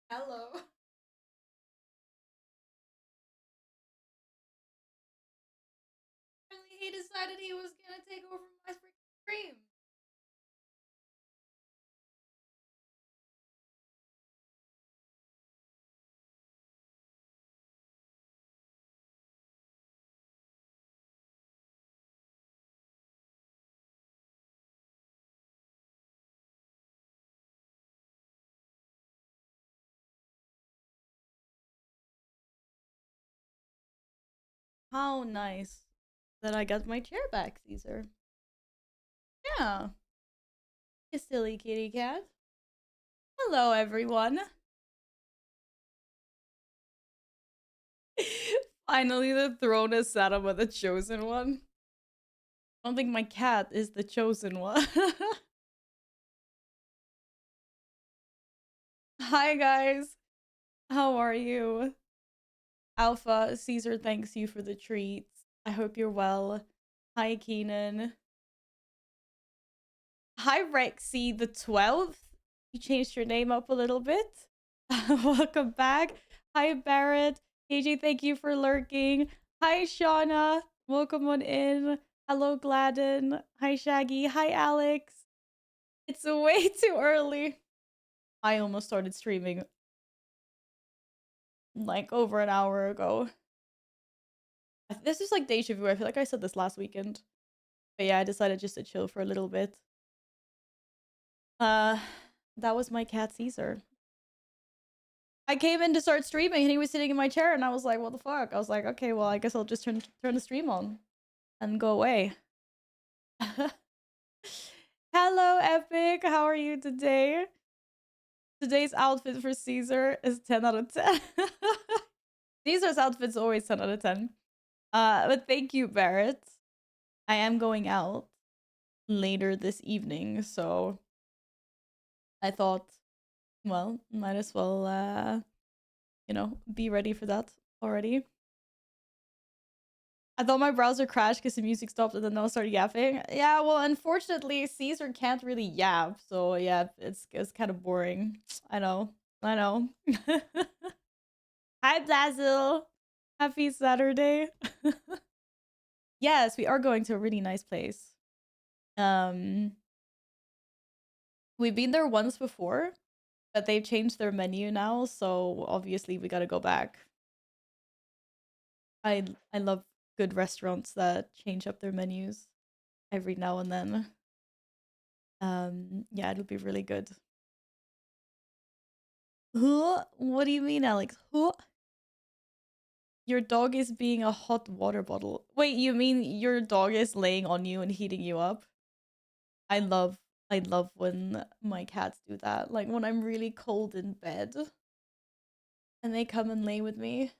Hello. Apparently he decided he was gonna take over my freaking stream. How nice that I got my chair back, Caesar. Yeah. You silly kitty cat. Hello, everyone. Finally, the throne is set up with the chosen one. I don't think my cat is the chosen one. Hi, guys. How are you? Alpha, Caesar thanks you for the treats. I hope you're well. Hi, Keenan. Hi, Rexy the 12th. You changed your name up a little bit. Welcome back. Hi, Barrett. KJ, thank you for lurking. Hi, Shauna. Welcome on in. Hello, Gladden. Hi, Shaggy. Hi, Alex. It's way too early. I almost started streaming like over an hour ago. This is like deja vu. I feel like I said this last weekend. But yeah, I decided just to chill for a little bit. That was my cat Caesar. I came in to start streaming and he was sitting in my chair and I was like, what the fuck? I was like, okay, well, I guess I'll just turn the stream on and go away. Hello, Epic. How are you today? Today's outfit for Caesar is 10 out of 10. Caesar's outfit's always 10 out of 10. But thank you, Barrett. I am going out later this evening, so I thought, well, might as well, you know, be ready for that already. I thought my browser crashed because the music stopped and then I started yapping. Yeah, well, unfortunately, Caesar can't really yap, so yeah, it's kind of boring. I know. Hi, Basil. Happy Saturday. Yes, we are going to a really nice place. We've been there once before, but they've changed their menu now, so obviously we gotta go back. I love good restaurants that change up their menus every now and then. Yeah, it'll be really good. Huh? What do you mean, Alex? Huh? Your dog is being a hot water bottle. Wait, you mean your dog is laying on you and heating you up? I love when my cats do that. Like when I'm really cold in bed and they come and lay with me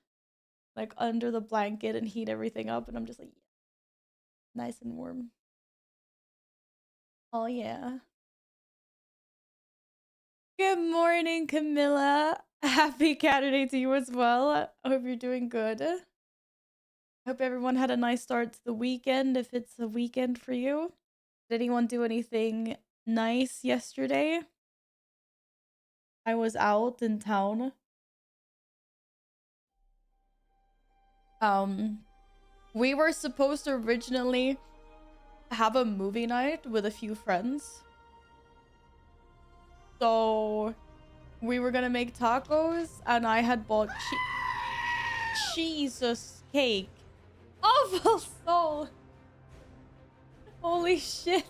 like under the blanket and heat everything up and I'm just like nice and warm. Oh yeah. Good morning, Camilla. Happy Saturday to you as well. I hope you're doing good. Hope everyone had a nice start to the weekend if it's a weekend for you. Did anyone do anything nice yesterday? I was out in town. We were supposed to originally have a movie night with a few friends. So we were gonna make tacos and I had bought Jesus cake. Awful soul. Holy shit.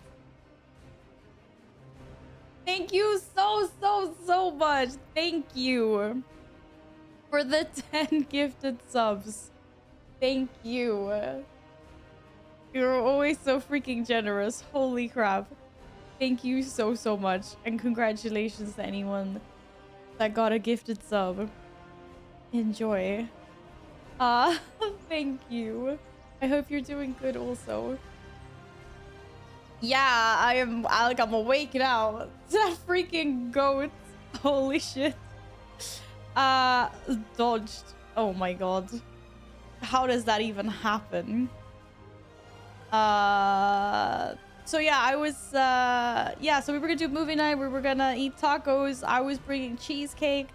Thank you so much. Thank you for the 10 gifted subs. Thank you. You're always so freaking generous. Holy crap. Thank you so much. And congratulations to anyone that got a gifted sub. Enjoy. Thank you. I hope you're doing good also. Yeah, I'm awake now. That freaking goat. Holy shit. Dodged. Oh my god. How does that even happen? So yeah, I was yeah, so we were gonna do movie night, we were gonna eat tacos, I was bringing cheesecake.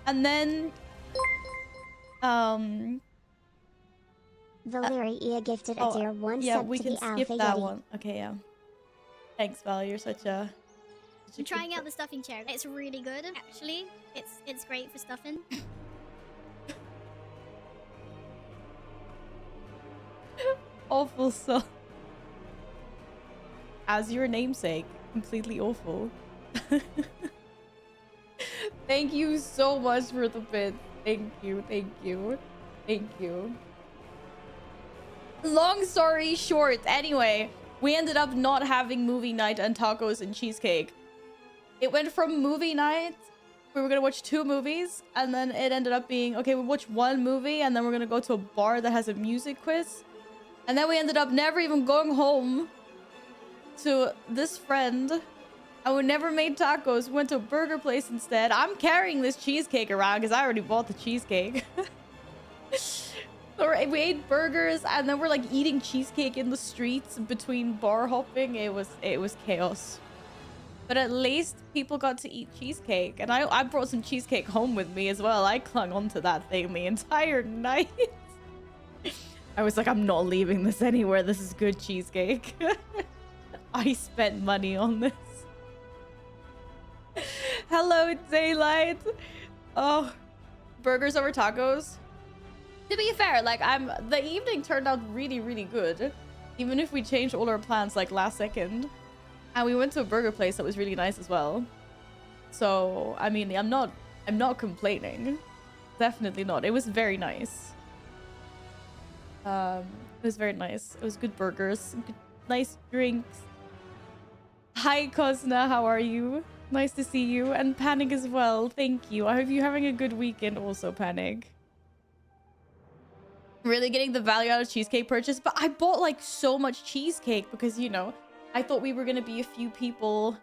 And then Valeria gifted a tier 1 yeah, sub we to can the skip Alpha that Yeti. one. Okay, yeah. Thanks, Val. You're such a I'm trying out the stuffing chair. It's really good, actually. It's great for stuffing. awful soul. As your namesake, completely awful. Thank you so much for the bit. Thank you, thank you, thank you. Long story short, anyway, we ended up not having movie night and tacos and cheesecake. It went from movie night, we were gonna watch 2 movies, and then it ended up being, okay, we watch 1 movie, and then we're gonna go to a bar that has a music quiz. And then we ended up never even going home to this friend. And we never made tacos. We went to a burger place instead. I'm carrying this cheesecake around because I already bought the cheesecake. So we ate burgers and then we're like eating cheesecake in the streets between bar hopping. It was chaos. But at least people got to eat cheesecake. And I brought some cheesecake home with me as well. I clung onto that thing the entire night. I was like, I'm not leaving this anywhere. This is good cheesecake. I spent money on this. Hello, Daylight. Oh, burgers over tacos. To be fair, like the evening turned out really, really good. Even if we changed all our plans like last second. And we went to a burger place that was really nice as well. So, I mean, I'm not complaining. Definitely not. It was very nice. It was very nice. It was good burgers, good, nice drinks. Hi, Cosna. How are you? Nice to see you. And Panic as well. Thank you. I hope you're having a good weekend also, Panic. Really getting the value out of cheesecake purchase. But I bought like so much cheesecake because, you know, I thought we were going to be a few people,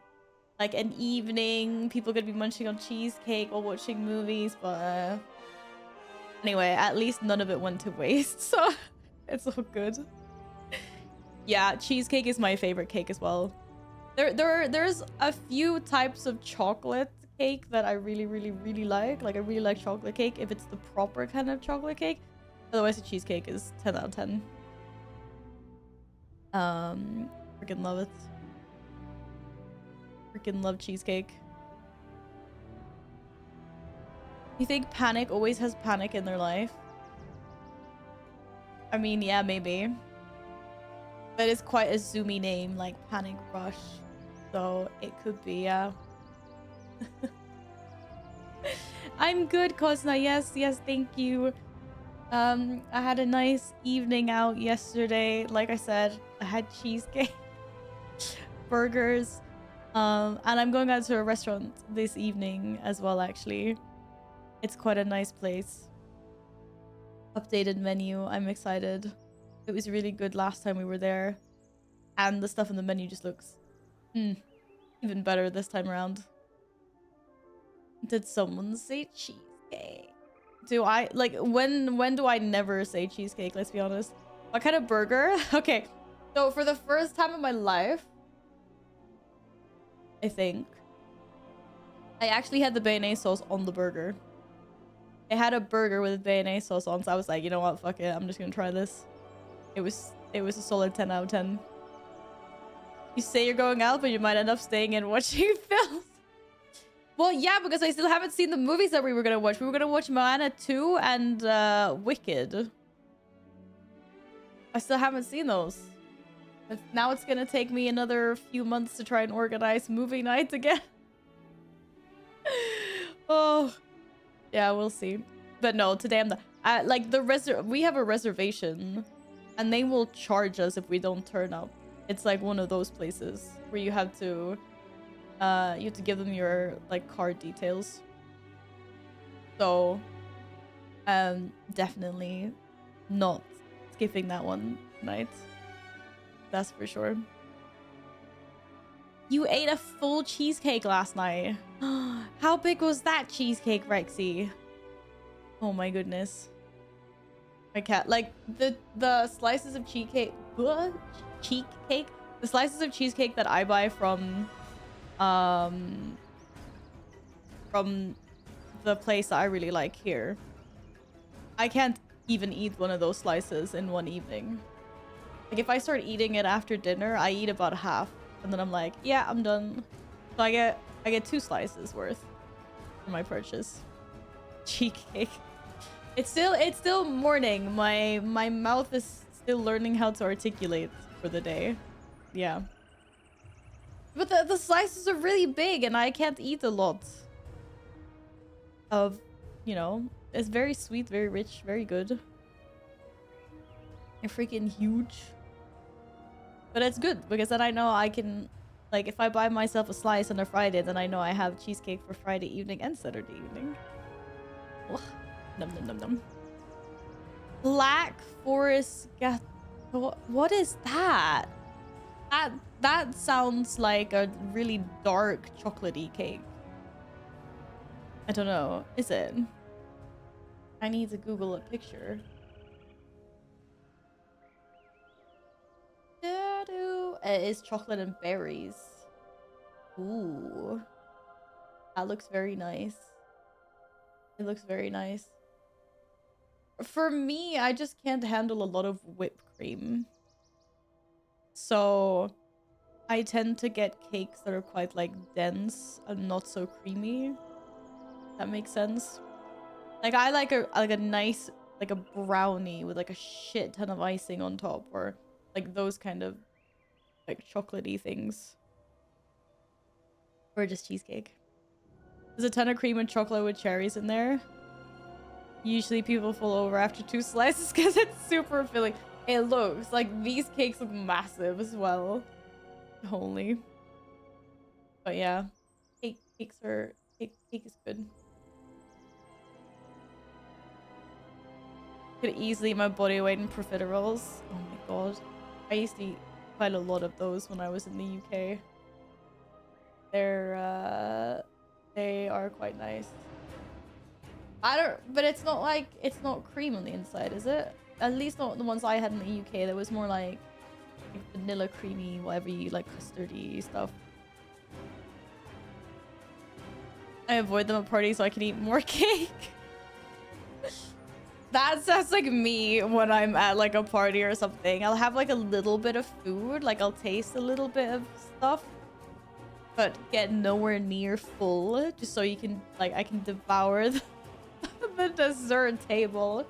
like an evening. People going to be munching on cheesecake while watching movies. But anyway, at least none of it went to waste. So it's all good. Yeah, cheesecake is my favorite cake as well. There's a few types of chocolate cake that I really, really, really like. Like, I really like chocolate cake if it's the proper kind of chocolate cake. Otherwise, the cheesecake is 10 out of 10. Freaking love it. Freaking love cheesecake. You think Panic always has panic in their life? I mean, yeah, maybe. But it's quite a zoomy name, like Panic Rush. So it could be, yeah. I'm good, Cosna. Yes, thank you. I had a nice evening out yesterday. Like I said, I had cheesecake, burgers, and I'm going out to a restaurant this evening as well, actually. It's quite a nice place. Updated menu. I'm excited. It was really good last time we were there. And the stuff in the menu just looks even better this time around. Did someone say cheesecake? Do I like when do I never say cheesecake? Let's be honest. What kind of burger? Okay, so for the first time in my life, I think I actually had the béarnaise sauce on the burger. I had a burger with béarnaise sauce on, so I was like, you know what, fuck it, I'm just gonna try this. It was a solid 10 out of 10. You say you're going out, but you might end up staying and watching films. Well, yeah, because I still haven't seen the movies that we were gonna watch. We were gonna watch Moana 2 and Wicked. I still haven't seen those. But now it's gonna take me another few months to try and organize movie nights again. Oh, yeah, we'll see. But no, today I'm the like we have a reservation, and they will charge us if we don't turn up. It's like one of those places where you have to give them your like card details. So definitely not skipping that one tonight. That's for sure. You ate a full cheesecake last night. How big was that cheesecake, Rexy? Oh my goodness. I can't, like, the slices of cheesecake, the slices of cheesecake that I buy from the place that I really like here. I can't even eat one of those slices in one evening. Like if I start eating it after dinner, I eat about half, and then I'm like, yeah, I'm done. So I get 2 slices worth for my purchase. Cheesecake. It's still morning. My mouth is still learning how to articulate for the day. Yeah. But the slices are really big, and I can't eat a lot of, you know, it's very sweet, very rich, very good. They're freaking huge. But it's good, because then I know I can, like, if I buy myself a slice on a Friday, then I know I have cheesecake for Friday evening and Saturday evening. Ugh. Num num num num. Black Forest Gâteau. What is that? That sounds like a really dark chocolatey cake. I don't know. Is it? I need to Google a picture. It is chocolate and berries. Ooh. That looks very nice. It looks very nice. For me, I just can't handle a lot of whipped cream. So I tend to get cakes that are quite like dense and not so creamy. That makes sense. Like I like a nice, like a brownie with like a shit ton of icing on top, or like those kind of like chocolatey things. Or just cheesecake. There's a ton of cream and chocolate with cherries in there. Usually people fall over after 2 slices because it's super filling. It looks like these cakes look massive as well. Holy. But yeah, cake is good. Could easily eat my body weight in profiteroles. Oh my god, I used to eat quite a lot of those when I was in the UK. They are quite nice. But it's not like, it's not cream on the inside, is it? At least not the ones I had in the UK. There was more like vanilla creamy, whatever you like, custardy stuff. I avoid them at parties so I can eat more cake. That sounds like me when I'm at like a party or something. I'll have like a little bit of food, like I'll taste a little bit of stuff, but get nowhere near full, just so you can, like, I can devour the dessert table.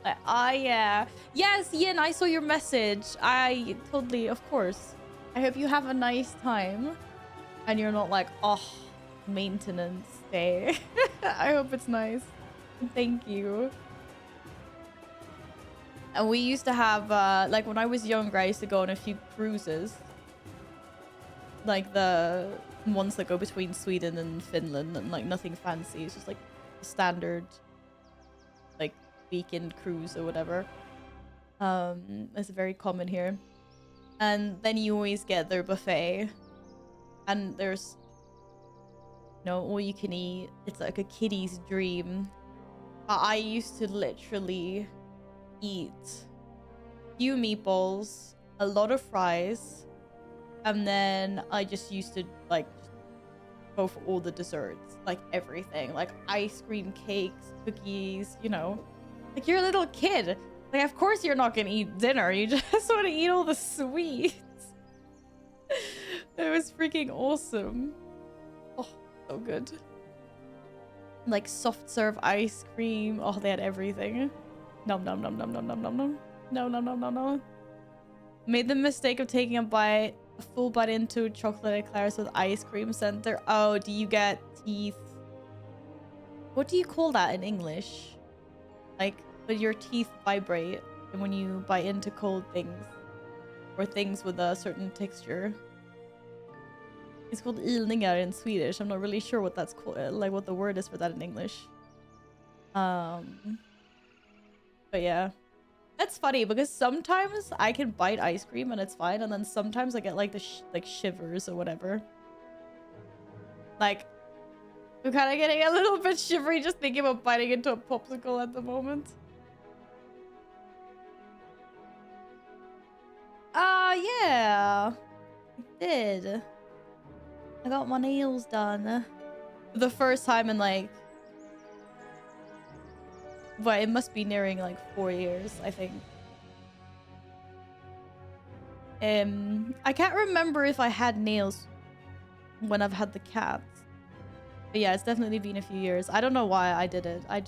Like, yeah. Yes, Yin, I saw your message. I totally, of course. I hope you have a nice time and you're not like, oh, maintenance day. I hope it's nice. Thank you. And we used to have, like when I was younger, I used to go on a few cruises. Like the ones that go between Sweden and Finland, and like nothing fancy. It's just like a standard, like weekend cruise or whatever. It's very common here. And then you always get their buffet. And there's, you know, all you can eat. It's like a kiddie's dream. I used to literally eat few meatballs, a lot of fries, and then I just used to like go for all the desserts, like everything, like ice cream, cakes, cookies, you know, like you're a little kid. Like, of course you're not gonna eat dinner, you just want to eat all the sweets. It was freaking awesome. Oh, so good. Like soft serve ice cream. Oh, they had everything. Nom nom nom nom nom nom nom nom. No, no, no, no, no. Made the mistake of taking a full bite into chocolate eclairs with ice cream center. Oh, do you get teeth? What do you call that in English? Like, when your teeth vibrate and when you bite into cold things or things with a certain texture. It's called ilningar in Swedish. I'm not really sure what that's called, like what the word is for that in English. But yeah. That's funny because sometimes I can bite ice cream and it's fine, and then sometimes I get like the like shivers or whatever. Like, I'm kind of getting a little bit shivery just thinking about biting into a popsicle at the moment. Yeah, I did. I got my nails done for the first time in like But it must be nearing like 4 years, I think. I can't remember if I had nails when I've had the cat. But yeah, it's definitely been a few years. I don't know why I did it. I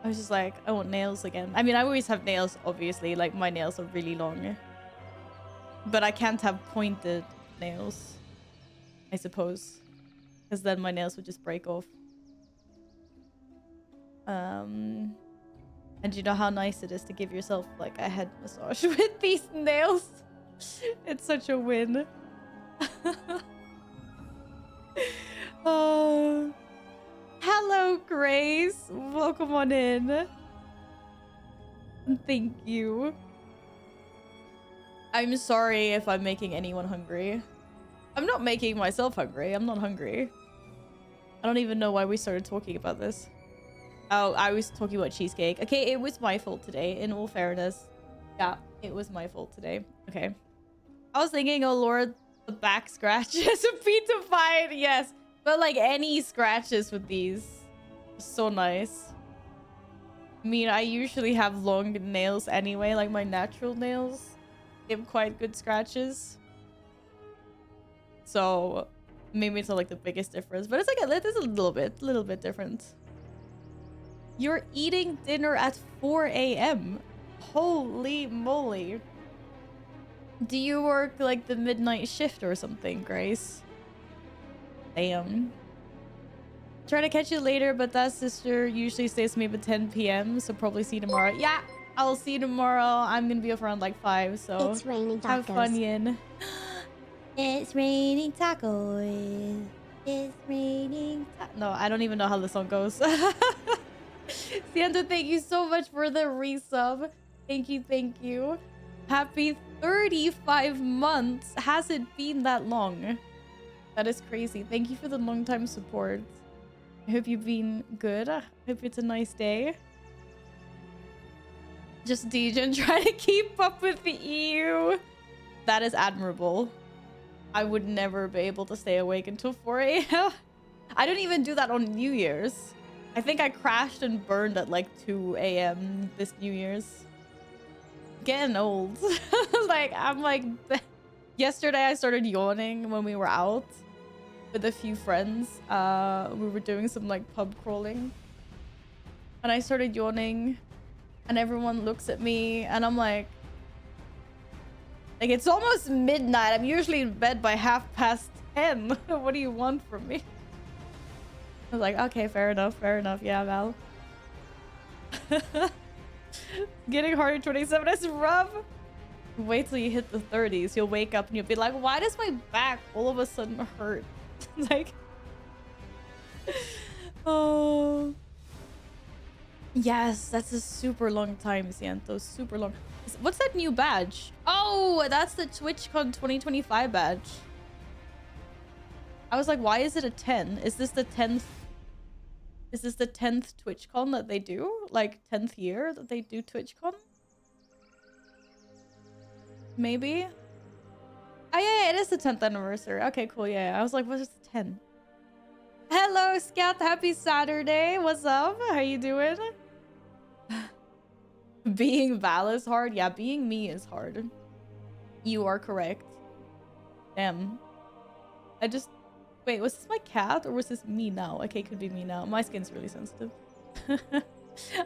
was just like, I want nails again. I mean, I always have nails, obviously. Like, my nails are really long. But I can't have pointed nails, I suppose. Because then my nails would just break off. And you know how nice it is to give yourself, like, a head massage with these nails? It's such a win. Oh... Hello, Grace. Welcome on in. Thank you. I'm sorry if I'm making anyone hungry. I'm not making myself hungry. I'm not hungry. I don't even know why we started talking about this. Oh, I was talking about cheesecake. Okay, it was my fault today, in all fairness. Yeah, it was my fault today. Okay. I was thinking, oh lord, the back scratches would be fine. Yes. But like any scratches with these. So nice. I mean, I usually have long nails anyway, like my natural nails give quite good scratches. So maybe it's not like the biggest difference, but it's like it is a little bit different. You're eating dinner at 4 a.m. Holy moly. Do you work like the midnight shift or something, Grace? Damn. Try to catch you later, but that sister usually stays with me by 10 p.m. So probably see you tomorrow. Yeah, I'll see you tomorrow. I'm gonna be up around like 5, so It's raining tacos. have fun, Yin. It's raining tacos. It's raining No, I don't even know how the song goes. Siento, thank you so much for the resub. Thank you, thank you. Happy 35 months. Has it been that long? That is crazy. Thank you for the long time support. I hope you've been good. I hope it's a nice day. Just Dejan trying to keep up with the EU. That is admirable. I would never be able to stay awake until 4 a.m. I don't even do that on New Year's. I think I crashed and burned at like 2 a.m. this New Year's. Getting old. Like, I'm like... Yesterday I started yawning when we were out with a few friends. We were doing some like pub crawling. And I started yawning. And everyone looks at me and I'm like... Like, it's almost midnight. I'm usually in bed by 10:30. What do you want from me? I was like, okay, fair enough, yeah, Val. Getting harder 27 is rough. Wait till you hit the 30s. You'll wake up and you'll be like, why does my back all of a sudden hurt? Like, oh. Yes, that's a super long time, Siento. Super long. What's that new badge? Oh, that's the TwitchCon 2025 badge. I was like, why is it a 10? Is this the 10th? Is this the 10th TwitchCon that they do? Like 10th year that they do TwitchCon? Maybe? Oh yeah, it is the 10th anniversary. Okay, cool. Yeah, I was like, what's the 10? Hello, Scout. Happy Saturday. What's up? How you doing? Being Val is hard. Yeah, being me is hard. You are correct. Damn. I just... Wait, was this my cat or was this me now? Okay, it could be me now. My skin's really sensitive.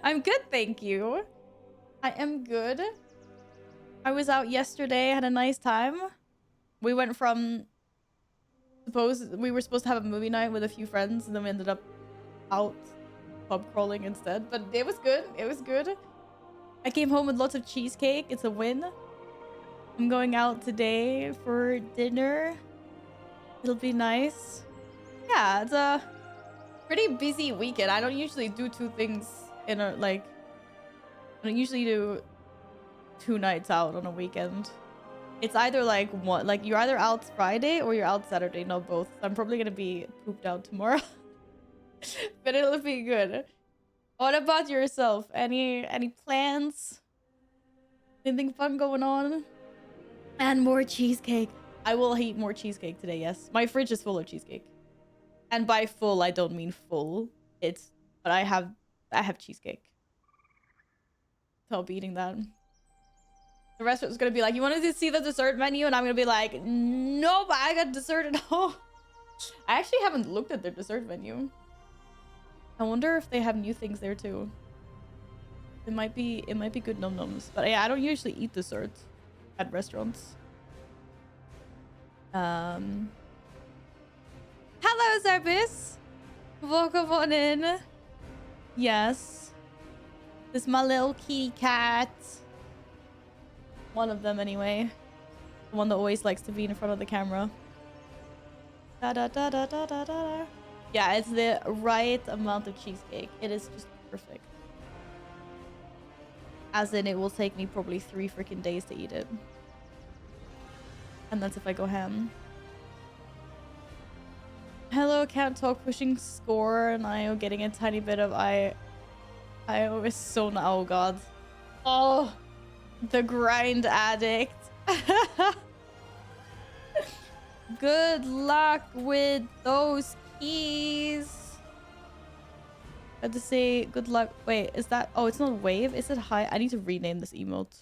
I'm good, thank you. I am good. I was out yesterday, had a nice time. We went from... We were supposed to have a movie night with a few friends, and then we ended up out pub crawling instead. But it was good. It was good. I came home with lots of cheesecake. It's a win. I'm going out today for dinner. It'll be nice. Yeah, it's a pretty busy weekend. I don't usually do two things in a, like... I don't usually do 2 nights out on a weekend. It's either like one, like you're either out Friday or you're out Saturday, not both. I'm probably gonna be pooped out tomorrow. But it'll be good. What about yourself? Any plans? Anything fun going on? And more cheesecake. I will eat more cheesecake today, yes. My fridge is full of cheesecake. And by full, I don't mean full. It's But I have cheesecake. So I'll be eating that. The restaurant's gonna be like, you wanted to see the dessert menu? And I'm gonna be like, nope, I got dessert at home. I actually haven't looked at their dessert menu. I wonder if they have new things there too. It might be good num-nums. But yeah, I don't usually eat dessert at restaurants. Hello, Zerbis. Welcome on in. Yes. This is my little kitty cat. One of them anyway. The one that always likes to be in front of the camera. Da da da da da da da. Yeah, it's the right amount of cheesecake. It is just perfect. As in, it will take me probably 3 freaking days to eat it. And that's if I go ham. Hello, can't talk, pushing score, and I am getting a tiny bit of I was so oh god. Oh, the grind addict. Good luck with those keys. I had to say good luck. Wait, is that? Oh, it's not wave. Is it high? I need to rename this emote.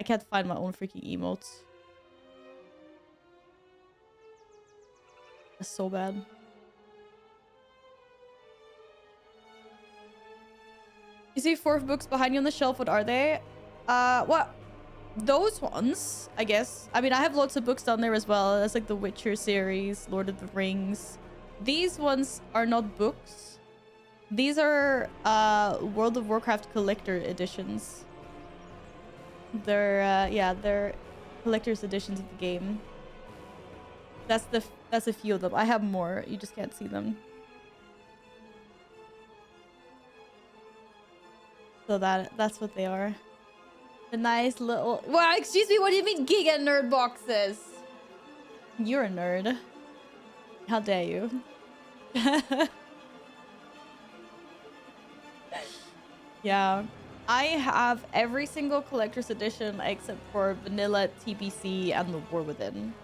I can't find my own freaking emotes. That's so bad. You see 4 books behind you on the shelf. What are they? What? Those ones, I guess. I mean, I have lots of books down there as well. That's like the Witcher series, Lord of the Rings. These ones are not books. These are World of Warcraft collector editions. They're yeah, they're collector's editions of the game. That's a few of them. I have more. You just can't see them. So that's what they are. The nice little... Well, excuse me, what do you mean Giga Nerd boxes? You're a nerd. How dare you? Yeah. I have every single collector's edition except for Vanilla, TBC, and the War Within.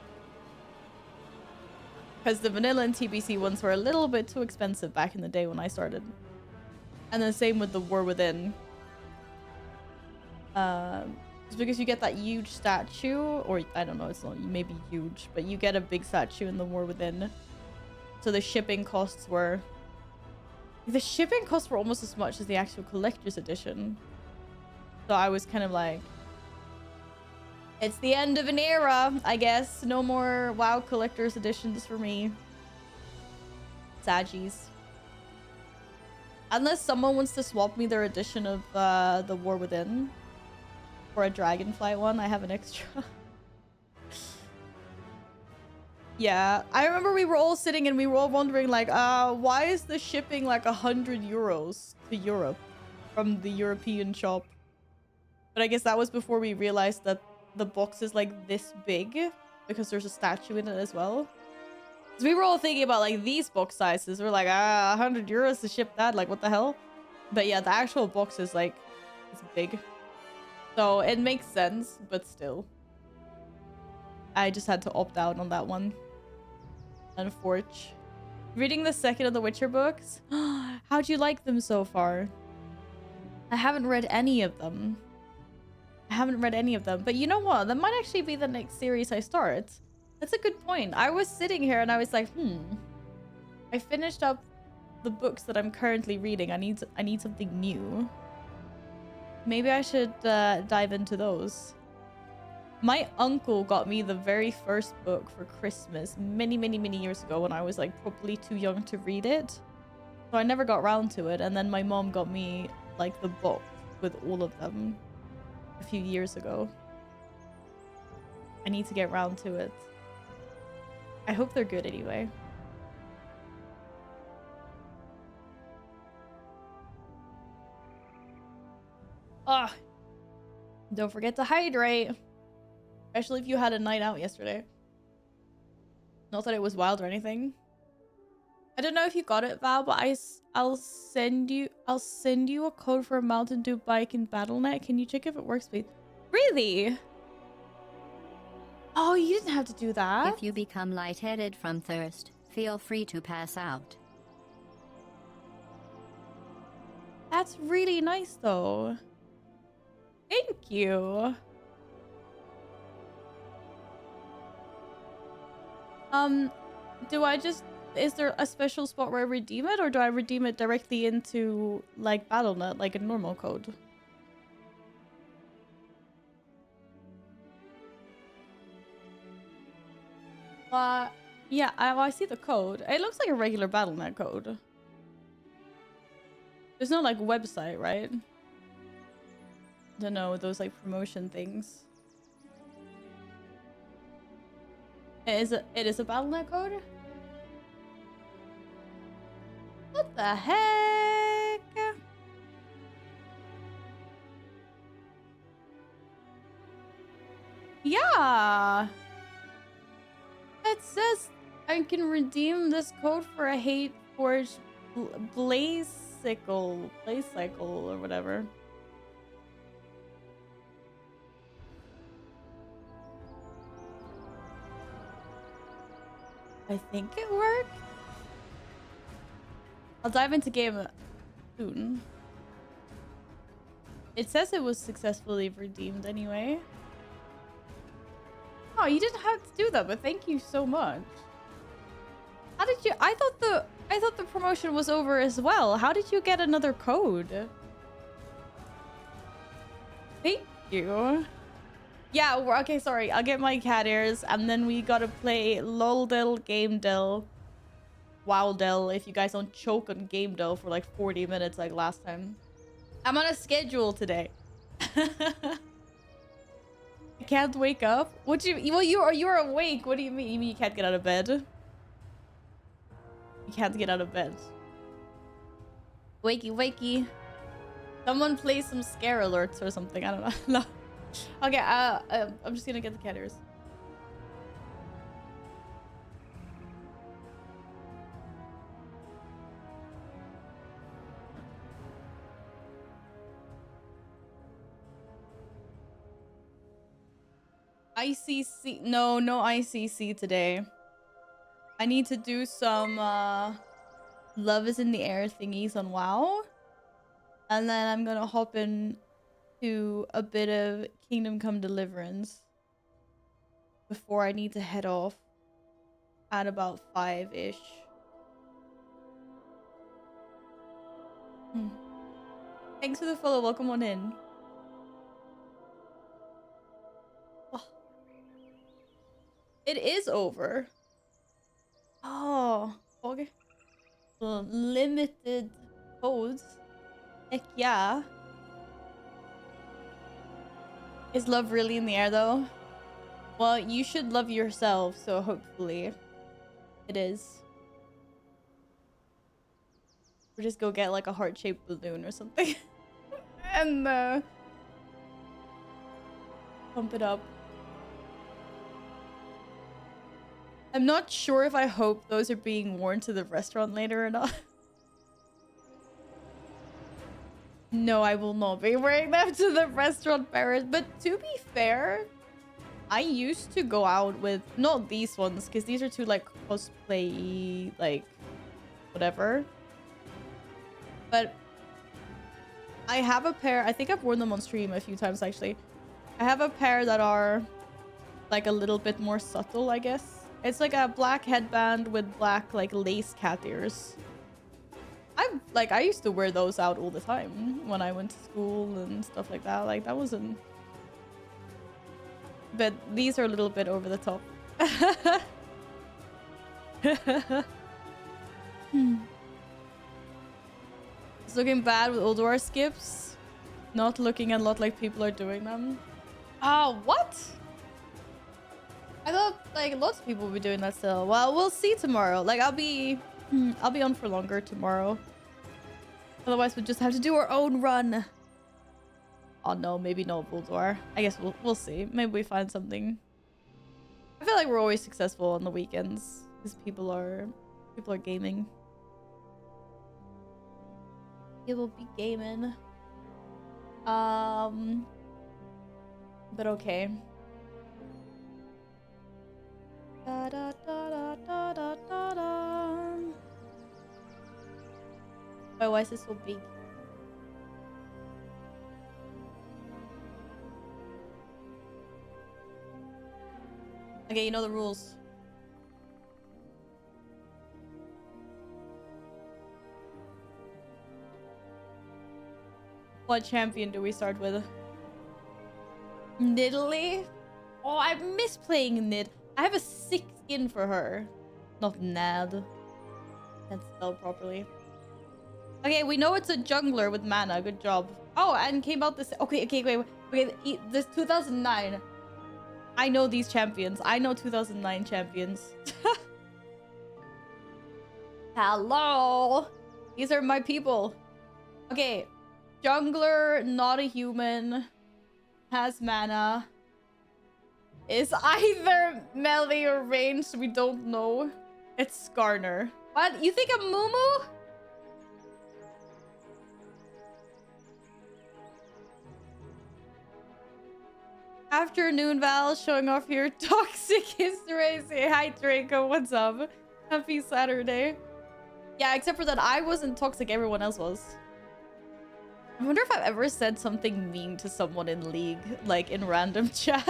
Because the Vanilla and TBC ones were a little bit too expensive back in the day when I started. And the same with the War Within. It's because you get that huge statue, or I don't know, it's not maybe huge, but you get a big statue in the War Within. So the shipping costs were... The shipping costs were almost as much as the actual collector's edition. So I was kind of like... It's the end of an era, I guess. No more WoW collector's editions for me. Saggies. Unless someone wants to swap me their edition of the War Within. For a Dragonflight one, I have an extra. Yeah, I remember we were all sitting and we were all wondering like, why is the shipping like 100 euros to Europe from the European shop? But I guess that was before we realized that the box is like this big because there's a statue in it as well. Because we were all thinking about like these box sizes. We're like, 100 euros to ship that, like what the hell? But yeah, the actual box is like, it's big. So it makes sense, but still. I just had to opt out on that one. Unfortunately. Reading the second of the Witcher books. How'd you like them so far? I haven't read any of them. But you know what? That might actually be the next series I start. That's a good point. I was sitting here and I was like, I finished up the books that I'm currently reading. I need something new. Maybe I should dive into those. My uncle got me the very first book for Christmas many years ago when I was like probably too young to read it. So I never got around to it. And then my mom got me like the book with all of them a few years ago. I need to get around to it. I hope they're good anyway. Ah, don't forget to hydrate. Especially if you had a night out yesterday. Not that it was wild or anything. I don't know if you got it, Val, but I'll send you a code for a Mountain Dew bike in BattleNet. Can you check if it works, please? Really? Oh, you didn't have to do that. If you become lightheaded from thirst, feel free to pass out. That's really nice though. Thank you. Do I just, is there a special spot where I redeem it, or do I redeem it directly into like BattleNet, like a normal code? Yeah, I see the code. It looks like a regular BattleNet code. There's no like website, right? Don't know, those like promotion things. It is a BattleNet code? What the heck? Yeah. It says I can redeem this code for a Hate Forge Blaze Cycle or whatever. I think it worked. I'll dive into game soon. It says it was successfully redeemed anyway. Oh, you didn't have to do that, but thank you so much. How did you? I thought the promotion was over as well. How did you get another code? Thank you. Yeah, okay, sorry. I'll get my cat ears, and then we gotta play LOLdel, GameDel, WoWdel, if you guys don't choke on GameDel for like 40 minutes like last time. I'm on a schedule today. I can't wake up? What do you... Well, you're awake. What do you mean? You mean you can't get out of bed? You can't get out of bed. Wakey, wakey. Someone play some scare alerts or something. I don't know. No. Okay, I'm just gonna get the cat ears. ICC. No ICC today. I need to do some Love is in the Air thingies on WoW. And then I'm gonna hop in to a bit of Kingdom Come Deliverance before I need to head off at about 5-ish. Thanks for the follow. Welcome on in. Oh. It is over. Oh, okay. Well, limited codes. Heck yeah. Is love really in the air though? Well, you should love yourself, so hopefully it is. Or just go get like a heart-shaped balloon or something. And pump it up. I'm not sure if I hope those are being worn to the restaurant later or not. No, I will not be wearing them to the restaurant, Paris. But to be fair, I used to go out with... Not these ones, because these are too, like, cosplay, like, whatever. But I have a pair... I think I've worn them on stream a few times, actually. I have a pair that are, like, a little bit more subtle, I guess. It's like a black headband with black, like, lace cat ears. I used to wear those out all the time when I went to school and stuff like that. Like, that wasn't... But these are a little bit over the top. It's looking bad with Oldor skips. Not looking a lot like people are doing them. Oh, what? I thought like lots of people would be doing that still. Well, we'll see tomorrow. Like I'll be on for longer tomorrow. Otherwise, we'll just have to do our own run. Oh no, maybe no Bulldor. I guess we'll see. Maybe we find something. I feel like we're always successful on the weekends because people are gaming. People be gaming. But okay. Da, da, da, da, da, da, da, da. Oh, why is this so big? Okay, you know the rules. What champion do we start with? Nidalee? Oh, I miss playing Nid. I have a sick skin for her. Not Nad. Can't spell properly. Okay, we know it's a jungler with mana. Good job. Oh, and came out this... Okay, wait. Okay, this 2009. I know these champions. I know 2009 champions. Hello! These are my people. Okay. Jungler, not a human. Has mana. Is either melee or ranged. We don't know. It's Skarner. What? You think I'm Mumu? Afternoon, Val. Showing off your toxic history. Say hi, Draco. What's up? Happy Saturday. Yeah, except for that I wasn't toxic. Everyone else was. I wonder if I've ever said something mean to someone in League, like in random chat.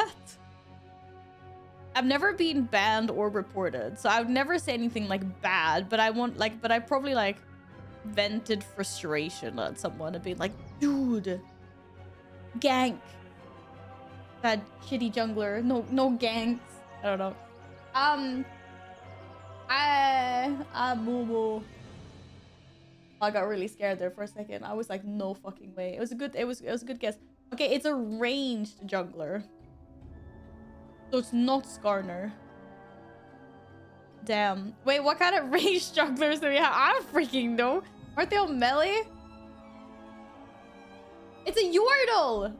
I've never been banned or reported, so I would never say anything like bad, but I probably like vented frustration at someone and been like, dude, gank. That shitty jungler. No ganks. I don't know. Mumu. I got really scared there for a second. I was like, no fucking way. It was a good guess. Okay, it's a ranged jungler. So it's not Skarner. Damn. Wait, what kind of ranged junglers do we have? I don't freaking know. Aren't they all melee? It's a Yordle!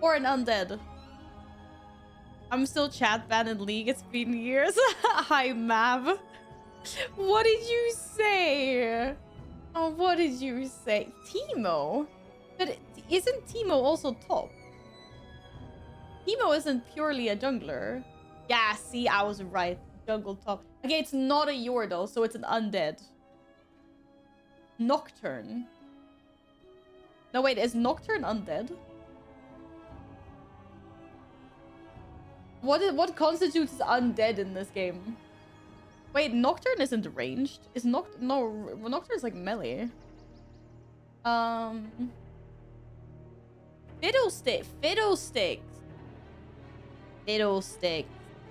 Or an undead. I'm still chat banned in League. It's been years. Hi, Mav. What did you say? Oh, what did you say? Teemo? But isn't Teemo also top? Teemo isn't purely a jungler. Yeah, see, I was right. Jungle top. Okay, it's not a Yordle, so it's an undead. Nocturne. No, wait, is Nocturne undead? What constitutes undead in this game? Wait, Nocturne isn't ranged. Is no, Nocturne's like melee. Fiddlesticks.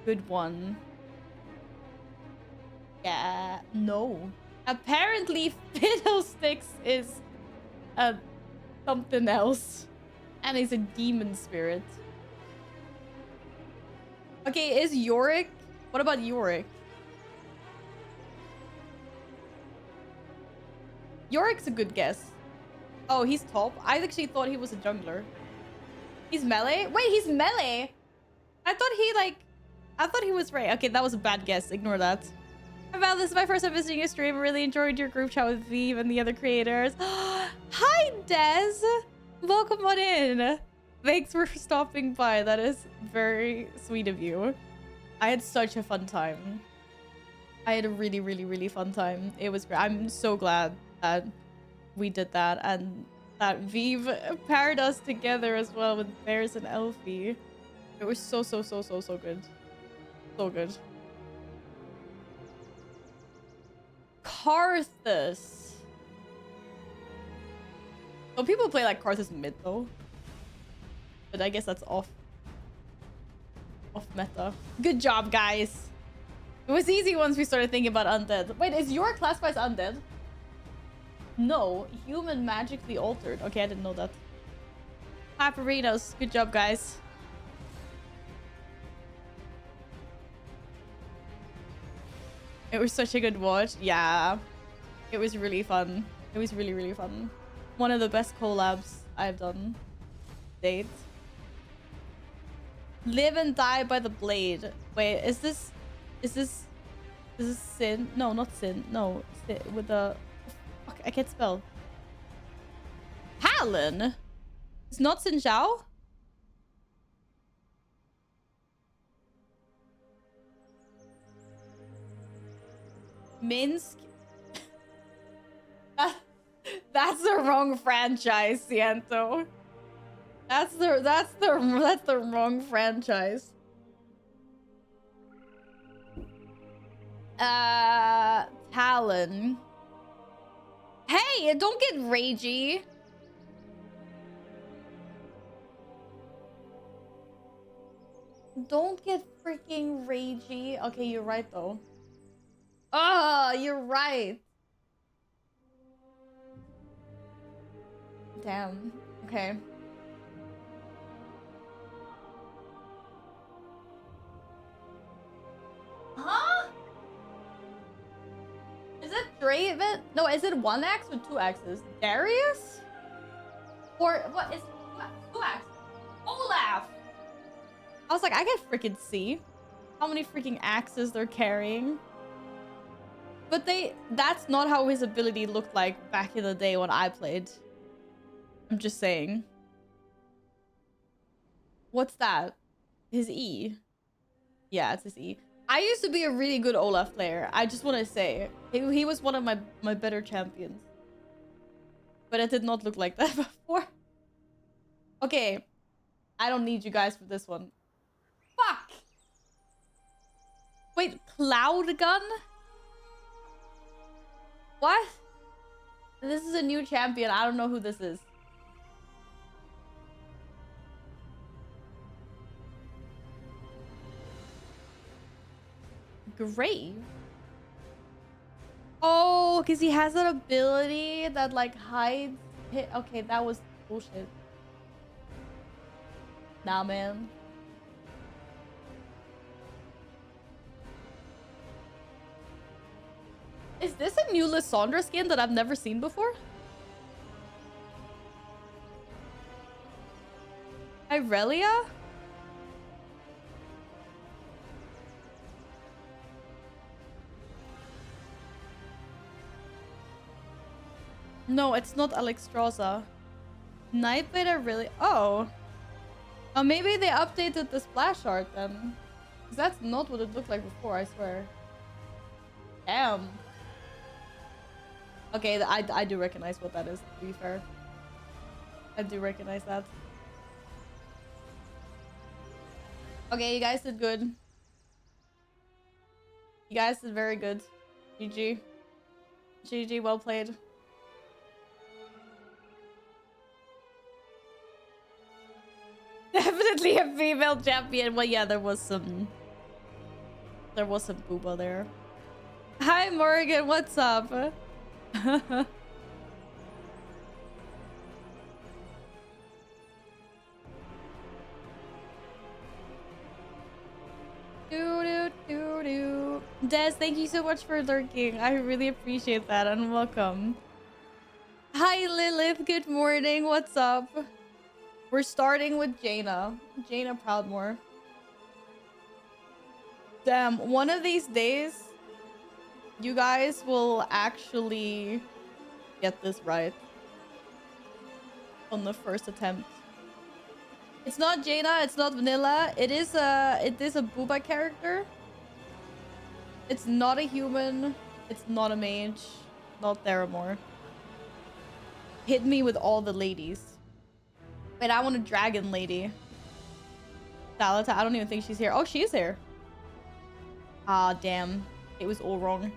Good one. Yeah, no. Apparently Fiddlesticks is something else. And he's a demon spirit. Okay, is Yorick? What about Yorick? Yorick's a good guess. Oh, he's top. I actually thought he was a jungler. He's melee? Wait, he's melee? I thought he was right. Okay, that was a bad guess. Ignore that. Val, this is my first time visiting your stream. I really enjoyed your group chat with Vive and the other creators. Hi, Des. Welcome on in. Thanks for stopping by. That is very sweet of you. I had such a fun time. I had a really, really, really fun time. It was great. I'm so glad that we did that and that Vive paired us together as well with Bears and Elfie. It was so good. So good. Karthus. Some people play like Karthus mid though. But I guess that's off meta. Good job, guys. It was easy once we started thinking about undead. Wait, is your classified as undead? No, human magically altered. Okay, I didn't know that. Paperinos. Good job, guys. It was such a good watch. Yeah. It was really fun. It was really, really fun. One of the best collabs I've done. Date. Live and die by the blade. Wait, is this Sin? No, not Sin. No, Sin with the... Fuck, I can't spell. Talon? It's not Sin Zhao? Minsk? That's the wrong franchise, Ciento. That's the wrong franchise. Talon. Hey, don't get ragey. Don't get freaking ragey. Okay, you're right though. Oh, you're right. Damn. Okay. Huh? Is it Draven? No, is it 1x or 2x's? Darius? Or what is what? 2x? Olaf! I was like, I can freaking see how many freaking axes they're carrying. But that's not how his ability looked like back in the day when I played. I'm just saying. What's that? His E. Yeah, it's his E. I used to be a really good Olaf player. I just want to say. He was one of my better champions. But it did not look like that before. Okay. I don't need you guys for this one. Fuck! Wait, Cloud Gun? What? This is a new champion. I don't know who this is. Grave? Oh, because he has an ability that like hides hit. Okay, that was bullshit. Nah, man. Is this a new Lysandra skin that I've never seen before? Irelia? No, it's not Alexstrasza. Nightblade are really... Oh. Oh, maybe they updated the splash art then. Because that's not what it looked like before, I swear. Damn. Okay, I do recognize what that is, to be fair. I do recognize that. Okay, you guys did good. You guys did very good. GG. GG, well played. Definitely a female champion. Well, yeah, there was some booba there. Hi, Morgan. What's up? Des, thank you so much for lurking. I really appreciate that and welcome. Hi, Lilith. Good morning. What's up? We're starting with Jaina. Jaina Proudmore. Damn, one of these days, you guys will actually get this right. On the first attempt. It's not Jaina, it's not vanilla. It is a booba character. It's not a human. It's not a mage. Not Theramore. Hit me with all the ladies. Wait, I want a dragon lady. Salata, I don't even think she's here. Oh, she is here. Ah, damn. It was all wrong.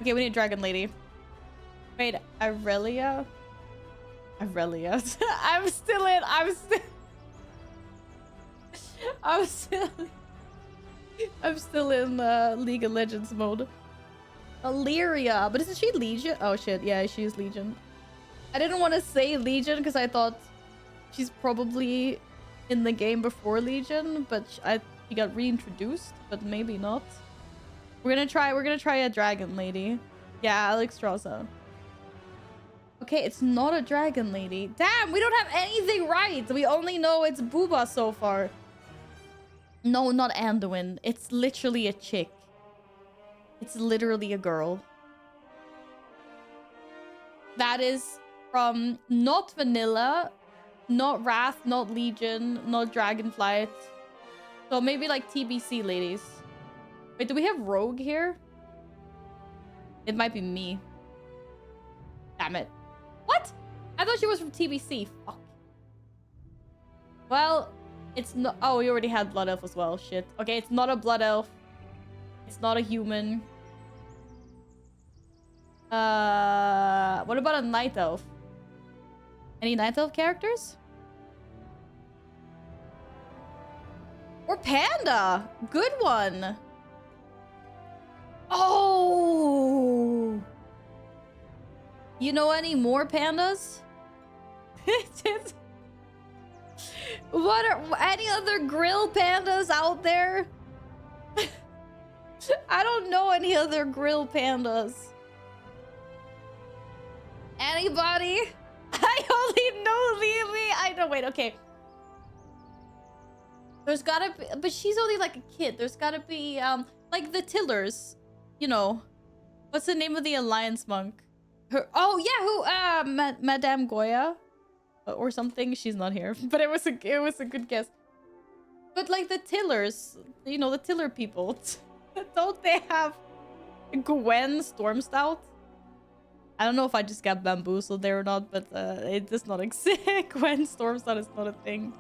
Okay, we need a dragon lady. Wait, Irelia? Irelia. I'm still in League of Legends mode. Illyria, but isn't she Legion? Oh shit, yeah, she's Legion. I didn't want to say Legion because I thought she's probably in the game before Legion, but she got reintroduced, but maybe not. We're gonna try a dragon lady. Yeah, Alexstrasza. Okay, it's not a dragon lady. Damn, we don't have anything right. We only know it's Booba so far. No, not Anduin. It's literally a chick. It's literally a girl. That is from not Vanilla, not Wrath, not Legion, not Dragonflight. So maybe like TBC ladies. Wait, do we have Rogue here? It might be me. Damn it. What? I thought she was from TBC. Fuck. Well, it's not... Oh, we already had Blood Elf as well. Shit. Okay, it's not a Blood Elf. It's not a human. What about a night elf? Any night elf characters? Or panda. Good one. Oh. You know any more pandas? What are any other grill pandas out there? I don't know any other grill pandas. Anybody? I only know Lily. I know. Wait, okay. There's gotta be, but she's only like a kid. There's gotta be, like the Tillers. You know, what's the name of the Alliance monk? Her. Oh yeah, who? Madame Goya, or something. She's not here, but it was a good guess. But like the Tillers, you know, the Tiller people. Don't they have Gwen Stormstout? I don't know if I just got bamboozled there or not, but it does not exist. Gwen Stormstout is not a thing.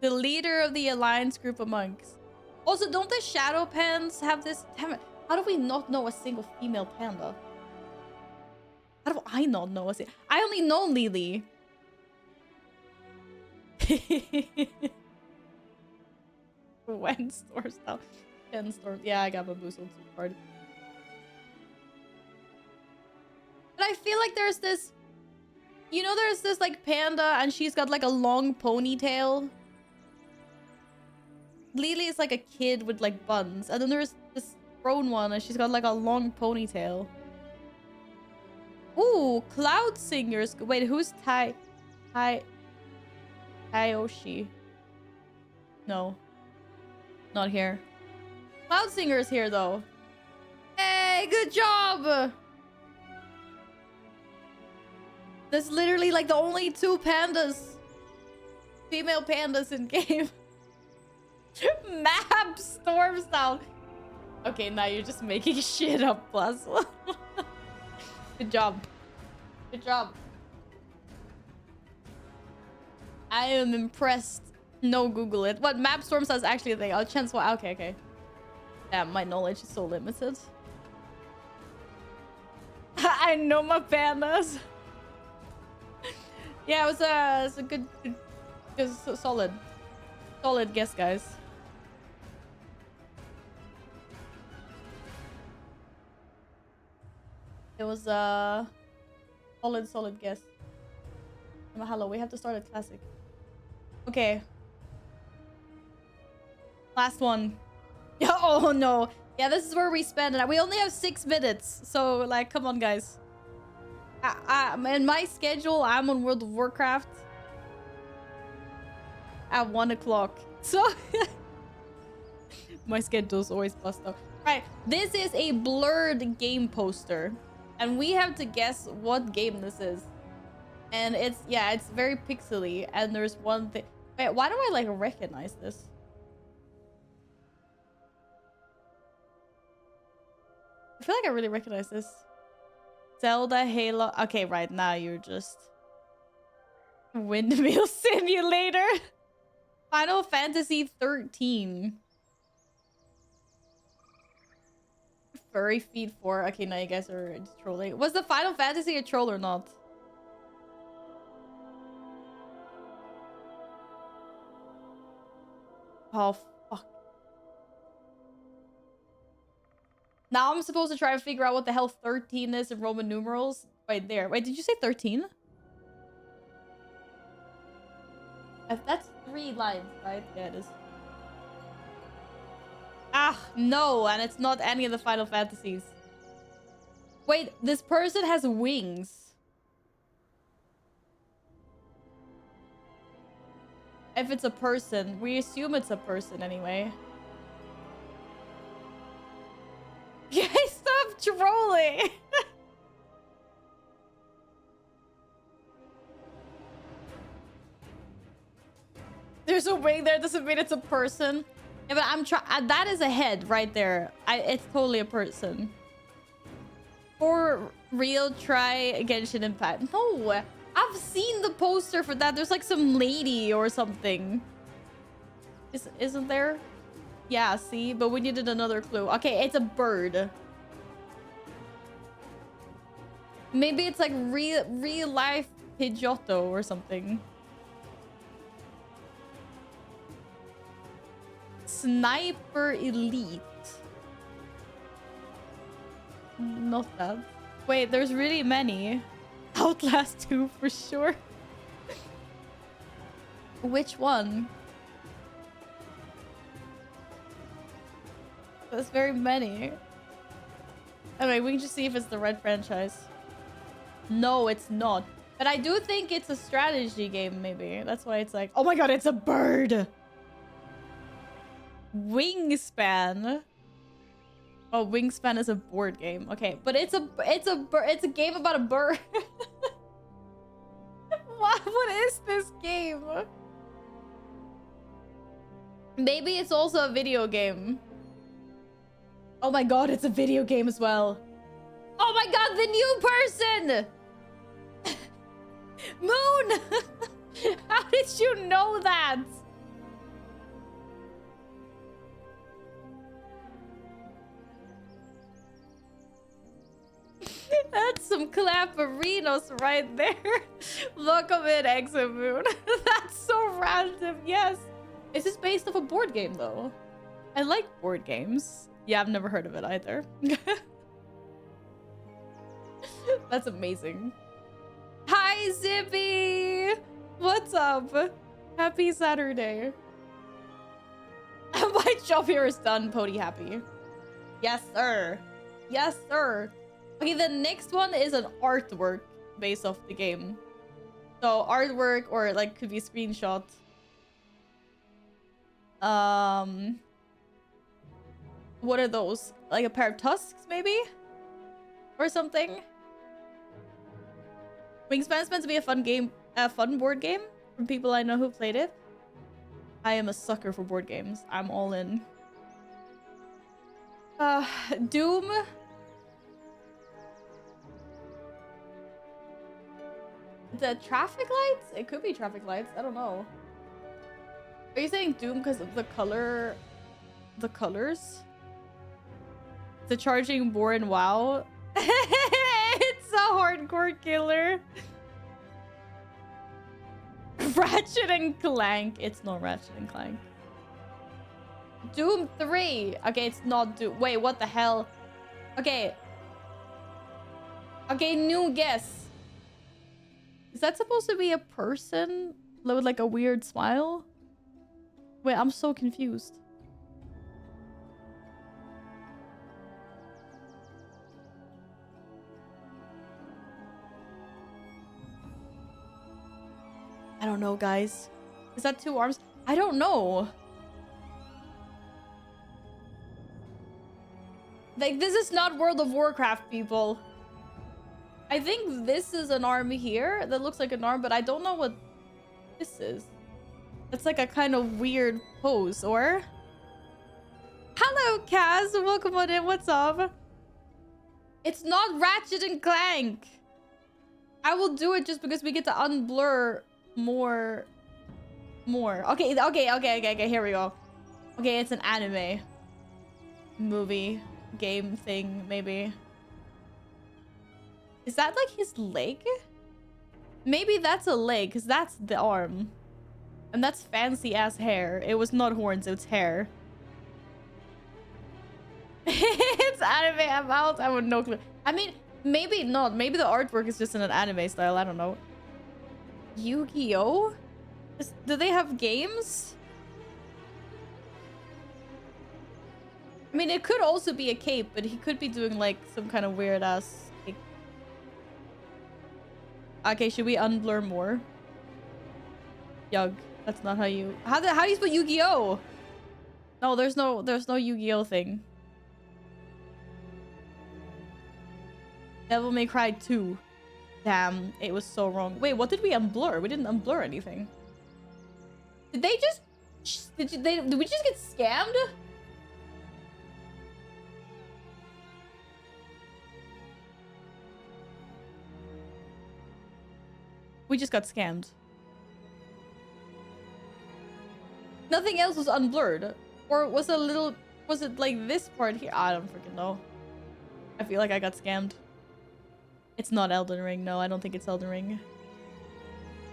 The leader of the Alliance group of monks. Also, don't the Shadow Pans have this? Damn it. How do we not know a single female panda? How do I not know a single? I only know Lily. Gwen Stormstout. Ken Storm. Yeah, I got bamboozled too hard. But I feel like there's this, you know, there's this like panda and she's got like a long ponytail. Lily is like a kid with like buns. And then there's this grown one and she's got like a long ponytail. Ooh, Cloud Singers. Wait, who's Tayoshi? No. Not here. Cloud Singer's here though. Hey, good job! That's literally like the only two pandas. Female pandas in game. Map storms down. Okay, now you're just making shit up, plus. Good job. Good job. I am impressed. No, Google it. What map storms is actually a thing? I'll chance what? Okay. Damn, my knowledge is so limited. I know my pandas. Yeah, it was a good solid guess, guys. It was a solid guess. Hello, we have to start at classic. Okay. Last one. Oh no. Yeah, this is where we spend it. We only have 6 minutes. So like, come on, guys. In my schedule, I'm on World of Warcraft at 1 o'clock. So my schedule's always bust up. Right, this is a blurred game poster. And we have to guess what game this is. And it's very pixely. And there's one thing. Wait, why do I like recognize this? I feel like I really recognize this. Zelda, Halo. Okay, right now you're just Windmill Simulator. Final Fantasy 13. Furry Feed 4. Okay, now you guys are just trolling. Was the Final Fantasy a troll or not? Oh, fuck. Now I'm supposed to try and figure out what the hell 13 is in Roman numerals. Right there. Wait, did you say 13? That's 3 lines, right? Yeah, it is. Ah, no, and it's not any of the Final Fantasies. Wait, this person has wings. If it's a person, we assume it's a person anyway. Yeah, stop trolling. There's a wing there, doesn't mean it's a person. Yeah, but I'm trying. That is a head right there. It's totally a person. For real, try Genshin Impact. No, I've seen the poster for that. There's like some lady or something. Isn't there? Yeah, see? But we needed another clue. Okay, it's a bird. Maybe it's like real life Pidgeotto or something. Sniper Elite. Not that. Wait, there's really many. Outlast 2 for sure. Which one? There's very many. Okay, we can just see if it's the right franchise. No, it's not. But I do think it's a strategy game, maybe. That's why it's like, oh my god, it's a bird. Wingspan. Oh, Wingspan is a board game. Okay, but it's a game about a bird. What is this game? Maybe it's also a video game. Oh my god, it's a video game as well. Oh my god, the new person! Moon! How did you know that? That's some clapperinos right there. Welcome in, Exo Moon. That's so random. Yes. Is this based off a board game, though? I like board games. Yeah, I've never heard of it either. That's amazing. Hi, Zippy! What's up? Happy Saturday. My job here is done, Pody happy. Yes, sir. Yes, sir. Okay, the next one is an artwork based off the game. So artwork or like could be screenshot. What are those? Like a pair of tusks, maybe? Or something? Wingspan's meant to be a fun game, a fun board game from people I know who played it. I am a sucker for board games. I'm all in. Doom. The traffic lights? It could be traffic lights. I don't know. Are you saying Doom because of the color? The colors? The charging board in WoW? It's a hardcore killer. Ratchet and Clank. It's not Ratchet and Clank. Doom 3. Okay, it's not Doom. Wait, what the hell? Okay. Okay, new guess. Is that supposed to be a person with like a weird smile? Wait, I'm so confused. I don't know, guys. Is that 2 arms? I don't know. Like, this is not World of Warcraft, people. I think this is an arm here that looks like an arm, but I don't know what this is. It's like a kind of weird pose, or? Hello, Kaz. Welcome on in. What's up? It's not Ratchet and Clank. I will do it just because we get to unblur more. Okay, here we go. Okay, it's an anime movie game thing, maybe. Is that like his leg? Maybe that's a leg, because that's the arm. And that's fancy ass hair. It was not horns, it's hair. It's anime about. I would no clue. I mean, maybe not. Maybe the artwork is just in an anime style. I don't know. Yu-Gi-Oh? Do they have games? I mean, it could also be a cape, but he could be doing like some kind of weird ass. Okay, should we unblur more? Yug. That's not how you. How do you spell Yu-Gi-Oh? No, there's no Yu-Gi-Oh thing. Devil May Cry 2. Damn, it was so wrong. Wait, what did we unblur? We didn't unblur anything. Did they just... Did we just get scammed? We just got scammed. Nothing else was unblurred. Or was it a little... Was it like this part here? I don't freaking know. I feel like I got scammed. It's not Elden Ring. No, I don't think it's Elden Ring.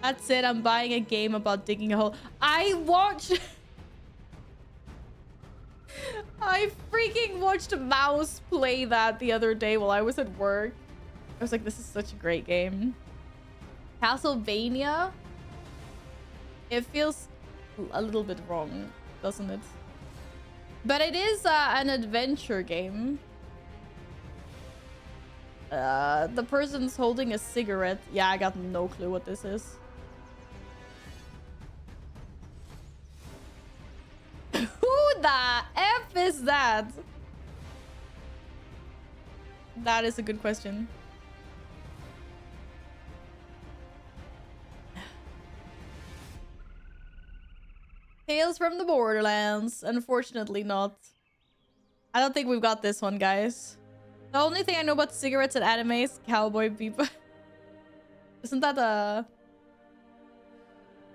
That's it. I'm buying a game about digging a hole. I watched... I freaking watched Mouse play that the other day while I was at work. I was like, this is such a great game. Castlevania? It feels a little bit wrong, doesn't it? But it is an adventure game. The person's holding a cigarette. Yeah, I got no clue what this is. Who the F is that? That is a good question. Tales from the Borderlands. Unfortunately not. I don't think we've got this one, guys. The only thing I know about cigarettes and anime is Cowboy Bebop. Isn't that a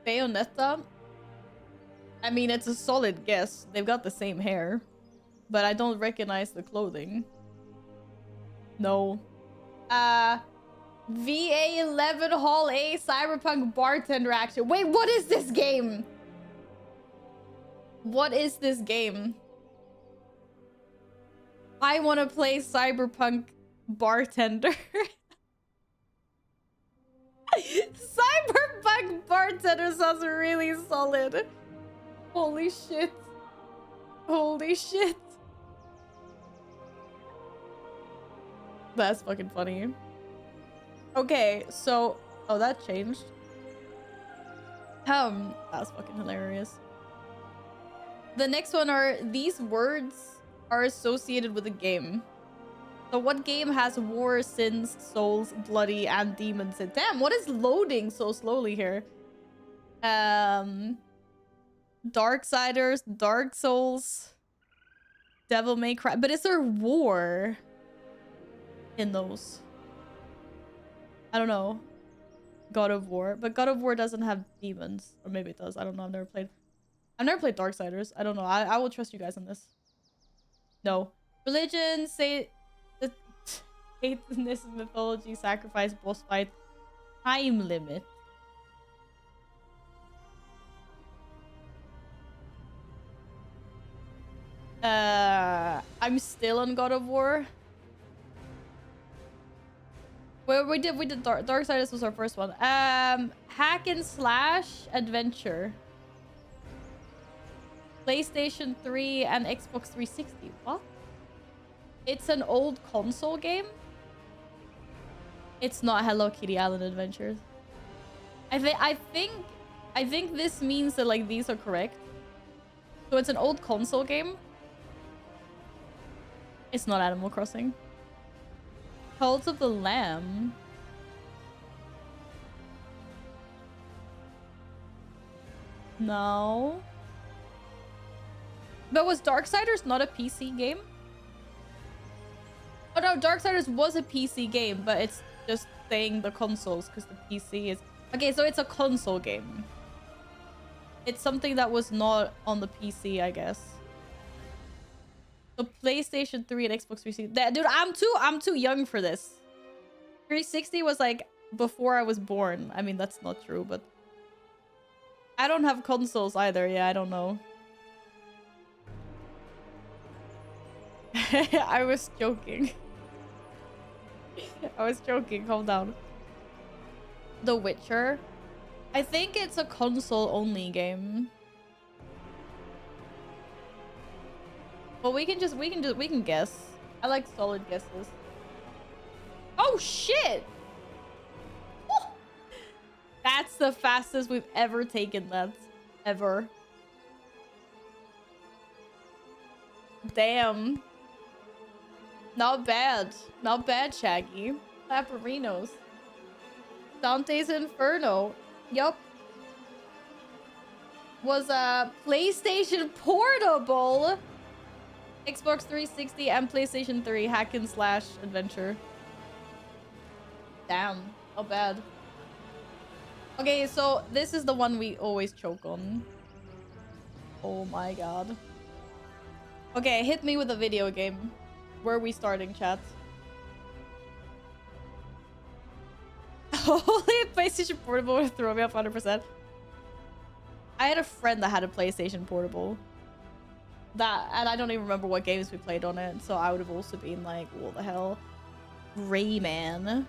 Bayonetta? I mean, it's a solid guess. They've got the same hair. But I don't recognize the clothing. No. VA11 Hall A Cyberpunk Bartender Action. Wait, what is this game? What is this game? I want to play Cyberpunk Bartender. Cyberpunk Bartender sounds really solid. Holy shit. Holy shit. That's fucking funny. Okay, so... Oh, that changed. That's fucking hilarious. The next one are... These words are associated with a game. So what game has war, sins, souls, bloody, and demons in? Damn, what is loading so slowly here? Darksiders, Dark Souls, Devil May Cry. But is there war in those? I don't know. God of War. But God of War doesn't have demons. Or maybe it does. I don't know. I've never played Darksiders. I don't know. I will trust you guys on this. No. Religion, say... Satanist, mythology, sacrifice, boss fight, time limit. I'm still on God of War. Well, we did Darksiders was our first one. Hack and slash adventure. PlayStation 3 and Xbox 360. What? It's an old console game? It's not Hello Kitty Island Adventures. I think this means that like these are correct. So it's an old console game. It's not Animal Crossing. Cult of the Lamb. No. But was Darksiders not a PC game? Oh no, Darksiders was a PC game, but it's just saying the consoles because the PC is... Okay, so it's a console game. It's something that was not on the PC, I guess. So PlayStation 3 and Xbox 360. Dude, I'm too young for this. 360 was like before I was born. I mean, that's not true, but... I don't have consoles either. Yeah, I don't know. I was joking. I was joking. Calm down. The Witcher. I think it's a console-only game. But we can guess. I like solid guesses. Oh shit! Oh! That's the fastest we've ever taken that. Ever. Damn. Not bad. Not bad, Shaggy. Laparinos. Dante's Inferno. Yup. Was a PlayStation Portable. Xbox 360 and PlayStation 3 hack and slash adventure. Damn. Not bad. Okay, so this is the one we always choke on. Oh my god. Okay, hit me with a video game. Where are we starting, chat? Only a PlayStation Portable would throw me off 100%. I had a friend that had a PlayStation Portable. And I don't even remember what games we played on it, so I would have also been like, what the hell? Rayman.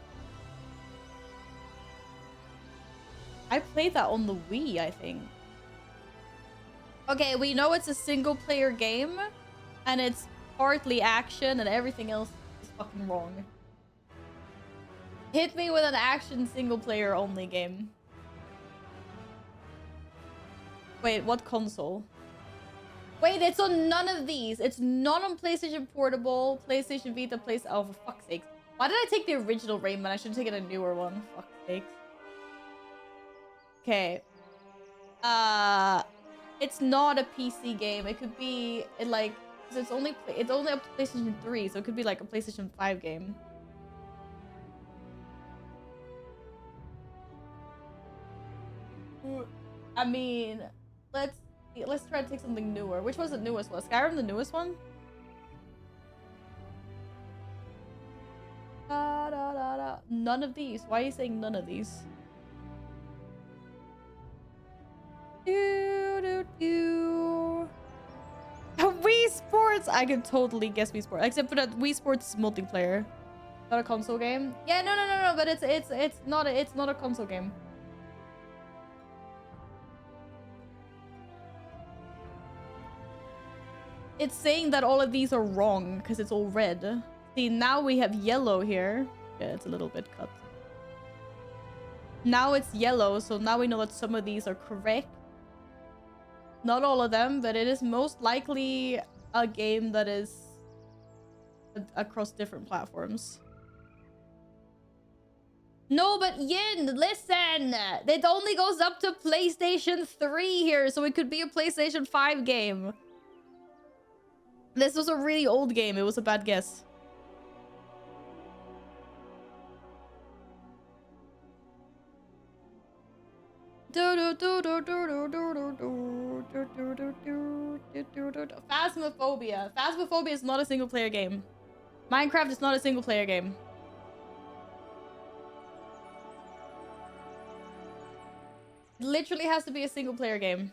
I played that on the Wii, I think. Okay, we know it's a single-player game, and it's partly action, and everything else is fucking wrong. Hit me with an action single-player only game. Wait, what console? Wait, it's on none of these. It's not on PlayStation Portable, PlayStation Vita, Oh, for fuck's sake. Why did I take the original Rayman? I should have taken a newer one. Fuck's sake. Okay. It's not a PC game. It could be like, cause it's only up to PlayStation 3, so it could be like a PlayStation 5 game. I mean, let's try to take something newer. Which was the newest one? Skyrim the newest one? None of these. Why are you saying none of these? Wii Sports! I could totally guess Wii Sports. Except for that Wii Sports multiplayer. Not a console game? Yeah, no, but it's not a console game. It's saying that all of these are wrong because it's all red. See, now we have yellow here. Yeah, it's a little bit cut. Now it's yellow, so now we know that some of these are correct. Not all of them, but it is most likely a game that is across different platforms. No, but Yin, listen! It only goes up to PlayStation 3 here, so it could be a PlayStation 5 game. This was a really old game. It was a bad guess. Phasmophobia. Phasmophobia is not a single player game. Minecraft is not a single player game. It literally has to be a single player game.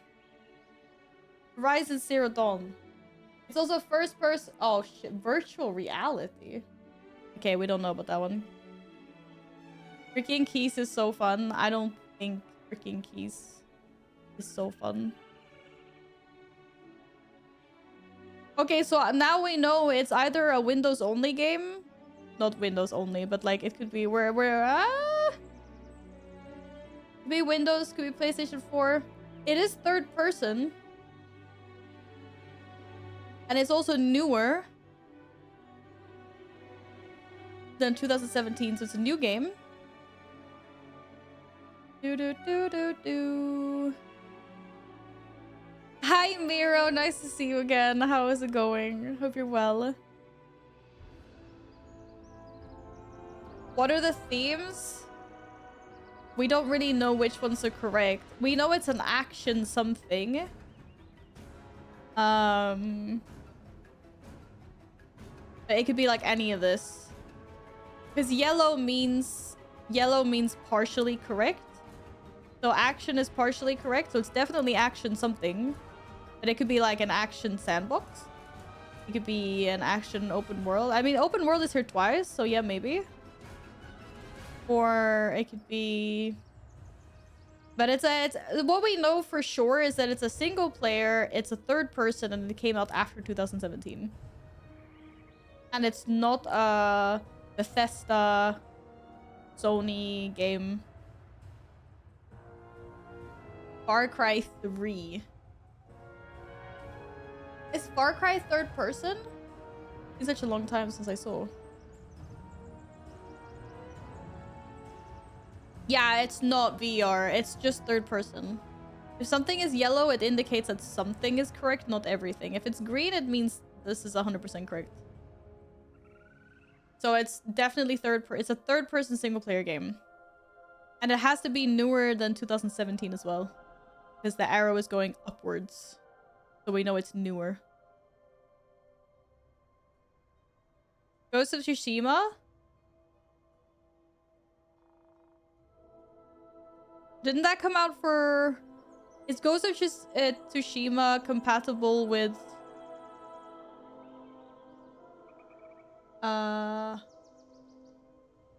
Horizon Zero Dawn. It's also first person. Oh shit, virtual reality. Okay, we don't know about that one. Freaking Keys is so fun. I don't think Freaking Keys is so fun. Okay, so now we know it's either a Windows only game. Not Windows only, but like it could be where could be Windows, could be PlayStation 4. It is third person. And it's also newer than 2017, so it's a new game. Hi, Miro. Nice to see you again. How is it going? Hope you're well. What are the themes? We don't really know which ones are correct. We know it's an action something. It could be like any of this. Because yellow means partially correct. So action is partially correct. So it's definitely action something. But it could be like an action sandbox. It could be an action open world. I mean, open world is here twice. So yeah, maybe. Or it could be... But it's what we know for sure is that it's a single player. It's a third person and it came out after 2017. And it's not a Bethesda Sony game. Far Cry 3. Is Far Cry third person? It's such a long time since I saw. Yeah, it's not VR. It's just third person. If something is yellow, it indicates that something is correct, not everything. If it's green, it means this is 100% correct. So it's definitely it's a third person single player game. And it has to be newer than 2017 as well. Because the arrow is going upwards. So we know it's newer. Ghost of Tsushima? Didn't that come out for... Is Ghost of Tsushima compatible with...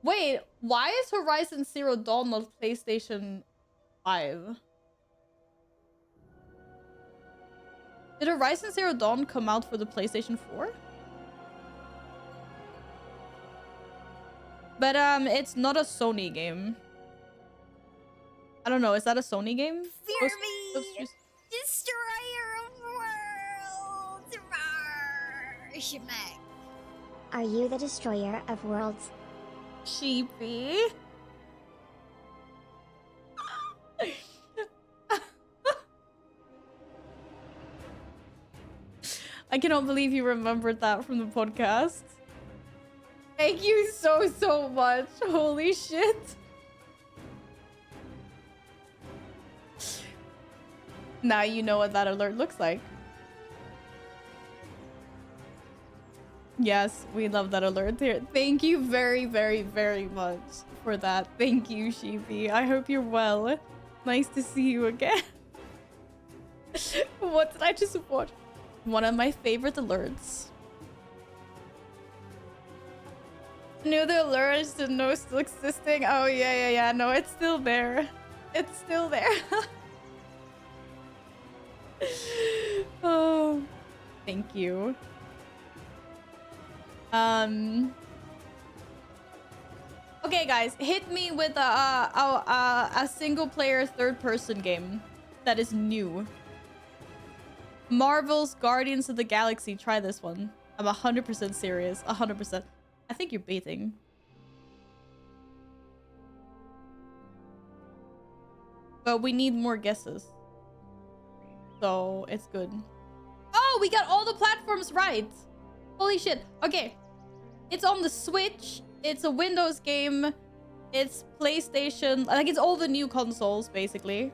Wait, why is Horizon Zero Dawn not PlayStation 5? Did Horizon Zero Dawn come out for the PlayStation 4? But it's not a Sony game. I don't know, is that a Sony game? Fear me! Destroyer of worlds! Rawr, Shemek. Are you the destroyer of worlds? Sheepy. I cannot believe you remembered that from the podcast. Thank you so much. Holy shit. Now you know what that alert looks like. Yes, we love that alert here. Thank you very much for that. Thank you, Sheepy. I hope you're well. Nice to see you again. What did I just watch? One of my favorite alerts. Knew the alerts didn't know still existing. Oh yeah. No, it's still there. It's still there. Oh, thank you. Okay, guys, hit me with a single-player third-person game that is new. Marvel's Guardians of the Galaxy. Try this one. I'm 100% serious. 100%. I think you're baiting. But we need more guesses. So it's good. Oh, we got all the platforms right. Holy shit. Okay. It's on the Switch. It's a Windows game. It's PlayStation. Like, it's all the new consoles, basically.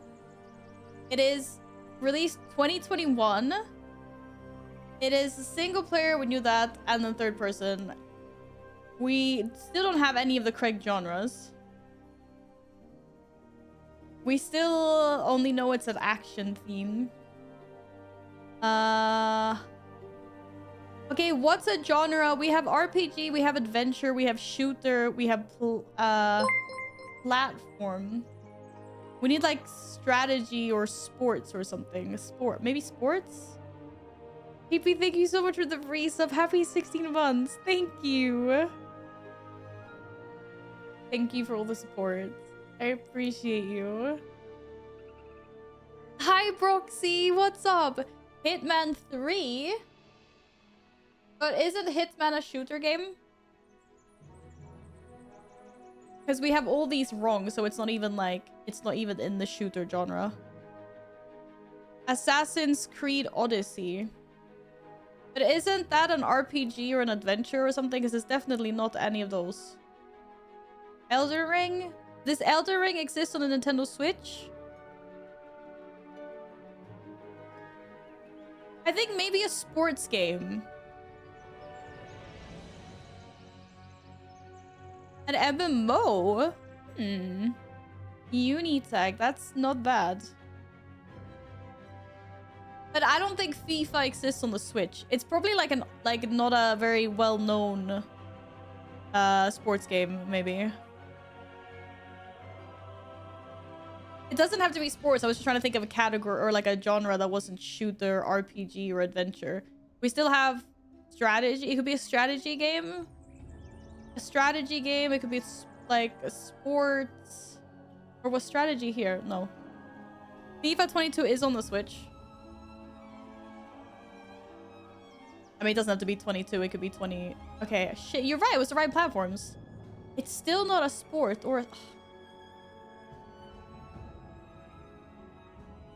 It is released 2021. It is a single player. We knew that. And then third person. We still don't have any of the correct genres. We still only know it's an action theme. Okay, what's a genre? We have RPG, we have adventure, we have shooter, we have platform. We need like strategy or sports or something. Maybe sports? PP, thank you so much for the free sub. Happy 16 months. Thank you. Thank you for all the support. I appreciate you. Hi, Broxy. What's up? Hitman 3? But isn't Hitman a shooter game? Because we have all these wrong, so it's not even like... It's not even in the shooter genre. Assassin's Creed Odyssey. But isn't that an RPG or an adventure or something? Because it's definitely not any of those. Elden Ring? Does Elden Ring exist on the Nintendo Switch? I think maybe a sports game. An MMO? Unitag, that's not bad. But I don't think FIFA exists on the Switch. It's probably like not a very well-known sports game, maybe. It doesn't have to be sports. I was just trying to think of a category or like a genre that wasn't shooter, RPG, or adventure. We still have strategy. It could be a strategy game. A strategy game. It could be like a sports. Or was strategy here? No. FIFA 22 is on the Switch. I mean, it doesn't have to be 22. It could be 20. Okay, shit. You're right. It was the right platforms. It's still not a sport or...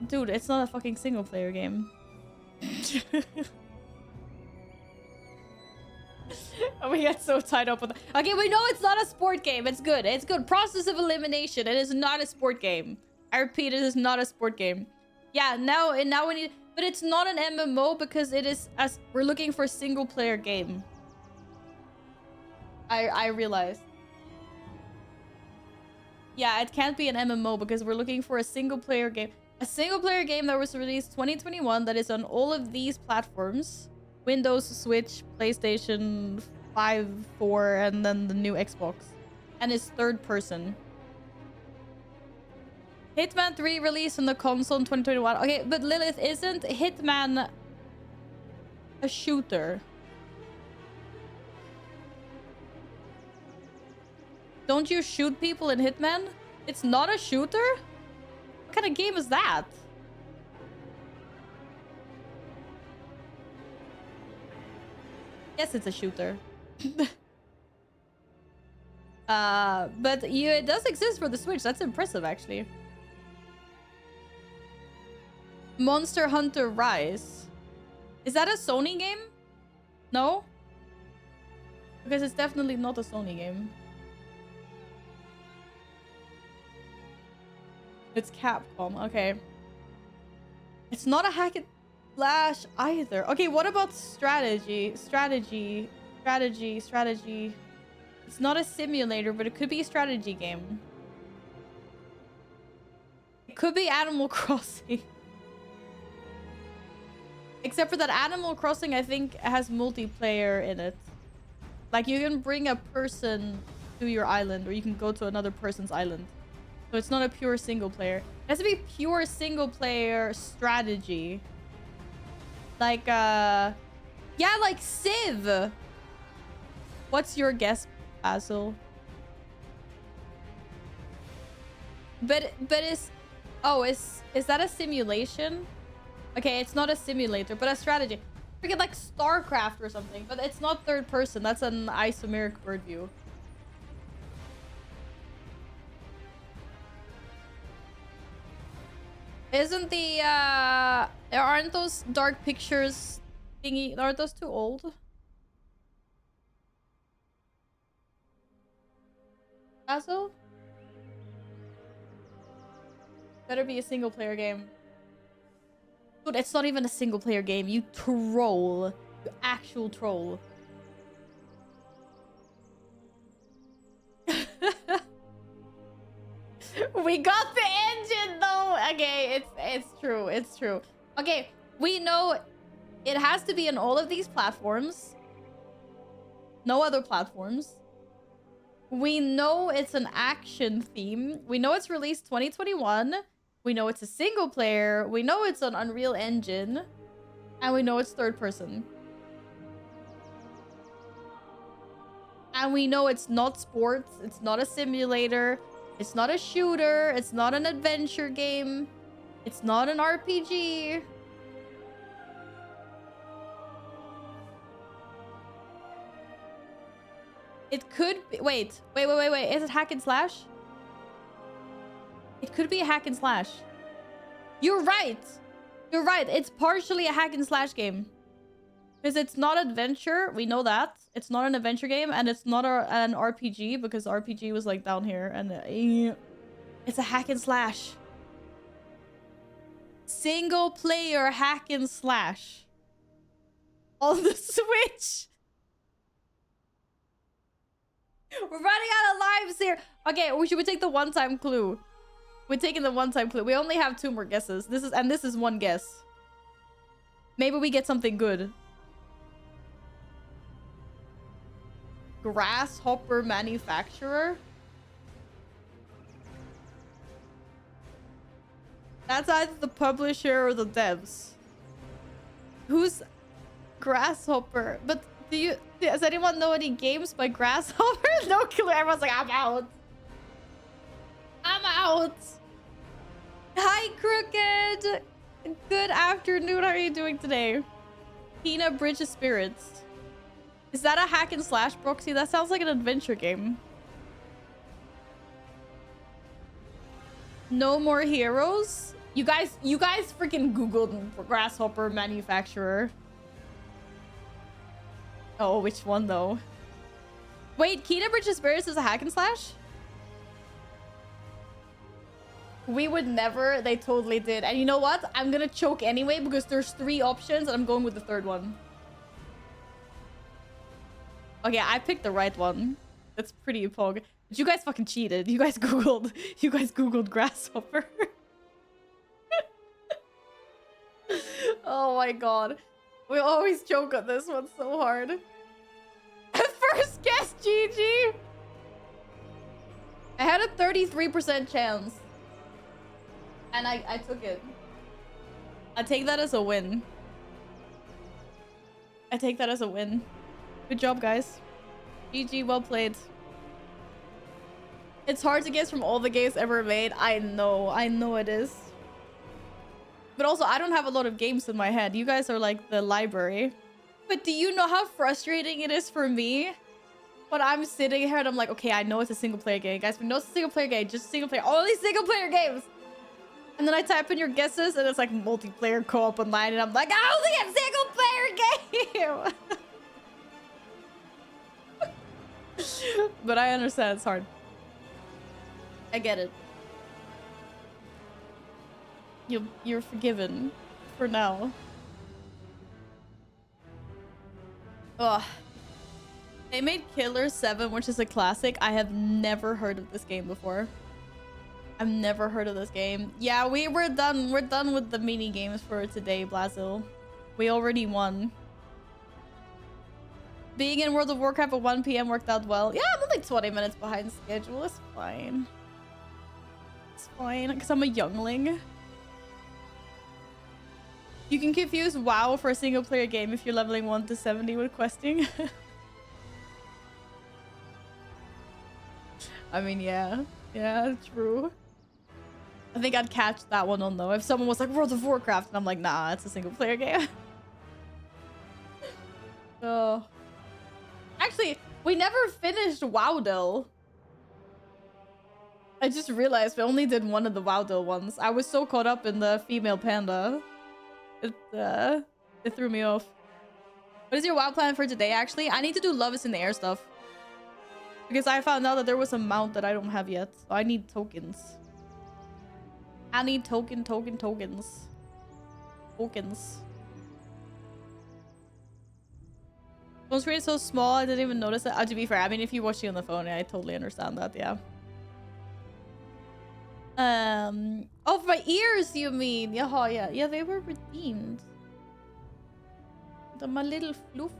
Dude, it's not a fucking single player game. Oh, we get so tied up with that. Okay, we know it's not a sport game. It's good. It's good. Process of elimination. It is not a sport game. I repeat, it is not a sport game. Yeah, now we need... But it's not an MMO because it is... We're looking for a single player game. I realized. Yeah, it can't be an MMO because we're looking for a single player game. A single player game that was released 2021 that is on all of these platforms. Windows, Switch, PlayStation 5, 4, and then the new Xbox. And is third person. Hitman 3 released on the console in 2021. Okay, but Lilith, isn't Hitman a shooter? Don't you shoot people in Hitman? It's not a shooter? What kind of game is that? Yes, it's a shooter. But it does exist for the Switch. That's impressive, actually. Monster Hunter Rise. Is that a Sony game? No? Because it's definitely not a Sony game. It's Capcom. Okay. It's not a hack and slash either. Okay, what about strategy? Strategy. It's not a simulator, but it could be a strategy game. It could be Animal Crossing. Except for that Animal Crossing, I think, has multiplayer in it. Like, you can bring a person to your island, or you can go to another person's island. So it's not a pure single player. It has to be pure single player strategy. Like, yeah, like Civ. What's your guess, Basil? But is that a simulation? Okay, it's not a simulator, but a strategy. Freaking like StarCraft or something, but it's not third person. That's an isomeric bird view. Isn't the aren't those dark pictures thingy, aren't those too old? Basil? Better be a single player game. Dude, it's not even a single player game. You troll. You actual troll. We got the engine though. Okay, it's true. It's true. Okay, we know it has to be on all of these platforms. No other platforms. We know it's an action theme. We know it's released 2021. We know it's a single player. We know it's on Unreal Engine. And we know it's third person. And we know it's not sports. It's not a simulator. It's not a shooter. It's not an adventure game. It's not an RPG. It could be... Wait. Is it hack and slash? It could be a hack and slash. You're right. You're right. It's partially a hack and slash game. Because it's not adventure. We know that. It's not an adventure game. And it's not an RPG. Because RPG was like down here. And it's a hack and slash. Single player hack and slash. On the Switch. We're running out of lives here. Okay, should we take the one-time clue? We're taking the one-time clue. We only have 2 more guesses. This is one guess. Maybe we get something good. Grasshopper manufacturer? That's either the publisher or the devs. Who's Grasshopper? But does anyone know any games by Grasshopper? No clue. Everyone's like, I'm out. I'm out. Hi, Crooked. Good afternoon. How are you doing today? Tina Bridge of Spirits. Is that a hack and slash, Broxy? That sounds like an adventure game. No More Heroes? You guys freaking Googled Grasshopper manufacturer. Oh, which one though? Wait, Tina Bridge of Spirits is a hack and slash? We would never. They totally did. And you know what? I'm gonna choke anyway because there's 3 options and I'm going with the 3rd one. Okay, I picked the right one. That's pretty pog. But you guys fucking cheated. You guys googled grasshopper. Oh my god. We always joke on this one so hard. First guess, GG. I had a 33% chance. And I took it. I take that as a win. I take that as a win. Good job, guys. GG, well played. It's hard to guess from all the games ever made. I know it is. But also, I don't have a lot of games in my head. You guys are like the library. But do you know how frustrating it is for me? When I'm sitting here and I'm like, okay, I know it's a single player game. Guys, we know it's a single player game. Just single player. All these single player games. And then I type in your guesses and it's like multiplayer co-op online. And I'm like, I only get single player game. But I understand it's hard. I get it. You're forgiven for now. Ugh. They made Killer 7, which is a classic. I have never heard of this game before. I've never heard of this game. Yeah, we're done. We're done with the mini games for today, Blasil. We already won. Being in World of Warcraft at 1 p.m. worked out well. Yeah, I'm only 20 minutes behind schedule. It's fine. It's fine, because I'm a youngling. You can confuse WoW for a single player game if you're leveling 1 to 70 with questing. I mean, yeah. Yeah, true. I think I'd catch that one on though. If someone was like World of Warcraft and I'm like, nah, it's a single player game. Oh. Actually, we never finished WoWdle. I just realized we only did one of the WoWdle ones. I was so caught up in the female panda. It threw me off. What is your WoW plan for today, actually? I need to do Love is in the Air stuff. Because I found out that there was a mount that I don't have yet. So I need tokens. I need tokens. Tokens. Phone screen is so small, I didn't even notice it. To be fair, I mean, if you're watching on the phone, I totally understand that, yeah. Oh, for my ears, you mean? Yeah, yeah, they were redeemed. My little floof,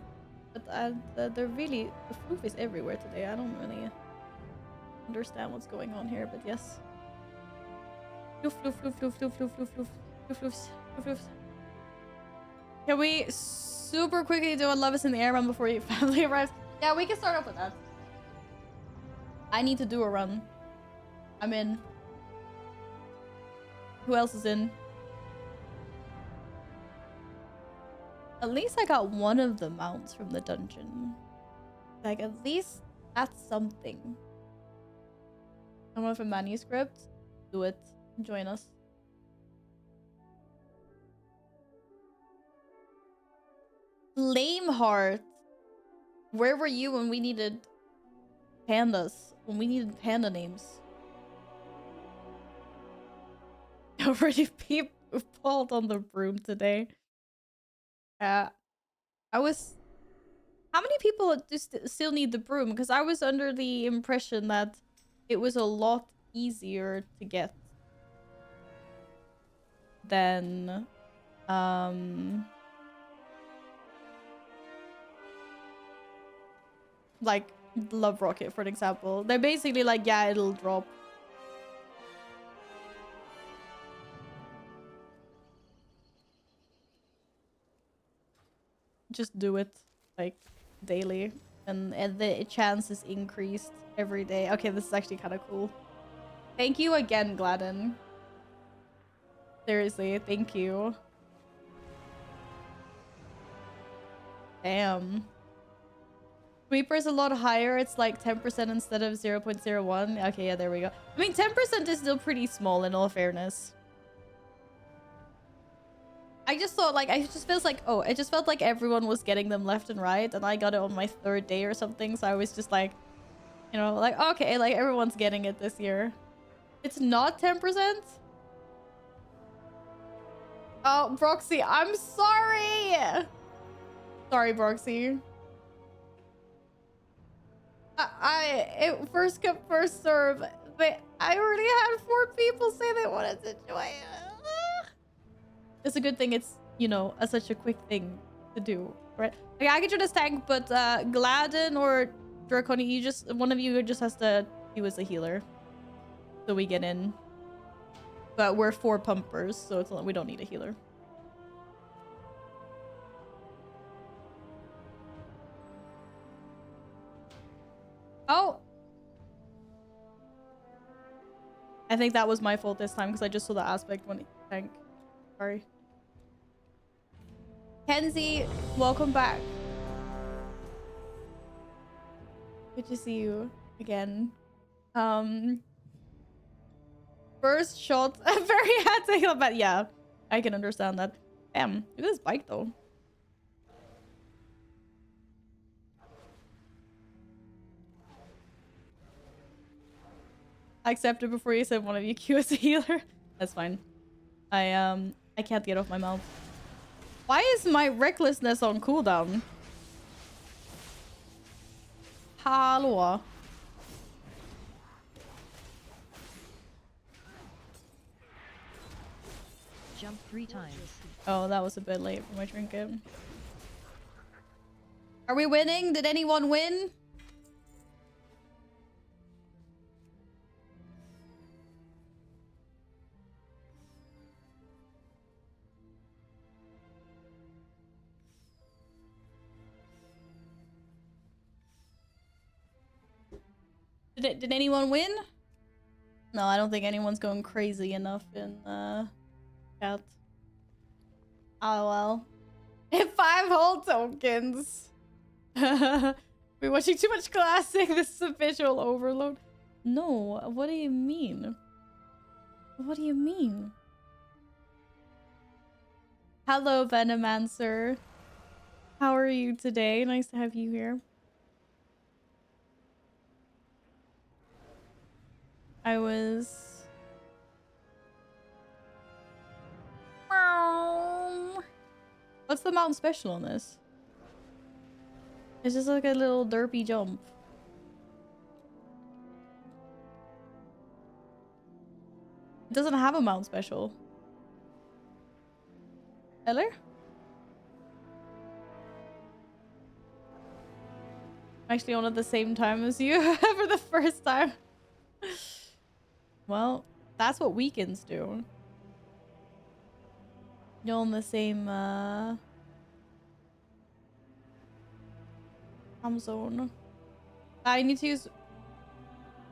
but they're really, the floof is everywhere today. I don't really understand what's going on here, but yes. Floof. Can we super quickly do a Love is in the Air run before your family arrives? Yeah, we can start off with that. I need to do a run. I'm in. Who else is in? At least I got one of the mounts from the dungeon. Like, at least that's something. Someone from Manuscript? Do it. Join us. Flameheart. Where were you when we needed pandas? When we needed panda names? Already people pulled on the broom today. I was... How many people still need the broom? Because I was under the impression that it was a lot easier to get than... like Love Rocket, for example. They're basically like, yeah, it'll drop. Just do it like daily, and the chance is increased every day. Okay, this is actually kind of cool. Thank you again, Gladden. Seriously, thank you. Damn. Reaper's a lot higher. It's like 10% instead of 0.01. Okay, yeah, there we go. I mean, 10% is still pretty small in all fairness. I just thought, like, it just felt like everyone was getting them left and right, and I got it on my 3rd day or something, so I was just like, you know, like, okay, like, everyone's getting it this year. It's not 10%? Oh, Broxy, I'm sorry! Sorry, Broxy. first come, first serve. But I already had 4 people say they wanted to join. It's a good thing it's, you know, such a quick thing to do, right? Like, I can do this tank, but Gladden or Draconi, you just, one of you just has to do as a healer. So we get in. But we're 4 pumpers, so it's we don't need a healer. Oh! I think that was my fault this time because I just saw the aspect when it tank. Sorry. Kenzie, welcome back. Good to see you again. First shot, very hard to heal, but yeah, I can understand that. Damn, look at this bike though. I accepted before you said one of you queue as a healer. That's fine. I can't get off my mouth. Why is my recklessness on cooldown? Hallå. Jump 3 times. Oh, that was a bit late for my trinket. Are we winning? Did anyone win? Did anyone win? No, I don't think anyone's going crazy enough in chat. Oh well. 5 whole tokens. We're watching too much classic. This is a visual overload. No, what do you mean? What do you mean? Hello, Venomancer. How are you today? Nice to have you here. I was... What's the mountain special on this? It's just like a little derpy jump. It doesn't have a mount special. Eller? I'm actually on at the same time as you for the first time. Well, that's what weekends do. You're on the same time zone. I need to use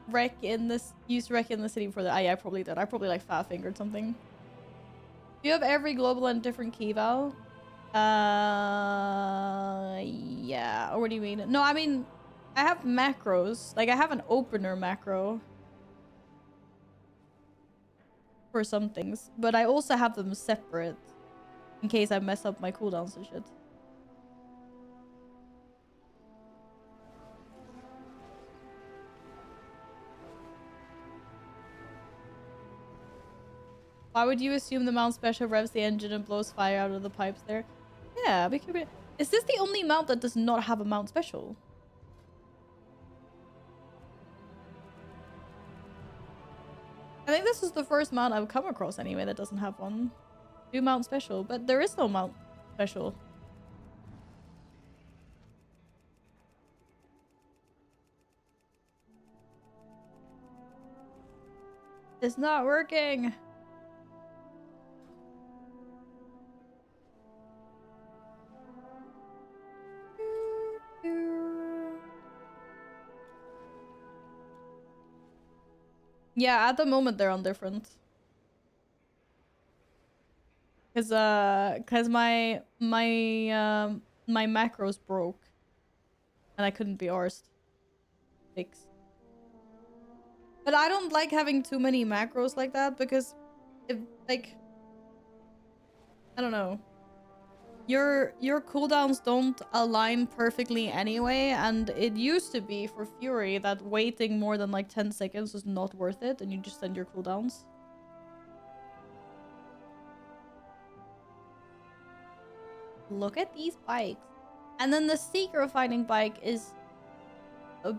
rec in this. Use rec in the city before that. Yeah, I probably did. I probably like fat fingered something. Do you have every global and different key val? Yeah. Or what do you mean? No, I mean, I have macros. Like, I have an opener macro for some things, but I also have them separate in case I mess up my cooldowns and shit. Why would you assume the mount special revs the engine and blows fire out of the pipes there? Yeah, because... Is this the only mount that does not have a mount special? I think this is the first mount I've come across anyway that doesn't have one. Do mount special, but there is no mount special. It's not working. Yeah, at the moment they're on different. Cause my macros broke, and I couldn't be arsed fix. But I don't like having too many macros like that because, if like, I don't know. Your cooldowns don't align perfectly anyway, and it used to be for Fury that waiting more than like 10 seconds was not worth it, and you just send your cooldowns. Look at these bikes. And then the Seeker fighting bike is a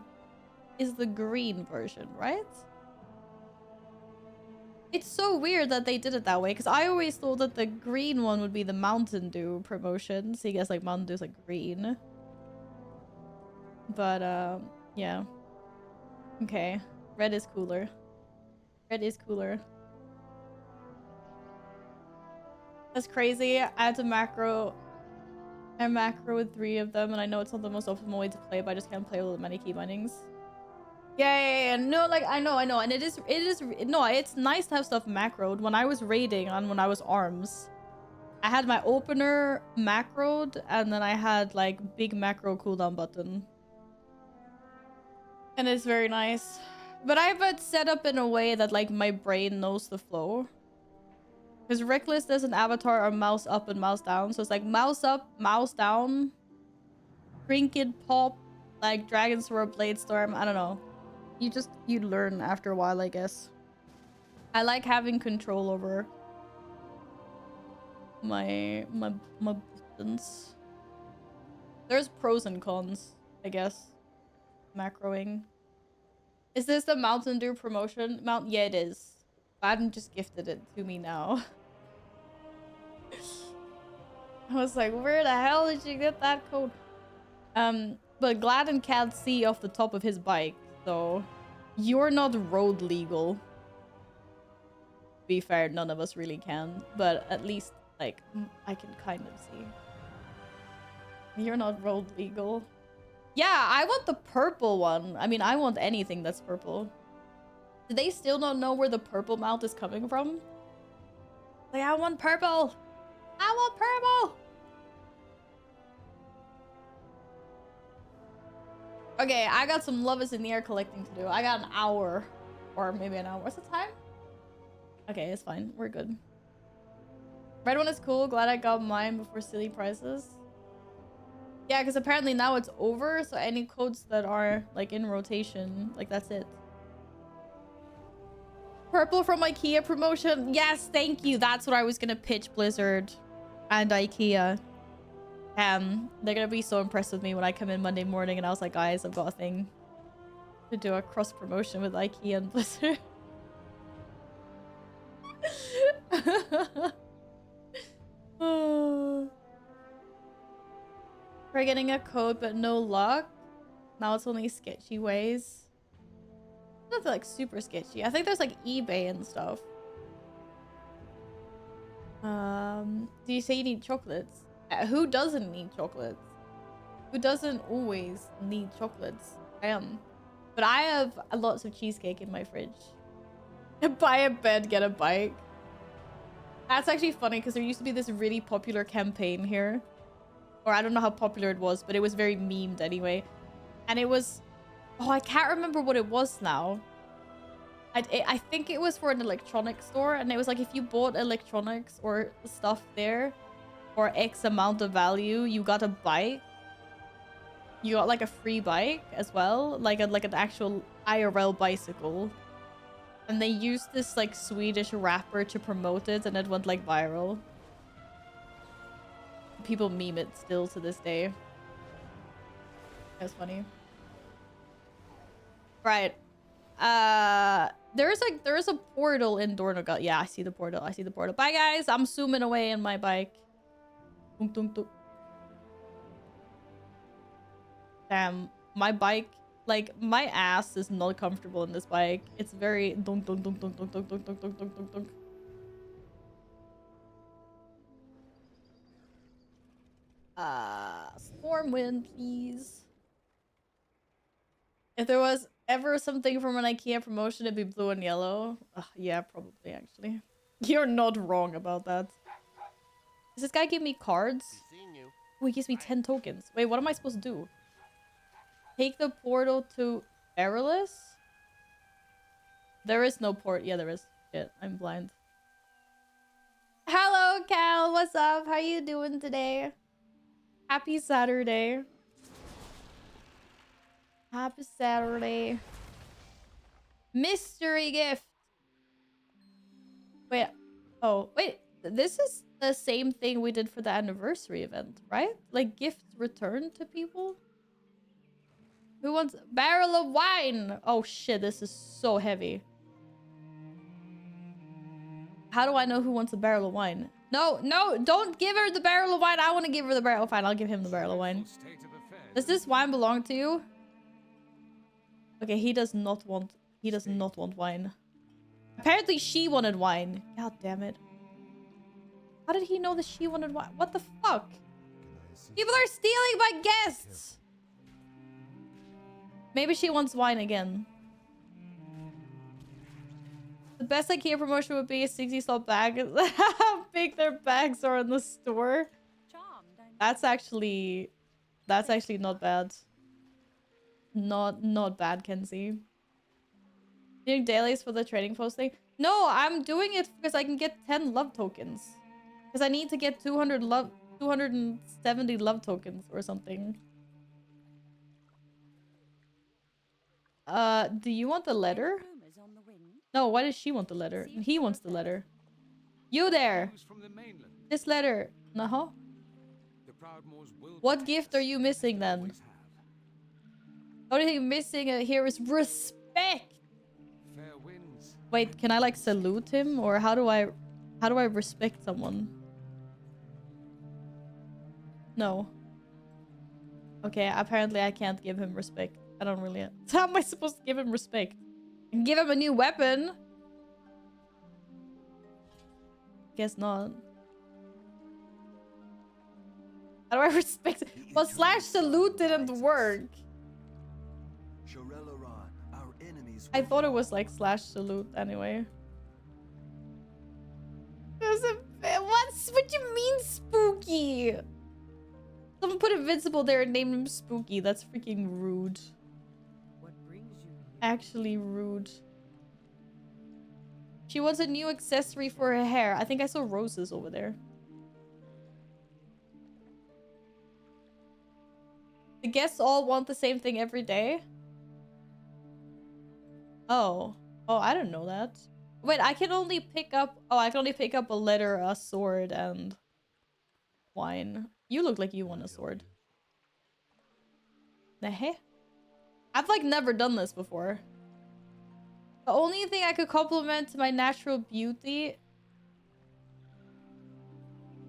is the green version, right? It's so weird that they did it that way, because I always thought that the green one would be the Mountain Dew promotion. So you guess like Mountain Dew's like green. But yeah. Okay. Red is cooler. Red is cooler. That's crazy. I had to macro. I macro with 3 of them, and I know it's not the most optimal way to play, but I just can't play with many key bindings. Yeah. No, like I know, and it is no, it's nice to have stuff macroed. When I was raiding and when I was arms, I had my opener macroed, and then I had like big macro cooldown button, and it's very nice. But I have it set up in a way that like my brain knows the flow. Because Reckless does an avatar or mouse up and mouse down, so it's like mouse up, mouse down, trinket pop, like Dragon Sword, Blade Storm. I don't know. You learn after a while, I guess. I like having control over my buttons. There's pros and cons, I guess. Macroing. Is this the Mountain Dew promotion? Yeah, it is. Adam just gifted it to me now. I was like, where the hell did you get that code? But Gladden can't see off the top of his bike, so you're not road legal. To be fair, none of us really can, but at least like I can kind of see. You're not road legal. Yeah, I want the purple one. I mean, I want anything that's purple. Do they still not know where the purple mount is coming from? Like, I want purple. I want purple. Okay, I got some Love is in the Air collecting to do. I got an hour. Or maybe an hour. What's the time? Okay, it's fine. We're good. Red one is cool. Glad I got mine before silly prices. Yeah, because apparently now it's over. So any codes that are like in rotation, like that's it. Purple from IKEA promotion. Yes, thank you. That's what I was going to pitch Blizzard and IKEA. They're gonna be so impressed with me when I come in Monday morning and I was like, guys, I've got a thing to do a cross promotion with IKEA and Blizzard. We're getting a code but no luck. Now it's only sketchy ways. Not like super sketchy. I think there's like eBay and stuff. Do you say you need chocolates? Who doesn't need chocolates? Who doesn't always need chocolates? But I have lots of cheesecake in my fridge. Buy a bed, get a bike. That's actually funny because there used to be this really popular campaign here. Or I don't know how popular it was, but it was very memed anyway. And it was... Oh, I can't remember what it was now. I think it was for an electronics store. And it was like if you bought electronics or stuff there for X amount of value, you got a bike. You got like a free bike as well. Like an actual IRL bicycle. And they used this like Swedish rapper to promote it, and it went like viral. People meme it still to this day. That's funny. Right. There's a portal in Dornogal. Yeah, I see the portal. I see the portal. Bye guys. I'm zooming away in my bike. Tung, tung, tung. Damn, my bike, like my ass is not comfortable in this bike. It's very dunk dunk dunk dunk dunk dunk dunk dunk dunk dunk dunk dunk. Storm wind, please. If there was ever something from an IKEA promotion, it'd be blue and yellow. Yeah, probably actually. You're not wrong about that. Does this guy give me cards? Oh, he gives me 10 tokens. Wait, what am I supposed to do? Take the portal to Perilous? There is no port. Yeah, there is. Shit, I'm blind. Hello, Cal. What's up? How you doing today? Happy Saturday. Happy Saturday. Mystery gift. Wait. Oh, wait. This is the same thing we did for the anniversary event, right? Like gifts returned to people? Who wants a barrel of wine? Oh shit, this is so heavy. How do I know who wants a barrel of wine? No, no, don't give her the barrel of wine. I want to give her the barrel. Fine, I'll give him the barrel of wine. Does this wine belong to you? Okay, he does not want wine. Apparently she wanted wine. God damn it. How did he know that she wanted wine? What the fuck? People are stealing my guests. Maybe she wants wine again. The best IKEA promotion would be a 60 slot bag. How big their bags are in the store. That's actually not bad. Not bad, Kenzie. Doing dailies for the trading post thing? No, I'm doing it because I can get 10 love tokens. Because I need to get 270 love tokens or something. Do you want the letter? No, why does she want the letter? He wants the letter. You there! This letter. No. What gift are you missing then? The only thing missing here is respect. Wait, can I like salute him, or how do I respect someone? No. Okay, apparently I can't give him respect. I don't really. How am I supposed to give him respect? I can give him a new weapon. Guess not. How do I respect? Well, slash salute didn't work. I thought it was like slash salute anyway. What do you mean spooky? Someone put invincible there and named him spooky. That's freaking rude. Actually rude. She wants a new accessory for her hair. I think I saw roses over there. The guests all want the same thing every day? Oh. Oh, I didn't know that. Wait, I can only pick up... Oh, I can only pick up a letter, a sword, and... wine. You look like you want a sword. The heck? I've like never done this before. The only thing I could compliment my natural beauty...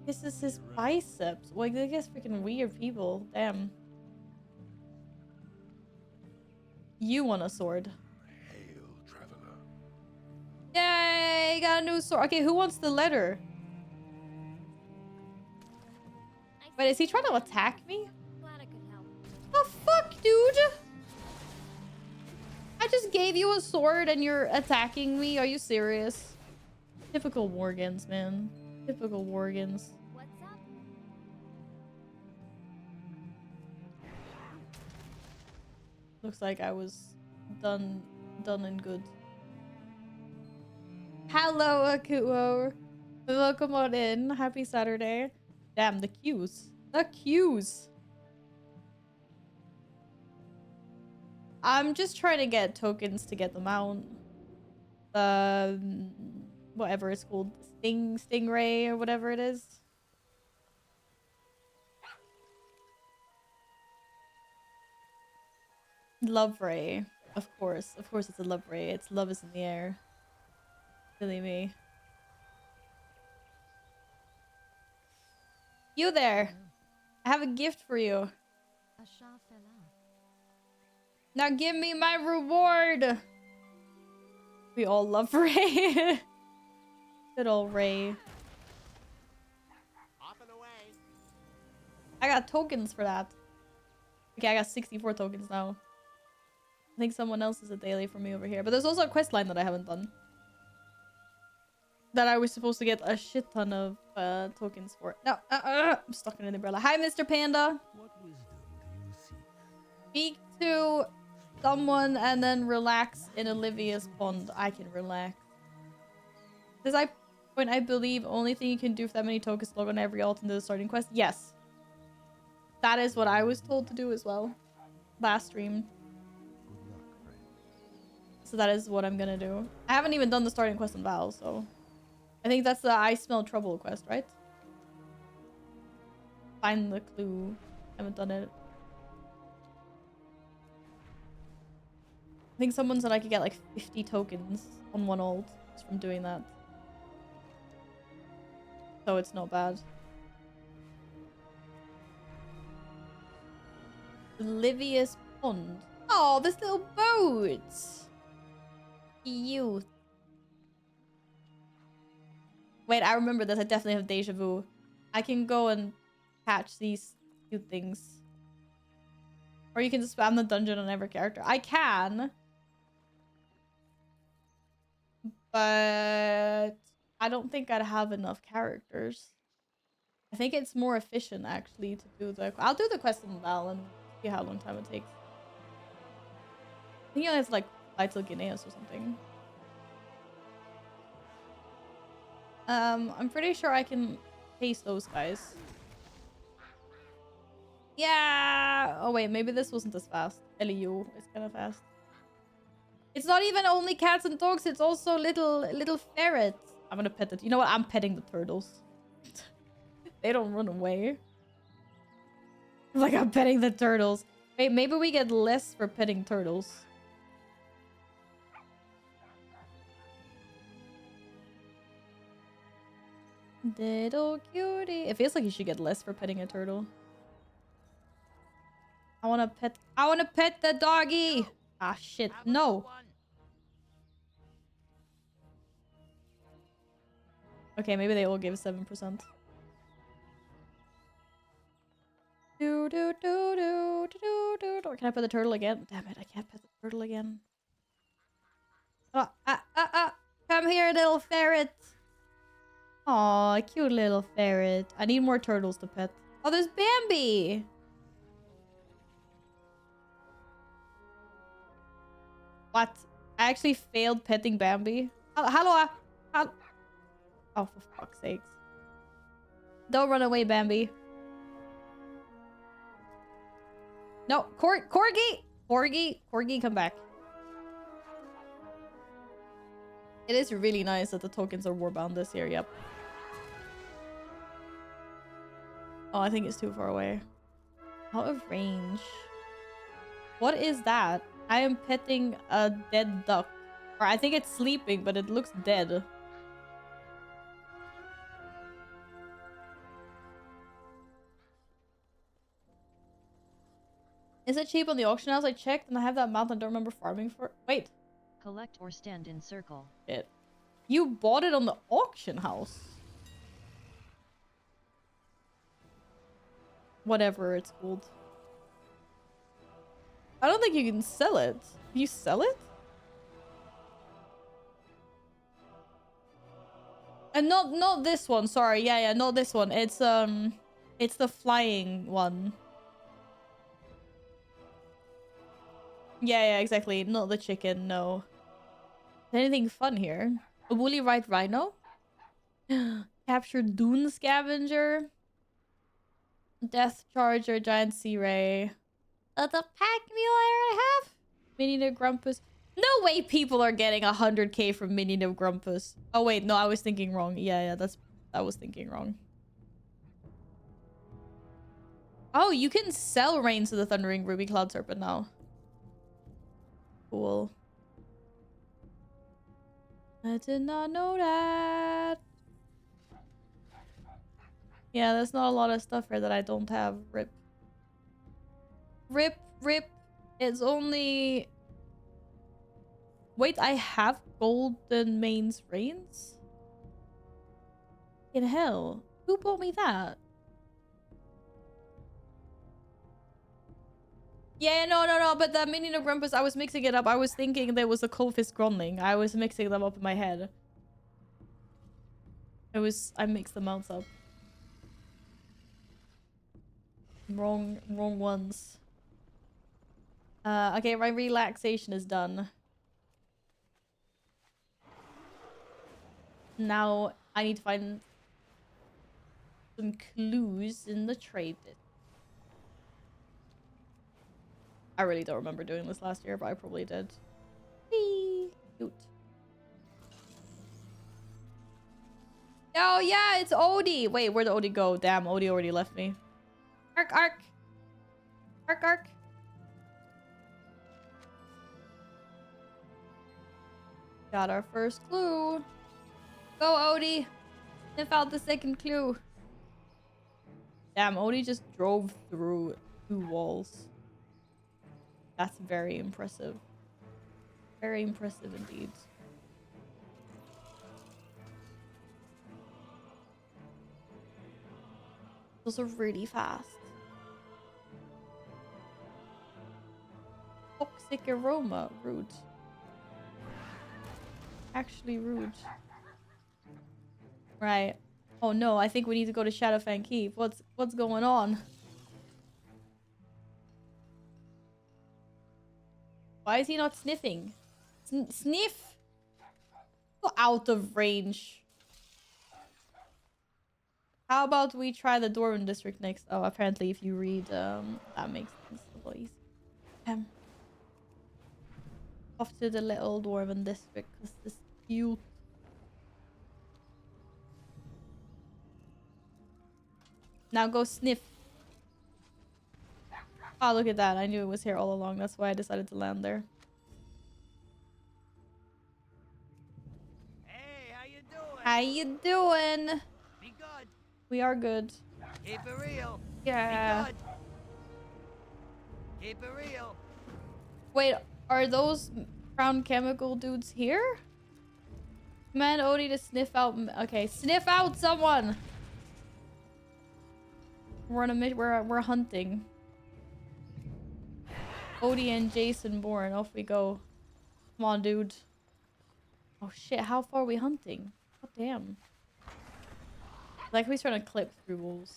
This is his biceps. Like, they get freaking weird people. Damn. You want a sword. Hail, traveler. Yay! Got a new sword. Okay, who wants the letter? Wait, is he trying to attack me? Glad I could help. The fuck, dude? I just gave you a sword and you're attacking me? Are you serious? Typical Worgans, man. Typical Worgans. What's up? Looks like I was done and good. Hello, Akuo. Welcome on in. Happy Saturday. Damn, the queues. The queues. I'm just trying to get tokens to get the mount. Whatever it's called. Stingray or whatever it is. Love Ray. Of course. Of course it's a Love Ray. It's love is in the air. Silly me. You there. I have a gift for you. Now give me my reward. We all love Ray. Good old Ray. I got tokens for that. Okay, I got 64 tokens now. I think someone else is a daily for me over here. But there's also a quest line that I haven't done. That I was supposed to get a shit ton of tokens for. No, I'm stuck in an umbrella. Hi, Mr. Panda. What wisdom do you seek? Speak to someone and then relax in Olivia's pond. I can relax. Does I believe only thing you can do for that many tokens log on every alt into the starting quest? Yes. That is what I was told to do as well. Last stream. Good luck, friend. So that is what I'm gonna do. I haven't even done the starting quest on Val, so... I think that's the I Smell Trouble quest, right? Find the clue. Haven't done it. I think someone said I could get like 50 tokens on one ult just from doing that. So it's not bad. Livius Pond. Oh, this little boat. Cute. Wait, I remember this. I definitely have deja vu. I can go and catch these cute things. Or you can just spam the dungeon on every character. I can. But I don't think I'd have enough characters. I think it's more efficient actually to do the... I'll do the quest in Val and see how long time it takes. I think it has like Vital Guineas or something. I'm pretty sure I can chase those guys. Yeah! Oh wait, maybe this wasn't as fast. LEU is kind of fast. It's not even only cats and dogs, it's also little ferrets. I'm gonna pet it. You know what? I'm petting the turtles. They don't run away. Like, I'm petting the turtles. Wait, maybe we get less for petting turtles. Little cutie. It feels like you should get less for petting a turtle. I wanna pet the doggy. Ah, shit. No. Okay, maybe they all give 7%. Do, do, do, do, do, do, do. Can I pet the turtle again? Damn it, I can't pet the turtle again. Oh, come here, little ferret. Aw, cute little ferret. I need more turtles to pet. Oh, there's Bambi. What? I actually failed petting Bambi. Hello. Oh, for fuck's sakes. Don't run away, Bambi. No, Corgi! Corgi, come back. It is really nice that the tokens are warbound this year, yep. Oh, I think it's too far away. Out of range. What is that? I am petting a dead duck. Or I think it's sleeping, but it looks dead. Is it cheap on the auction house? I checked and I have that mount and don't remember farming for... Wait. Collect or stand in circle. Shit. You bought it on the auction house. Whatever it's called. I don't think you can sell it. Can you sell it? And not this one, sorry. Yeah, not this one. It's the flying one. Yeah, exactly. Not the chicken, no. Anything fun here? A woolly white rhino? Capture Dune Scavenger? Death Charger, Giant Sea Ray. The pack mule I already have? Minion of Grumpus. No way people are getting 100k from Minion of Grumpus. Oh wait, no, I was thinking wrong. Yeah, I was thinking wrong. Oh, you can sell Reigns of the Thundering Ruby Cloud Serpent now. Cool. I did not know that. Yeah, there's not a lot of stuff here that I don't have. Rip. Rip. It's only... Wait, I have Golden Mane's Reigns? In hell. Who bought me that? Yeah, no, but the Minion of Grumpus, I was mixing it up. I was thinking there was a Coldfist Grondling. I was mixing them up in my head. I mixed the mounts up. Wrong ones. Okay, my relaxation is done. Now I need to find some clues in the trade. I really don't remember doing this last year, but I probably did. Whee! Cute. Oh yeah, it's Odie. Wait, where'd Odie go? Damn, Odie already left me. Arc. got our first clue. Go, Odie. Sniff out the second clue. Damn, Odie just drove through 2 walls. That's very impressive. Very impressive indeed. Those are really fast. Toxic aroma. Rude. Actually rude. Right. Oh no, I think we need to go to Shadowfang Keep. What's going on? Why is he not sniffing? Sniff! Go out of range. How about we try the Dwarven district next? Oh, apparently if you read, that makes things a lot easier. Off to the little Dwarven district, because this is cute. Now go sniff. Oh, look at that. I knew it was here all along. That's why I decided to land there. Hey, how you doing? How you doing? Be good. We are good. Keep it real. Yeah. Be good. Keep it real. Wait, are those brown chemical dudes here? Command Odie to sniff out. Okay, sniff out someone. We're on a mission. We're hunting. Odie and Jason Bourne. Off we go. Come on, dude. Oh shit! How far are we hunting? God damn. Like he's trying to clip through walls.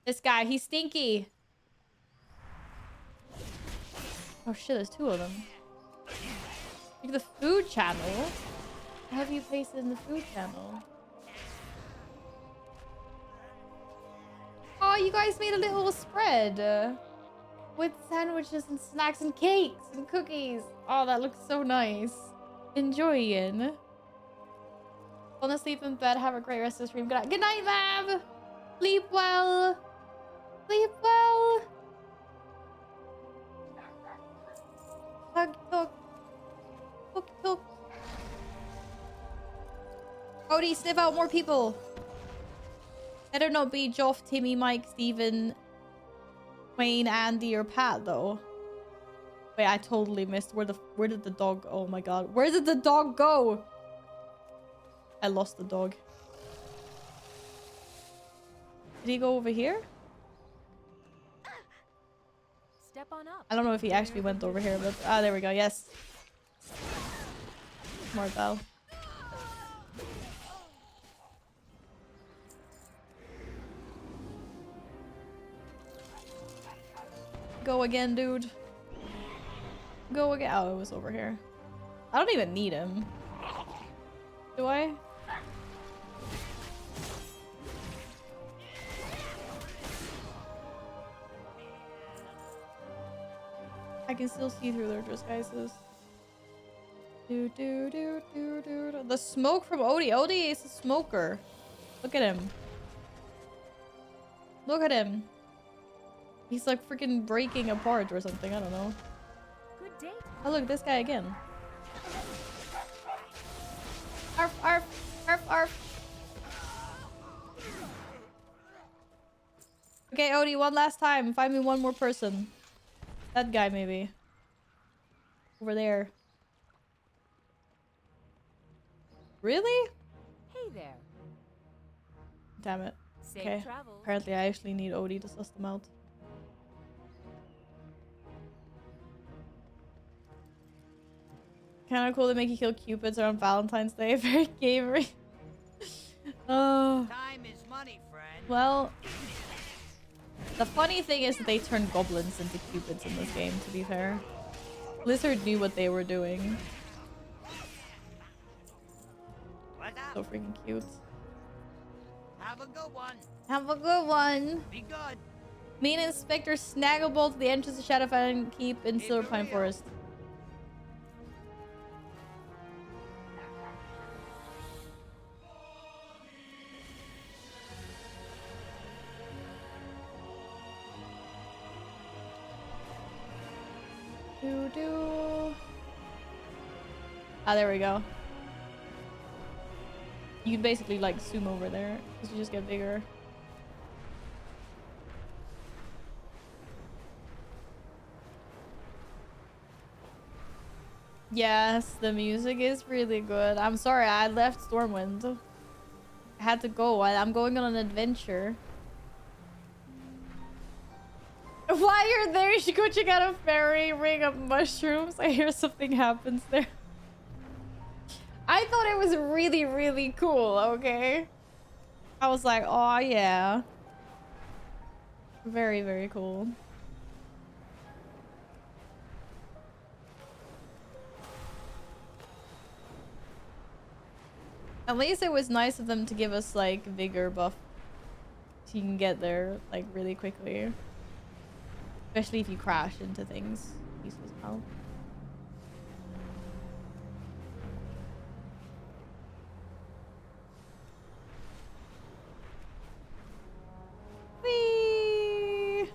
This guy, he's stinky. Oh shit! There's 2 of them. Like the food channel. What have you pasted in the food channel? Oh, you guys made a little spread with sandwiches and snacks and cakes and cookies. Oh, that looks so nice. Enjoy, Ian. Wanna sleep in bed? Have a great rest of the stream. Good night. Good night, Mav. Sleep well. Sleep well. Tug, tug. Tug, tug. Odie, sniff out more people. I don't know, be Joff, Timmy, Mike, Steven, Wayne, Andy, or Pat, though. Wait, I totally missed. Where did the dog... Oh my god. Where did the dog go? I lost the dog. Did he go over here? Step on up. I don't know if he actually went over here, but... Ah, there we go. Yes. Smart Bell. Go again, dude. Go again. Oh, it was over here. I don't even need him. Do I? I can still see through their disguises. Do do do do do do. The smoke from Odie. Odie is a smoker. Look at him. Look at him. He's like freaking breaking apart or something. I don't know. Good day. Oh look, this guy again. Arf, arf, arf, arf. Okay, Odie, one last time. Find me one more person. That guy, maybe. Over there. Really? Hey there. Damn it. Safe Okay. travels. Apparently, I actually need Odie to suss them out. Kind of cool to make you kill cupids around Valentine's Day. Very gamery. Oh. Time is money, friend. Well, the funny thing is that they turned goblins into cupids in this game, to be fair. Blizzard knew what they were doing. What's up? So freaking cute. Have a good one. Have a good one. Be good. Meet Inspector Snagglebolt at the entrance of Shadowfang Keep in Keep Silver it Pine real. Forest. Do do. Ah, there we go. You can basically like zoom over there because you just get bigger. Yes, the music is really good. I'm sorry, I left Stormwind. I had to go. I'm going on an adventure. While you're there, you should go check out a fairy ring of mushrooms. I hear something happens there. I thought it was really, really cool, okay? I was like, oh yeah. Very, very cool. At least it was nice of them to give us like vigor buff. So you can get there like really quickly. Especially if you crash into things. Useless health. Whee!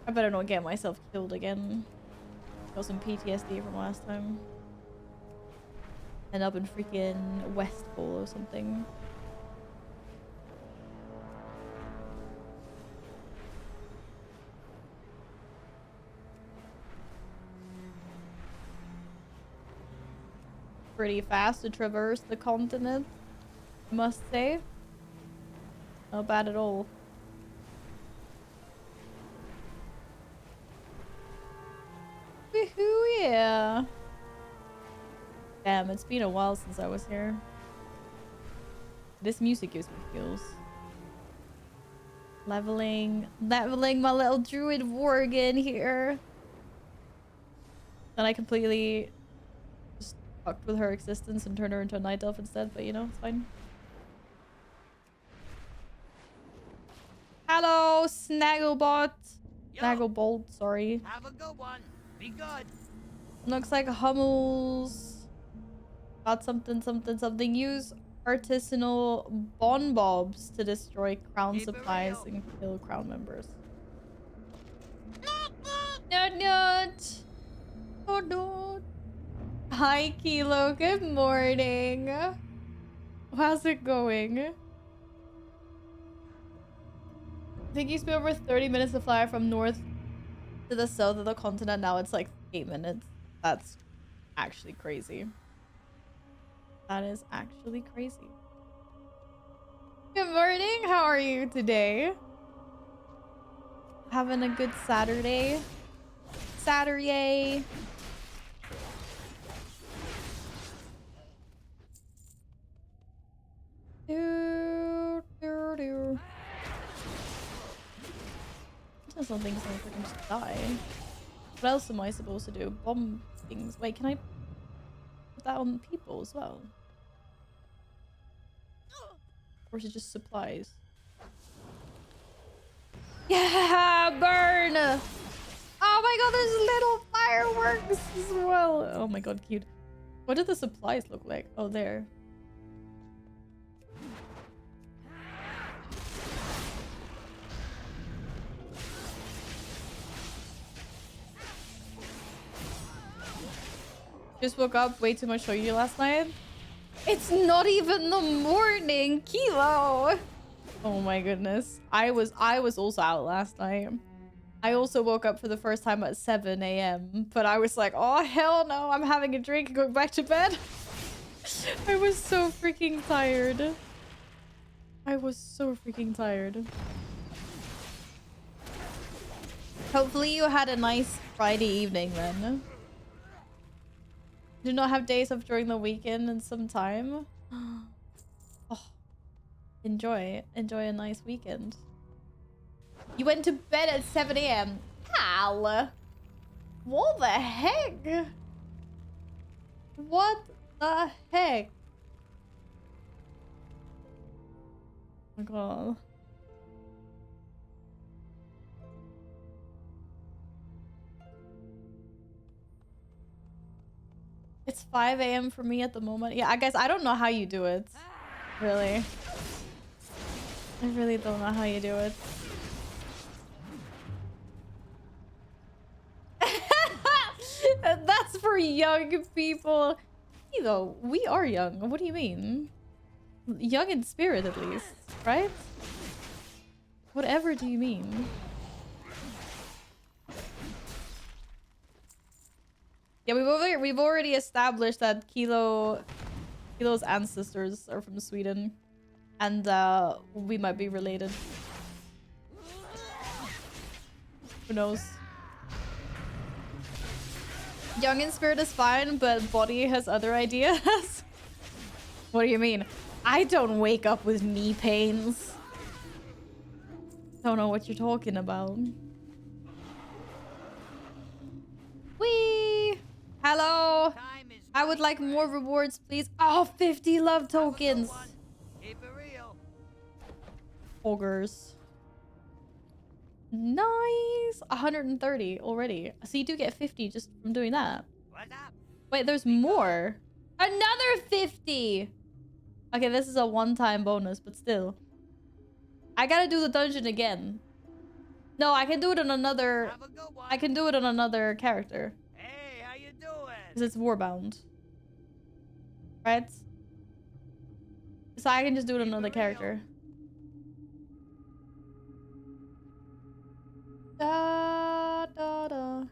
I better not get myself killed again. Got some PTSD from last time. End up in freaking Westfall or something. Pretty fast to traverse the continent, I must say. Not bad at all. Woohoo, yeah. Damn, it's been a while since I was here. This music gives me feels. Leveling my little druid worgen here. Then I completely just fucked with her existence and turned her into a night elf instead, but you know, it's fine. Hello, Snagglebot. Yo, Snagglebolt, sorry. have a good one. Be good. Looks like Hummels got something. Use artisanal bonbobs to destroy crown Keep it supplies real. and kill crown members. Not. Oh no. Hi Kilo, good morning. How's it going? I think you spent over 30 minutes to fly from north to the south of the continent. Now it's like 8 minutes. That's actually crazy. That is actually crazy. Good morning. How are you today? Having a good Saturday? Saturday. Sometimes some things like I can just die. What else am I supposed to do? Bomb things. Wait, can I put that on people as well? Or is it just supplies? Yeah, burn! Oh my god, there's little fireworks as well. Oh my god, cute. What do the supplies look like? Oh, there. Just woke up way too much shoyu last night. It's not even the morning, Kilo. Oh my goodness. I was also out last night. I also woke up for the first time at 7 a.m. But I was like, oh hell no, I'm having a drink and going back to bed. I was so freaking tired. Hopefully you had a nice Friday evening then. Do not have days off during the weekend and some time. Oh, enjoy a nice weekend. You went to bed at 7 a.m. Pal, what the heck? What the heck? Oh my god. It's 5 a.m. for me at the moment. Yeah, I guess I don't know how you do it. Really. I really don't know how you do it. That's for young people. You know, we are young. What do you mean? Young in spirit, at least, right? Whatever do you mean? Yeah, we've already established that Kilo's ancestors are from Sweden, and we might be related. Who knows? Young in spirit is fine, but body has other ideas. What do you mean? I don't wake up with knee pains. Don't know what you're talking about. Whee! Hello! Time is I would money, like more friend. rewards, please. Oh, 50 love Have a good tokens. one. Keep it real. Ogres. Nice. 130 already. So you do get 50 just from doing that. What's up? Wait, there's more. Another 50. Okay, this is a one-time bonus, but still. I gotta do the dungeon again. No, I can do it on another... Have a good one. I can do it on another character. Hey, how you doing? Because it's warbound. Right? So I can just do it on Keep it another real. character. Da, da, da.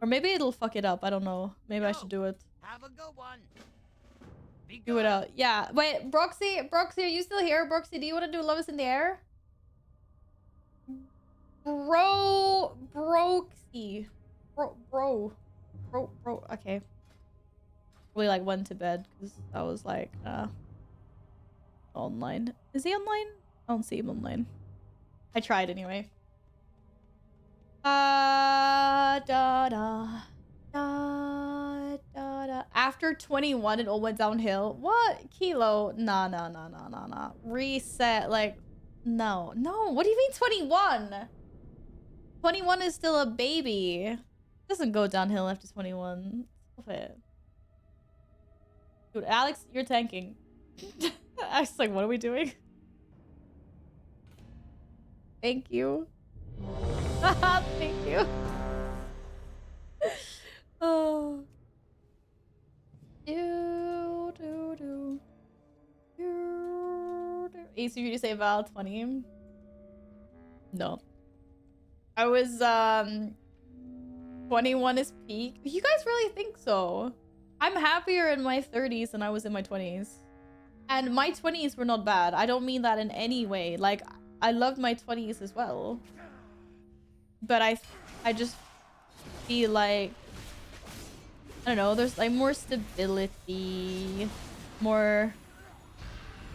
Or maybe it'll fuck it up. I don't know. Maybe I should do it. Have a good one. Be Do it good. out. Yeah. Wait, Broxy, are you still here? Broxy, do you want to do Love is in the Air? Broxy. Bro. Okay. Probably like went to bed because I was like, online. Is he online? I don't see him online. I tried anyway. Da da da da da. After 21, it all went downhill. What? Kilo? Nah. Reset. Like, no. What do you mean 21? 21 is still a baby. It doesn't go downhill after 21. Stop it. Dude, Alex, you're tanking. I was like, what are we doing? Thank you. Thank you. Oh. Easy for you to say Val 20. No. I was 21 is peak. You guys really think so? I'm happier in my 30s than I was in my 20s. And my 20s were not bad. I don't mean that in any way. Like, I loved my 20s as well. But I just feel like, I don't know, there's like more stability, more,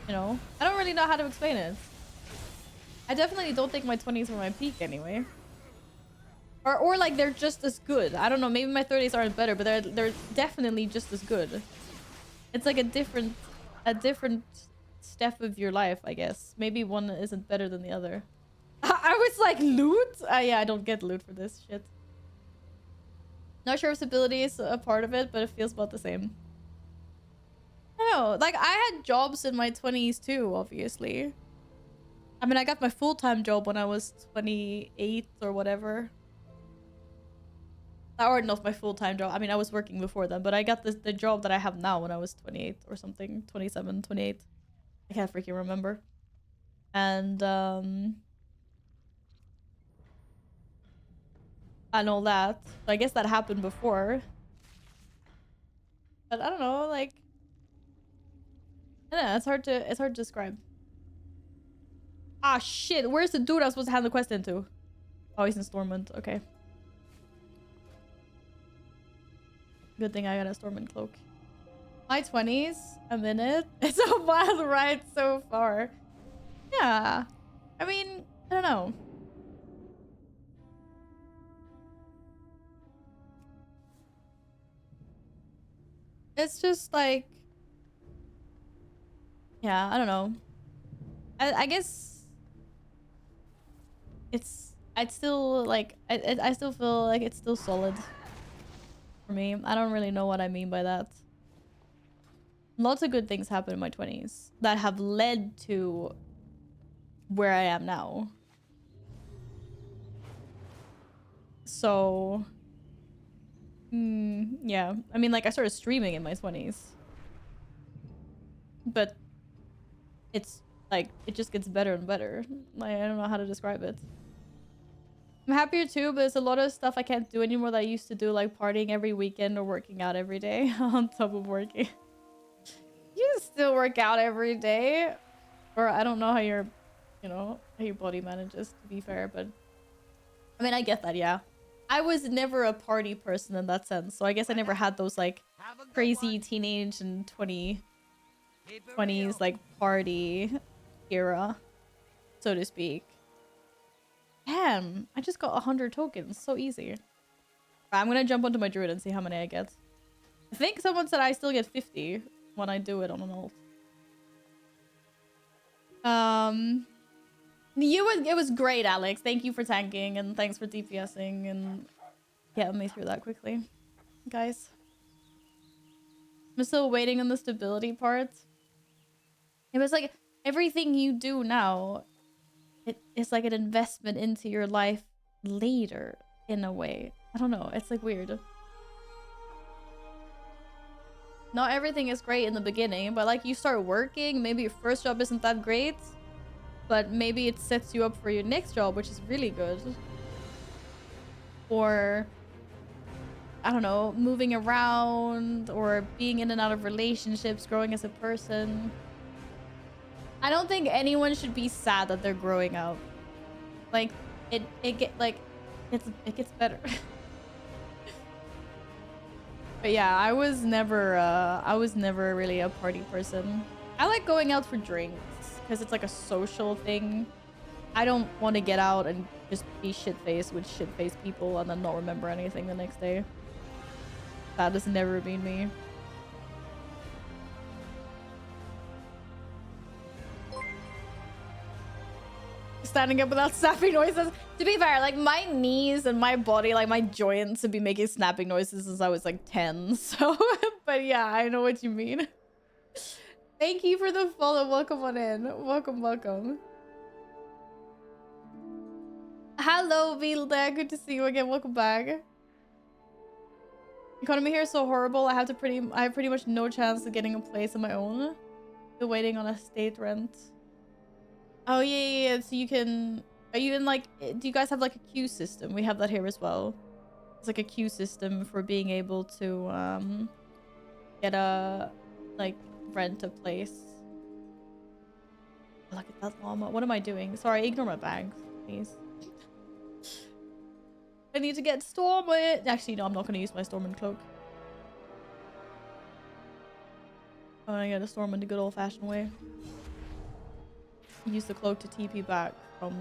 you know, I don't really know how to explain it. I definitely don't think my 20s were my peak anyway. Or like they're just as good. I don't know, maybe my 30s aren't better, but they're definitely just as good. It's like a different step of your life, I guess. Maybe one isn't better than the other. I was like, loot? Yeah, I don't get loot for this shit. Not sure if stability is a part of it, but it feels about the same. I don't know. Like, I had jobs in my 20s too, obviously. I mean, I got my full-time job when I was 28 or whatever. Or not my full-time job. I mean, I was working before then, but I got the job that I have now when I was 28 or something. 27, 28. I can't freaking remember. And all that. So I guess that happened before. But I don't know, like, I don't know, it's hard to describe. Ah shit, where's the dude I was supposed to hand the quest into? Oh, he's in Stormwind, okay. Good thing I got a Stormwind cloak. My 20s, a minute. It's a wild ride so far. Yeah. I mean, I don't know. It's just like, yeah, I don't know. I guess I'd still like, I still feel like it's still solid for me. I don't really know what I mean by that. Lots of good things happened in my 20s that have led to where I am now. So Yeah. I mean, like, I started streaming in my 20s. But it's, like, it just gets better and better. Like, I don't know how to describe it. I'm happier too, but there's a lot of stuff I can't do anymore that I used to do, like partying every weekend or working out every day on top of working. You still work out every day. Or I don't know how your, you know, how your body manages, to be fair, but I mean, I get that, yeah. I was never a party person in that sense, so I guess I never had those like Have a good crazy one. teenage and Keep it 20s real. like party era, so to speak. Damn, I just got 100 tokens, so easy. Right, I'm gonna jump onto my druid and see how many I get. I think someone said I still get 50 when I do it on an ult. It was great, Alex. Thank you for tanking and thanks for DPSing and getting me through that quickly, guys. I'm still waiting on the stability part. It was like everything you do now, it's like an investment into your life later in a way. I don't know. It's like weird. Not everything is great in the beginning, but like you start working, maybe your first job isn't that great, but maybe it sets you up for your next job, which is really good. Or I don't know, moving around or being in and out of relationships, growing as a person. I don't think anyone should be sad that they're growing up. Like it gets better. But yeah, I was never really a party person. I like going out for drinks because it's like a social thing. I don't want to get out and just be shit-faced with shit-faced people and then not remember anything the next day. That has never been me. Standing up without snapping noises. To be fair, like my knees and my body, like my joints have been making snapping noises since I was like 10. So, but yeah, I know what you mean. Thank you for the follow. Welcome on in. Welcome, welcome. Hello, Vilda. Good to see you again. Welcome back. Economy here is so horrible. I have pretty much no chance of getting a place on my own. Still waiting on a state rent. Oh yeah. So you can. Are you in like? Do you guys have like a queue system? We have that here as well. It's like a queue system for being able to get a like rent a place. Look at that llama. What am I doing? Sorry, ignore my bags, please. I need to get Stormwind. Actually, no, I'm not going to use my Stormwind cloak. I'm going to get a Stormwind the good old-fashioned way. Use the cloak to TP back from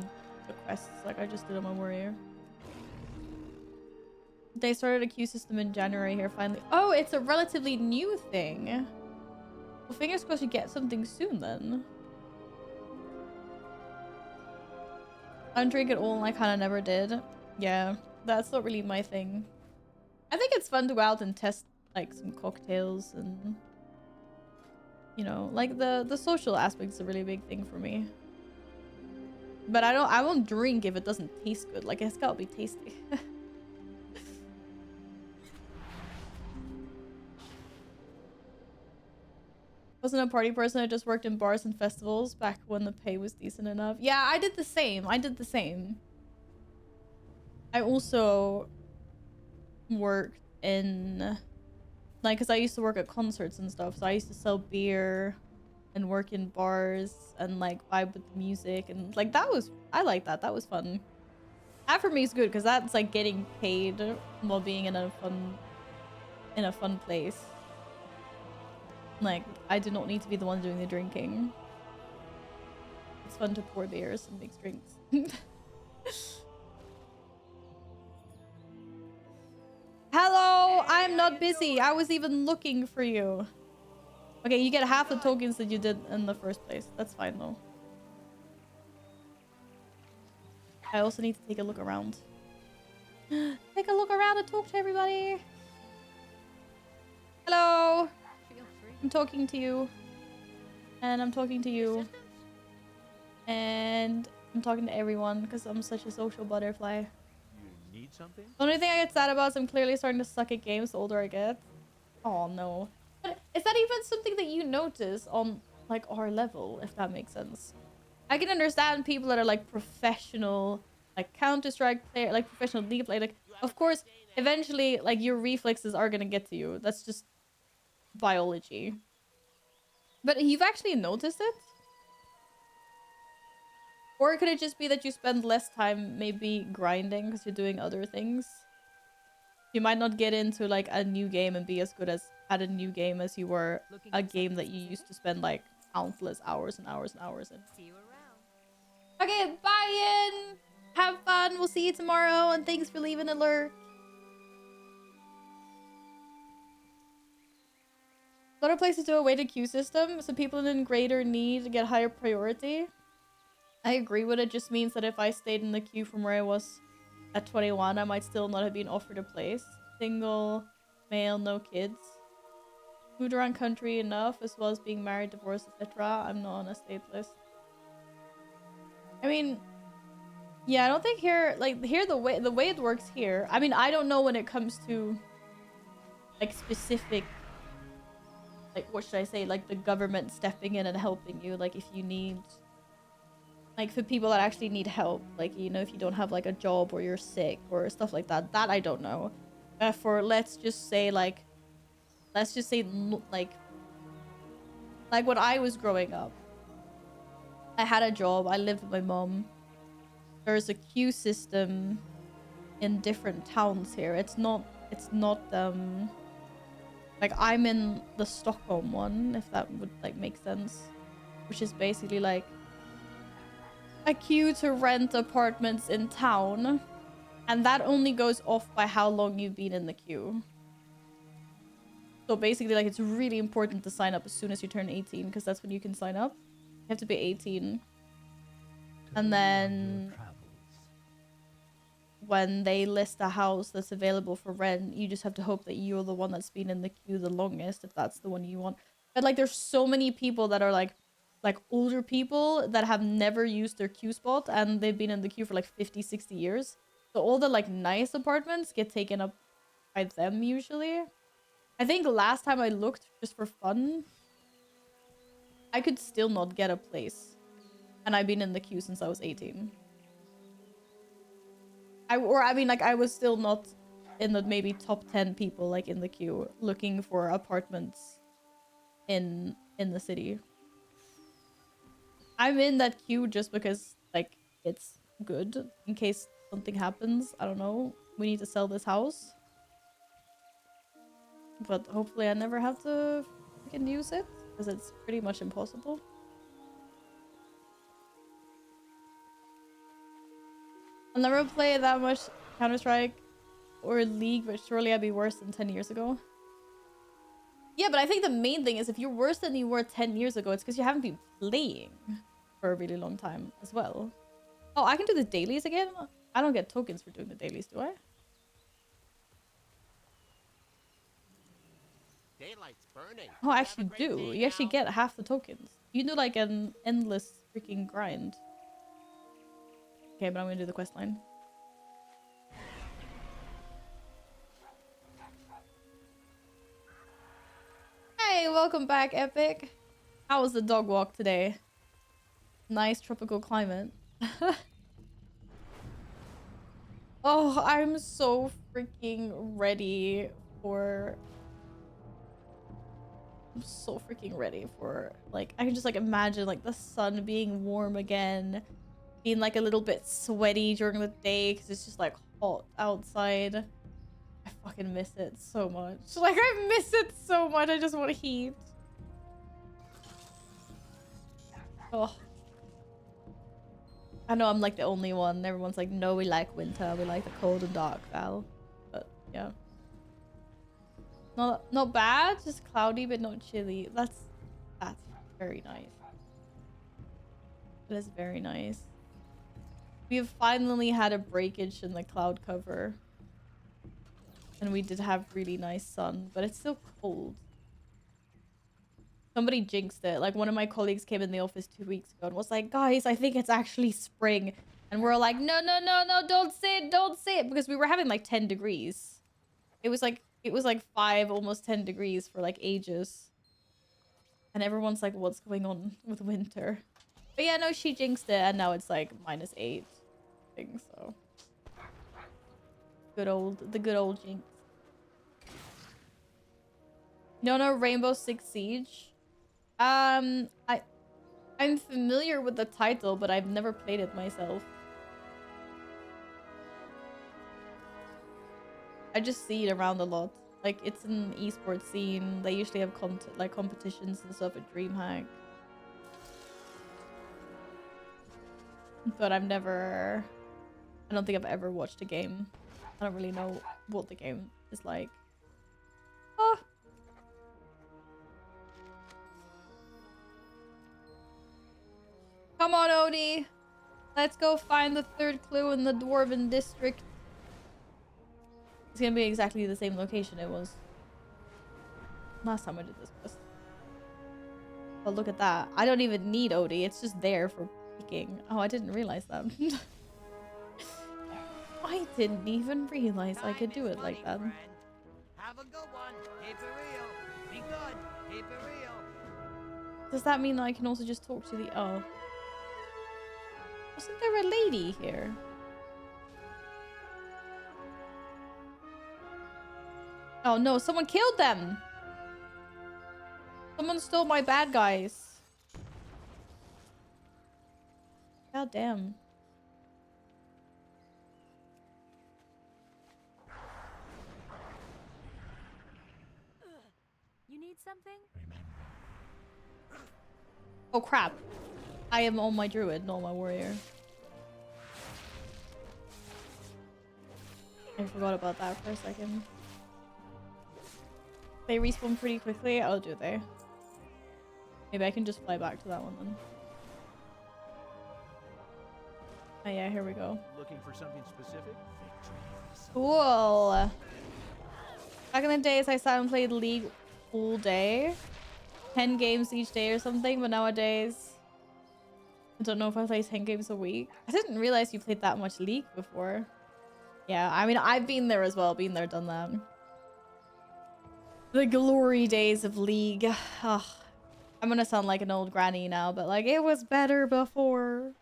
the quests like I just did on my warrior. They started a queue system in January here finally. Oh, it's a relatively new thing. Well, fingers crossed you get something soon then. I don't drink at all and I kind of never did. Yeah, that's not really my thing. I think it's fun to go out and test like some cocktails and, you know, like the social aspect's a really big thing for me. But I won't drink if it doesn't taste good. Like it's gotta be tasty. Wasn't a party person. I just worked in bars and festivals back when the pay was decent enough. Yeah, I did the same. I also worked in like, because I used to work at concerts and stuff, so I used to sell beer and work in bars and like vibe with the music, and like I like that was fun. That for me is good because that's like getting paid while being in a fun place. Like I do not need to be the one doing the drinking. It's fun to pour beers and mix drinks. Hello, I'm not busy. I was even looking for you. Okay, you get half the tokens that you did in the first place. That's fine though. I also need to take a look around. Take a look around and talk to everybody. Hello. I'm talking to you. And I'm talking to you. And I'm talking to everyone because I'm such a social butterfly. You Need something? The only thing I get sad about is I'm clearly starting to suck at games the older I get. Oh no. But is that even something that you notice on like our level, if that makes sense? I can understand people that are like professional, like Counter-Strike player, like professional League player. Like, of course, eventually, like your reflexes are gonna get to you. That's just biology. But you've actually noticed it? Or could it just be that you spend less time maybe grinding because you're doing other things? You might not get into like a new game and be as good as at a new game as you were a game that you used to spend like countless hours and hours and hours in. See you around. Okay, bye in. Have fun. We'll see you tomorrow. And thanks for leaving a lurk. Better place to do a weighted queue system so people in greater need get higher priority. I agree with it. Just means that if I stayed in the queue from where I was at 21, I might still not have been offered a place. Single, male, no kids. Moved around country enough, as well as being married, divorced, etc. I'm not on a state list. I mean, yeah, I don't think here, like, here the way it works here. I mean, I don't know when it comes to, like, specific, like, what should I say, like, the government stepping in and helping you, like, if you need, like, for people that actually need help, like, you know, if you don't have, like, a job or you're sick or stuff like that, that I don't know. For, let's just say, like, like when I was growing up, I had a job, I lived with my mom. There's a queue system in different towns here. It's not, like, I'm in the Stockholm one, if that would, like, make sense. Which is basically, like, a queue to rent apartments in town. And that only goes off by how long you've been in the queue. So basically, like, it's really important to sign up as soon as you turn 18, because that's when you can sign up. You have to be 18. And then when they list a house that's available for rent, you just have to hope that you're the one that's been in the queue the longest, if that's the one you want. But, like, there's so many people that are, like older people that have never used their queue spot, and they've been in the queue for, like, 50, 60 years. So all the, like, nice apartments get taken up by them, usually. I think last time I looked, just for fun, I could still not get a place. And I've been in the queue since I was 18. I mean, like, I was still not in the maybe top 10 people, like, in the queue looking for apartments in the city. I'm in that queue just because, like, it's good in case something happens. I don't know. We need to sell this house. But hopefully I never have to freaking use it, because it's pretty much impossible. I'll never play that much Counter-Strike or League, but surely I'd be worse than 10 years ago. Yeah, but I think the main thing is if you're worse than you were 10 years ago, it's because you haven't been playing for a really long time as well. Oh, I can do the dailies again? I don't get tokens for doing the dailies, do I? Daylight's burning. Oh, I actually do. You actually get half the tokens. You do like an endless freaking grind. Okay, but I'm gonna do the quest line. Hey, welcome back, Epic. How was the dog walk today? Nice tropical climate. Oh, I'm so freaking ready for... I'm so freaking ready for, like, I can just, like, imagine, like, the sun being warm again. Being, like, a little bit sweaty during the day because it's just, like, hot outside. I fucking miss it so much. Like, I miss it so much. I just want heat. Oh. I know I'm, like, the only one. Everyone's like, no, we like winter. We like the cold and dark, Val. But, yeah. Not bad, just cloudy but not chilly. That's very nice. That is very nice. We have finally had a breakage in the cloud cover. And we did have really nice sun, but it's still cold. Somebody jinxed it. Like, one of my colleagues came in the office 2 weeks ago and was like, guys, I think it's actually spring. And we're like, no, no, no, no, don't say it, don't say it. Because we were having like 10 degrees. It was like 5, almost 10 degrees for like ages. And everyone's like, what's going on with winter? But yeah, no, she jinxed it. And now it's like -8 thing, so. The good old jinx. No, no, Rainbow Six Siege. I'm familiar with the title, but I've never played it myself. I just see it around a lot. Like, it's an esports scene. They usually have competitions and stuff at DreamHack. But I don't think I've ever watched a game. I don't really know what the game is like. Oh. Come on, Odie. Let's go find the third clue in the Dwarven District. It's gonna be exactly the same location it was last time I did this quest. But look at that. I don't even need Odie. It's just there for picking. Oh, I didn't realize that. I didn't even realize I could do it like that. Have a good one. Keep it real. Be good. Keep it real. Does that mean that I can also just talk to the... Oh. Wasn't there a lady here? Oh no, someone killed them! Someone stole my bad guys. God damn. You need something? Oh crap. I am on my druid, not my warrior. I forgot about that for a second. They respawn pretty quickly. Oh, do they? Maybe I can just fly back to that one then. Oh yeah, here we go. Looking for something specific? Cool. Back in the days, I sat and played League all day. 10 games each day or something, but nowadays... I don't know if I play 10 games a week. I didn't realize you played that much League before. Yeah, I mean, I've been there as well. Been there, done that. The glory days of League. Ugh. I'm gonna sound like an old granny now, but like, it was better before.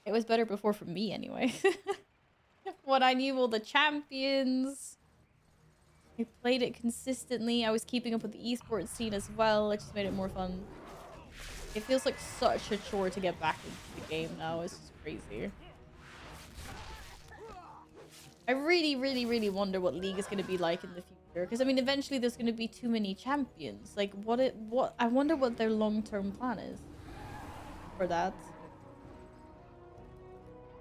It was better before for me anyway. When I knew all the champions. I played it consistently. I was keeping up with the esports scene as well. It just made it more fun. It feels like such a chore to get back into the game now. It's just crazy. I really, really, really wonder what League is going to be like in the future. Because, I mean, eventually there's going to be too many champions. Like, I wonder what their long-term plan is for that.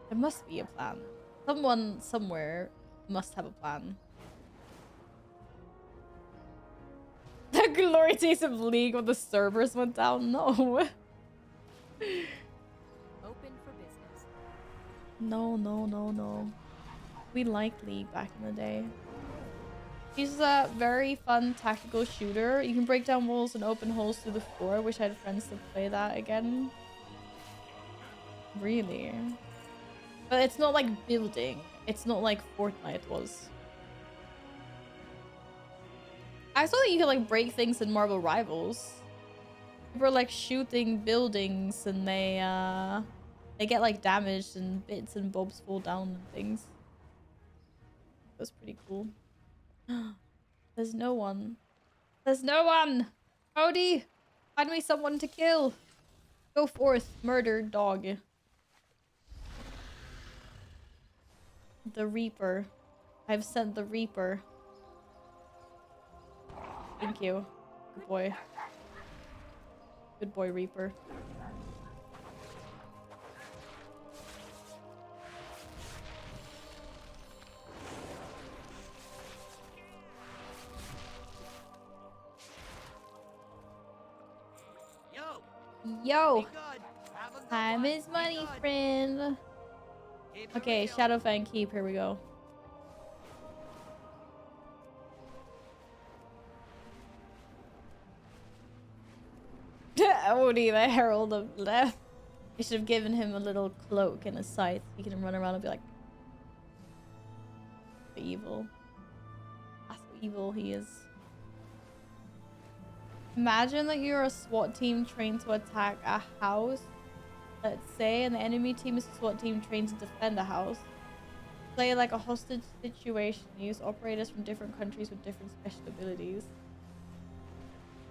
There must be a plan. Someone, somewhere, must have a plan. The glory days of League when the servers went down? No. Open for business. No, no, no, no. We liked League back in the day. He's a very fun tactical shooter. You can break down walls and open holes through the floor. I wish I had friends to play that again. Really? But it's not like building. It's not like Fortnite was. I saw that you can like break things in Marvel Rivals. People are like shooting buildings and they get like damaged and bits and bobs fall down and things. That was pretty cool. There's no one. There's no one! Cody! Find me someone to kill! Go forth, murdered dog. The Reaper. I've sent the Reaper. Thank you. Good boy. Good boy, Reaper. Yo! Time is money, friend. Okay, Shadowfang Keep, here we go. Odie, the Herald of Death. You should have given him a little cloak and a scythe. He can run around and be like, evil. That's how evil he is. Imagine that you're a SWAT team trained to attack a house, let's say, and the enemy team is a SWAT team trained to defend a house. Play like a hostage situation. Use operators from different countries with different special abilities.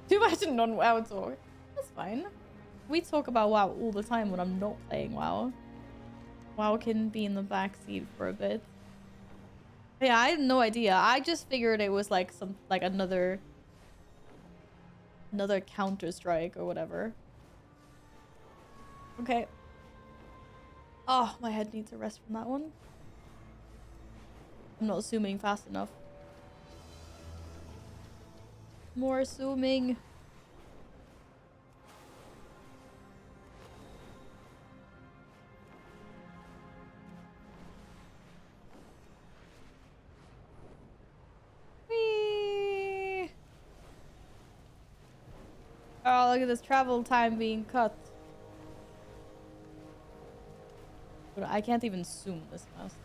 Too much non-WoW talk. That's fine. We talk about WoW all the time when I'm not playing WoW. WoW can be in the backseat for a bit. Yeah, I had no idea. I just figured it was like another Counter-Strike or whatever. Okay. Oh, my head needs a rest from that one. I'm not assuming fast enough. More assuming. Whee! Oh, look at this travel time being cut. But I can't even zoom this fast.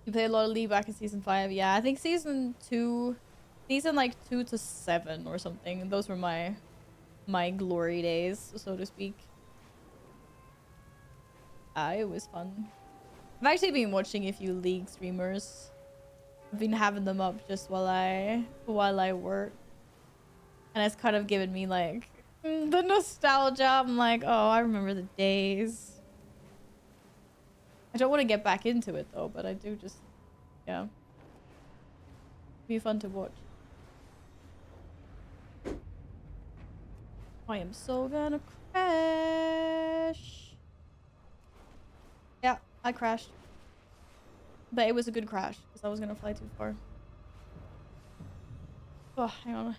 You played a lot of League back in season 5. Yeah, I think season 2, season like 2 to 7 or something. Those were my glory days, so to speak. It was fun. I've actually been watching a few League streamers. I've been having them up just while I work, and it's kind of given me like the nostalgia. I'm like, oh, I remember the days. I don't want to get back into it though, but I do just, yeah. Be fun to watch. I am so gonna crash. Yeah, I crashed. But it was a good crash, because I was gonna fly too far. Oh, hang on.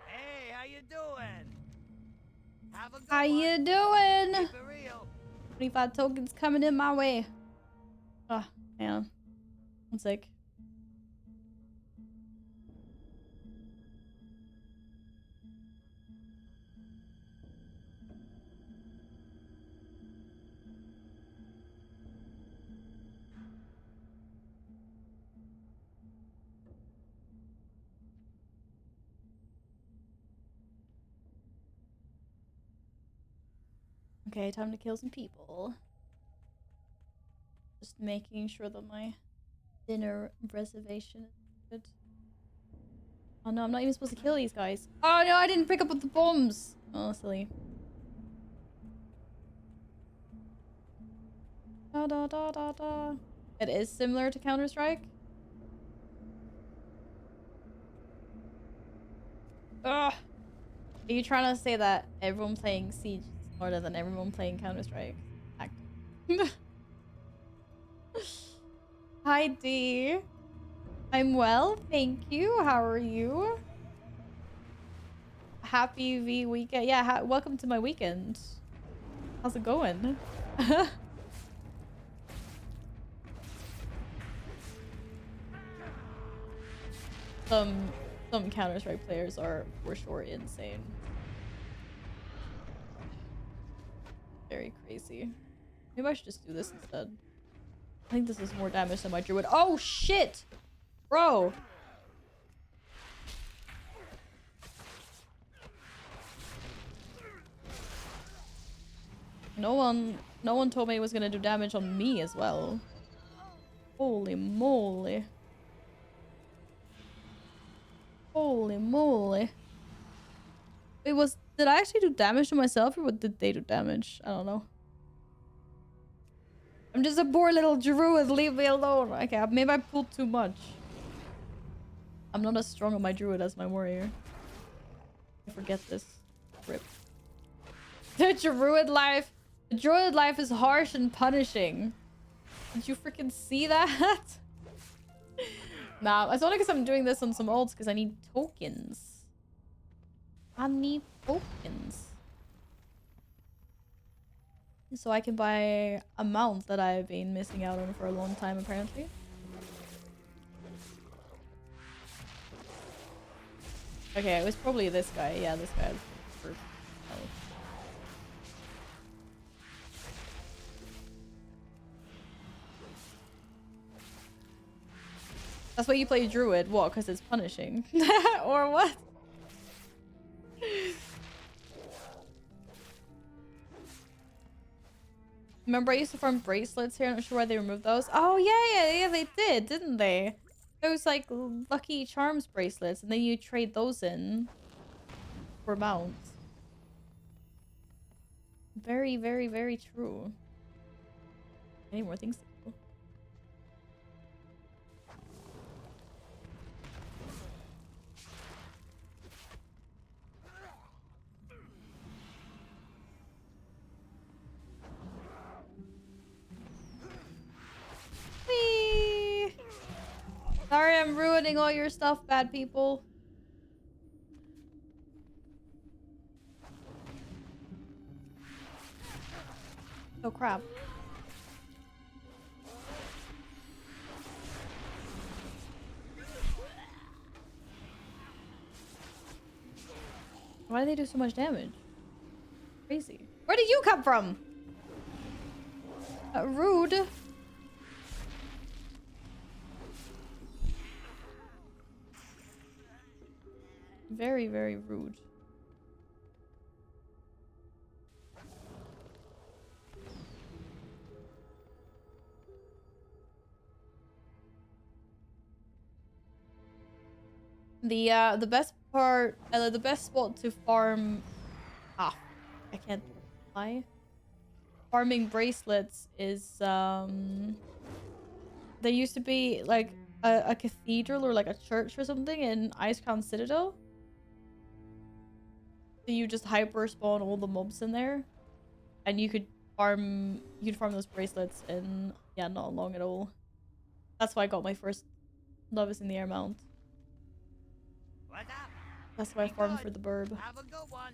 Hey, how you doing? Have a good How one. you doing? Keep it real. 25 tokens coming in my way. Oh, hang on. One sec. Okay, time to kill some people. Just making sure that my dinner reservation is good. Oh no, I'm not even supposed to kill these guys. Oh no, I didn't pick up the bombs. Oh, silly. Da da da da da. It is similar to Counter-Strike. Ugh. Are you trying to say that everyone playing Siege is smarter than everyone playing Counter-Strike? Hi D. I'm well, thank you. How are you? Happy V weekend. Yeah, welcome to my weekend. How's it going? Some Counter-Strike players are for sure insane. Very crazy. Maybe I should just do this instead. I think this is more damage than my druid. Oh shit! Bro! No one told me it was gonna do damage on me as well. Holy moly. Holy moly. Did I actually do damage to myself, or what did they do damage? I don't know. I'm just a poor little druid, leave me alone. Okay, maybe I pulled too much. I'm not as strong on my druid as my warrior. I forget this. Rip. The druid life. The druid life is harsh and punishing. Did you freaking see that? Nah, it's only because I'm doing this on some olds because I need tokens. I need tokens. So I can buy a mount that I've been missing out on for a long time, apparently. Okay, it was probably this guy. Yeah, this guy. First. Oh. That's why you play druid. What? Because it's punishing? Or what? Remember I used to farm bracelets here? I'm not sure why they removed those. Oh, yeah, they did, didn't they? Those, like, Lucky Charms bracelets, and then you trade those in for mounts. Very, very, very true. Any more things to do? Whee! Sorry, I'm ruining all your stuff, bad people. Oh, crap. Why do they do so much damage? Crazy. Where did you come from? Rude. Very, very rude. The best part, the best spot to farm. Ah, I can't lie. Farming bracelets is there used to be like a cathedral or like a church or something in Icecrown Citadel. So you just hyper spawn all the mobs in there, and you could farm those bracelets in not long at all. That's why I got my first Love is in the Air mount. What's up? That's why I Be farmed good. for the burb. Have a good one.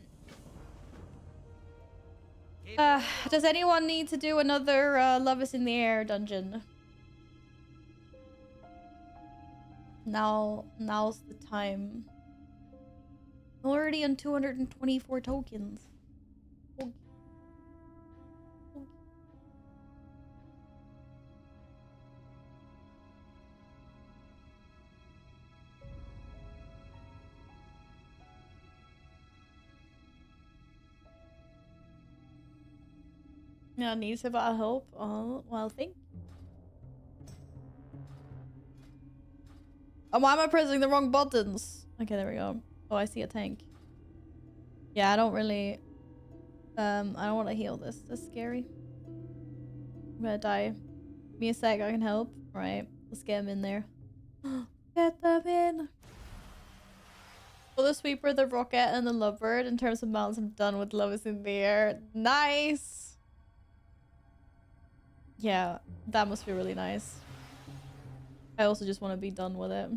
Keep it real. Does anyone need to do another Love is in the Air dungeon? Now's the time. I'm already on 224 tokens. Yeah, needs about help. Oh, well, thank you. Oh, why am I pressing the wrong buttons? Okay, there we go. Oh, I see a tank. Yeah, I don't really... I don't want to heal this. That's scary. I'm gonna die. Give me a sec, I can help. Alright, let's get him in there. Get them in! Well, the Sweeper, the Rocket, and the Lovebird. In terms of mounts, I'm done with Love is in the Air. Nice! Yeah, that must be really nice. I also just want to be done with it.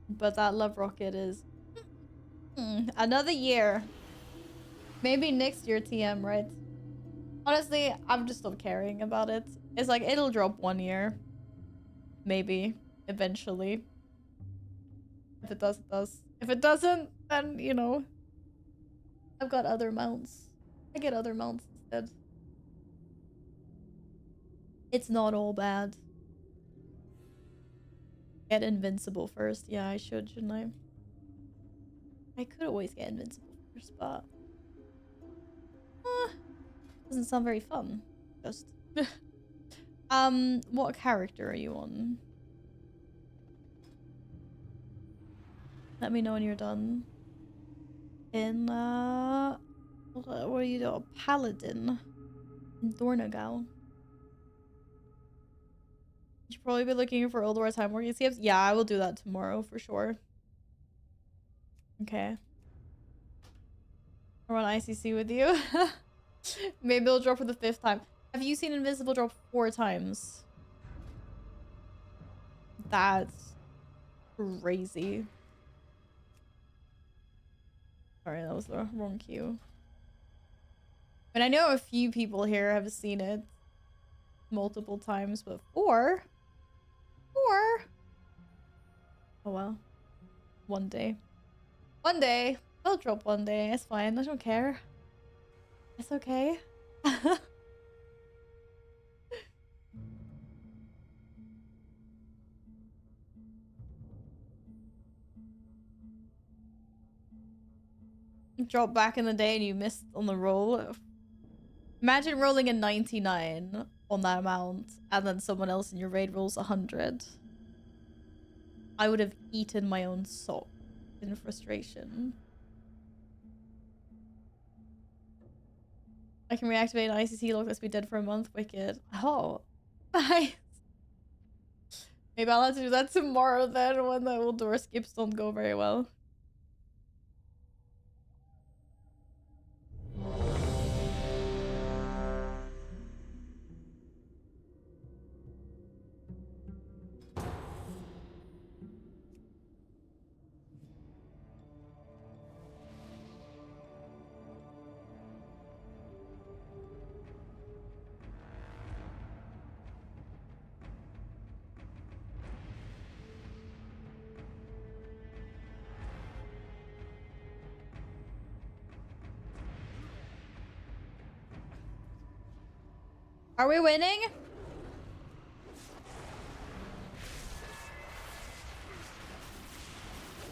But that Love Rocket is... another year. Maybe next year TM, right? Honestly, I'm just not caring about it. It's like, it'll drop 1 year. Maybe. Eventually. If it does, it does. If it doesn't, then, you know, I've got other mounts. I get other mounts instead. It's not all bad. Get invincible first. Yeah, I should, shouldn't I? I could always get invincible first, but... doesn't sound very fun. Just... what character are you on? Let me know when you're done. In, what do you do? A paladin. In Dornagal. You should probably be looking for Old War Time War ECFs. Yeah, I will do that tomorrow for sure. Okay. I run ICC with you. Maybe it'll drop for the 5th time. Have you seen Invisible drop 4 times? That's crazy. Sorry, that was the wrong cue. But I know a few people here have seen it multiple times, but 4? 4? Oh well. One day. One day. They'll drop one day. It's fine. I don't care. It's okay. Drop back in the day and you missed on the roll. Imagine rolling a 99 on that amount and then someone else in your raid rolls 100. I would have eaten my own soul in frustration. I can reactivate an ICC lock as we did for a month. Wicked. Oh, nice. Maybe I'll have to do that tomorrow then when the old door skips don't go very well. Are we winning?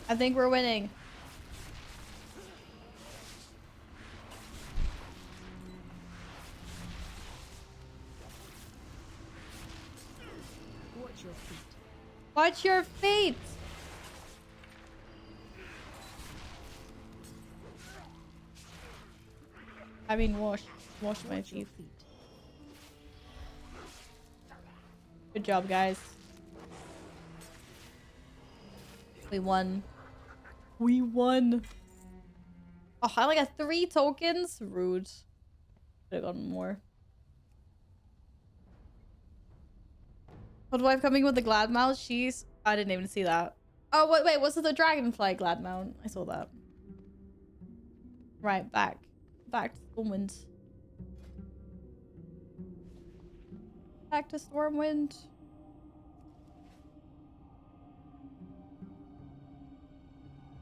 I think we're winning. Watch your feet. Watch your feet. I mean, wash my feet. Good job, guys. We won. We won. Oh, I only got 3 tokens. Rude. Could have gotten more. What wife coming with the glad mount? She's. I didn't even see that. Oh wait, was it the dragonfly glad mount? I saw that. Right, back to Stormwind. Back to Stormwind.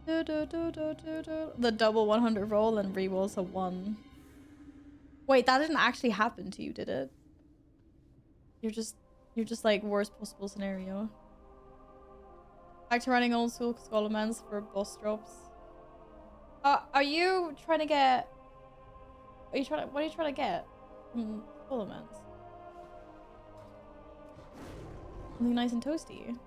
The double 100 roll and rerolls a 1. Wait, that didn't actually happen to you, did it? You're just like worst possible scenario. Back to running old school Skullmans for boss drops. Are you trying to get? What are you trying to get from Skullmans? Something nice and toasty.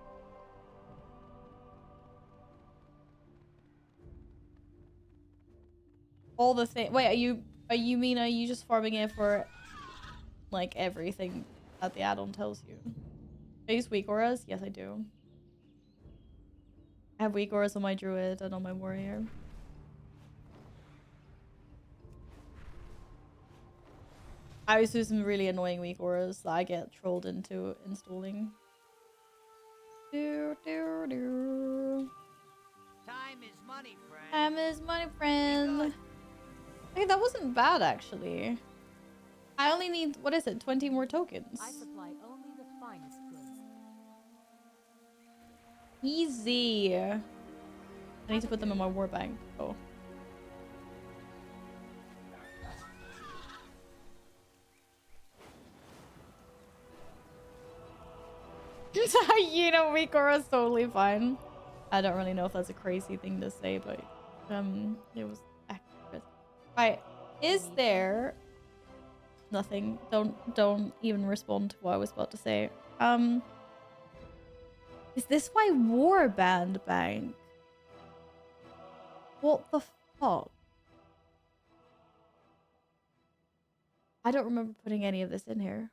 All the thing. Wait, are you just farming it for like everything that the add-on tells you? I use weak auras? Yes, I do. I have weak auras on my druid and on my warrior. I used to do some really annoying weak auras that I get trolled into installing. Time is money, friend. Time is money, friend. Hey, that wasn't bad, actually. I only need, what is it, 20 more tokens? I supply only the finest goods. Easy. I need to put them in my war bank. Oh. You know, weak aura is totally fine. I don't really know if that's a crazy thing to say, but it was accurate. Right, is there nothing? Don't even respond to what I was about to say. Is this my warband bank? What the fuck? I don't remember putting any of this in here.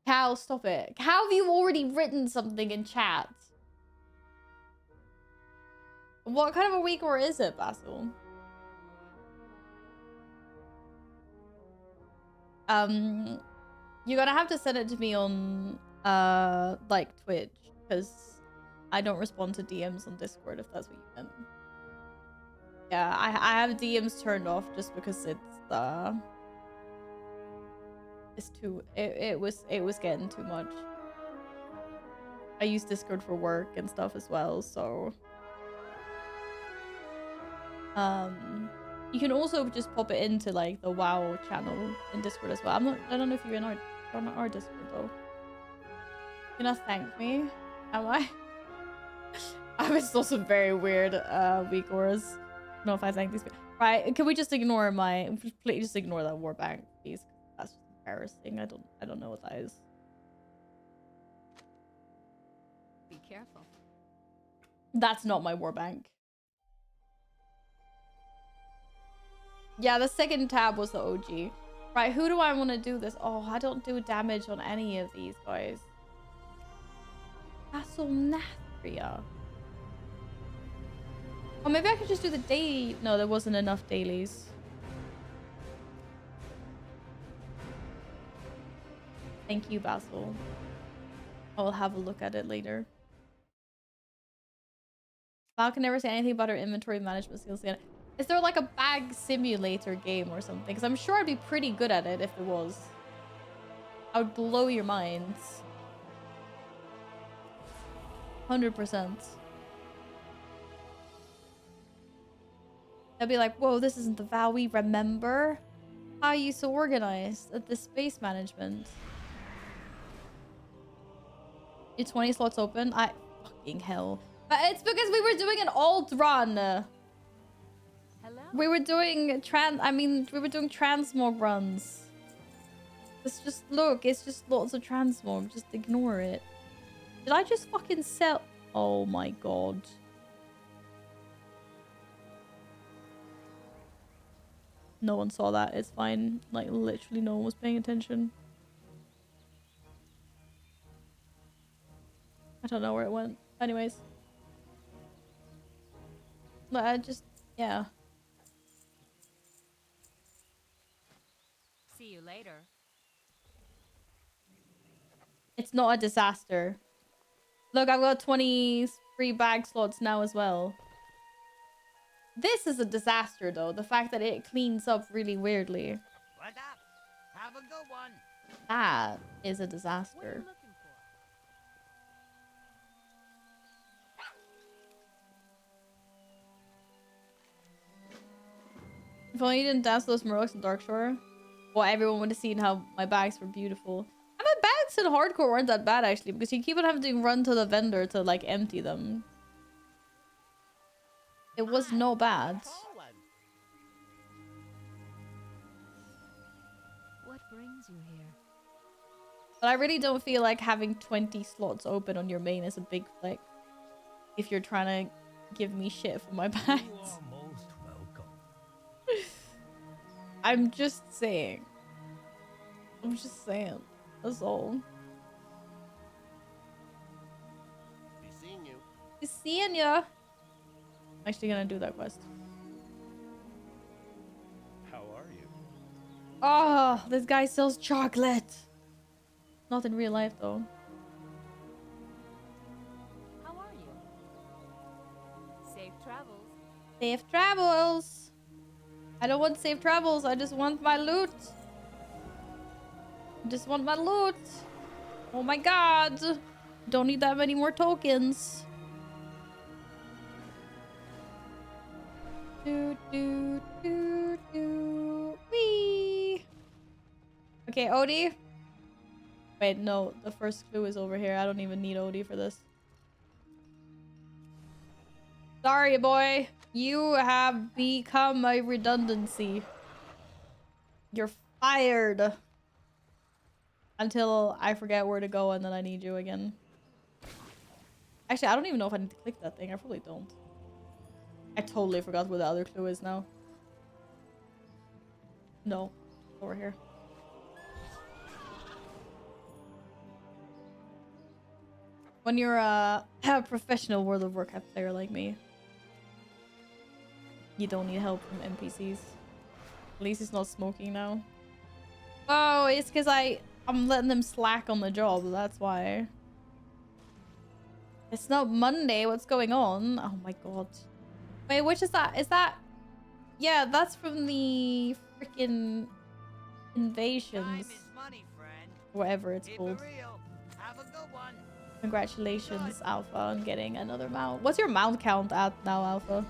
Cal, stop it. How have you already written something in chat? What kind of a week or is it, Basil? You're gonna have to send it to me on like Twitch, because I don't respond to DMs on Discord, if that's what you meant. Yeah, I have DMs turned off just because it's too it was getting too much. I use Discord for work and stuff as well, so you can also just pop it into like the WoW channel in Discord as well. I don't know if you're in our Discord though. You're not thank me, am I? I've installed some very weird weak auras. I don't know if I thank these people. Right, can we just ignore please just ignore that warband, please? That's just embarrassing. I don't know what that is. Be careful. That's not my warbank. Yeah, the second tab was the OG. Right, who do I want to do this? Oh, I don't do damage on any of these guys. Castle Nathria. Oh, maybe I could just do the daily. No, there wasn't enough dailies. Thank you, Basil. I will have a look at it later. Val can never say anything about her inventory management skills yet. Is there like a bag simulator game or something? Because I'm sure I'd be pretty good at it if there was. I would blow your minds. 100%. They'll be like, whoa, this isn't the Val we remember. How are you so organized at this space management? Your 20 slots open? I fucking hell. But it's because we were doing an alt run. Hello? We were doing transmog runs. It's just, look, it's just lots of transmog. Just ignore it. Did I just fucking sell? Oh my god. No one saw that. It's fine. Like, literally no one was paying attention. I don't know where it went. Anyways. But I just, yeah. See you later. It's not a disaster. Look, I've got 23 bag slots now as well. This is a disaster, though. The fact that it cleans up really weirdly. What up? Have a good one. That is a What are you disaster. looking for? If only you didn't dance those Morocks in Darkshore, well, everyone would have seen how my bags were beautiful. And my bags in hardcore weren't that bad, actually, because you keep on having to run to the vendor to, like, empty them. It was no bad. Poland. What brings you here? But I really don't feel like having 20 slots open on your main is a big flex. If you're trying to give me shit for my You bags. are most welcome. I'm just saying. I'm just saying. That's all. Be seeing you. Be seeing ya. I'm actually gonna do that quest. How are you? Oh, this guy sells chocolate. Not in real life, though. How are you? Safe travels. Safe travels. I don't want safe travels. I just want my loot. I just want my loot. Oh my god. Don't need that many more tokens. Do, do, do, do. Wee. Okay, Odie. Wait, no. The first clue is over here. I don't even need Odie for this. Sorry, boy. You have become a redundancy. You're fired. Until I forget where to go and then I need you again. Actually, I don't even know if I need to click that thing. I probably don't. I totally forgot where the other clue is now. No. Over here. When you're a professional World of Warcraft player like me, you don't need help from NPCs. At least he's not smoking now. Oh, it's because I'm letting them slack on the job. That's why. It's not Monday. What's going on? Oh my god. Wait, which is that? Is that... Yeah, that's from the freaking invasions. Time is money, friend. Whatever it's Keep called. it real. Have a good one. Congratulations, Alpha, on getting another mount. What's your mount count at now, Alpha?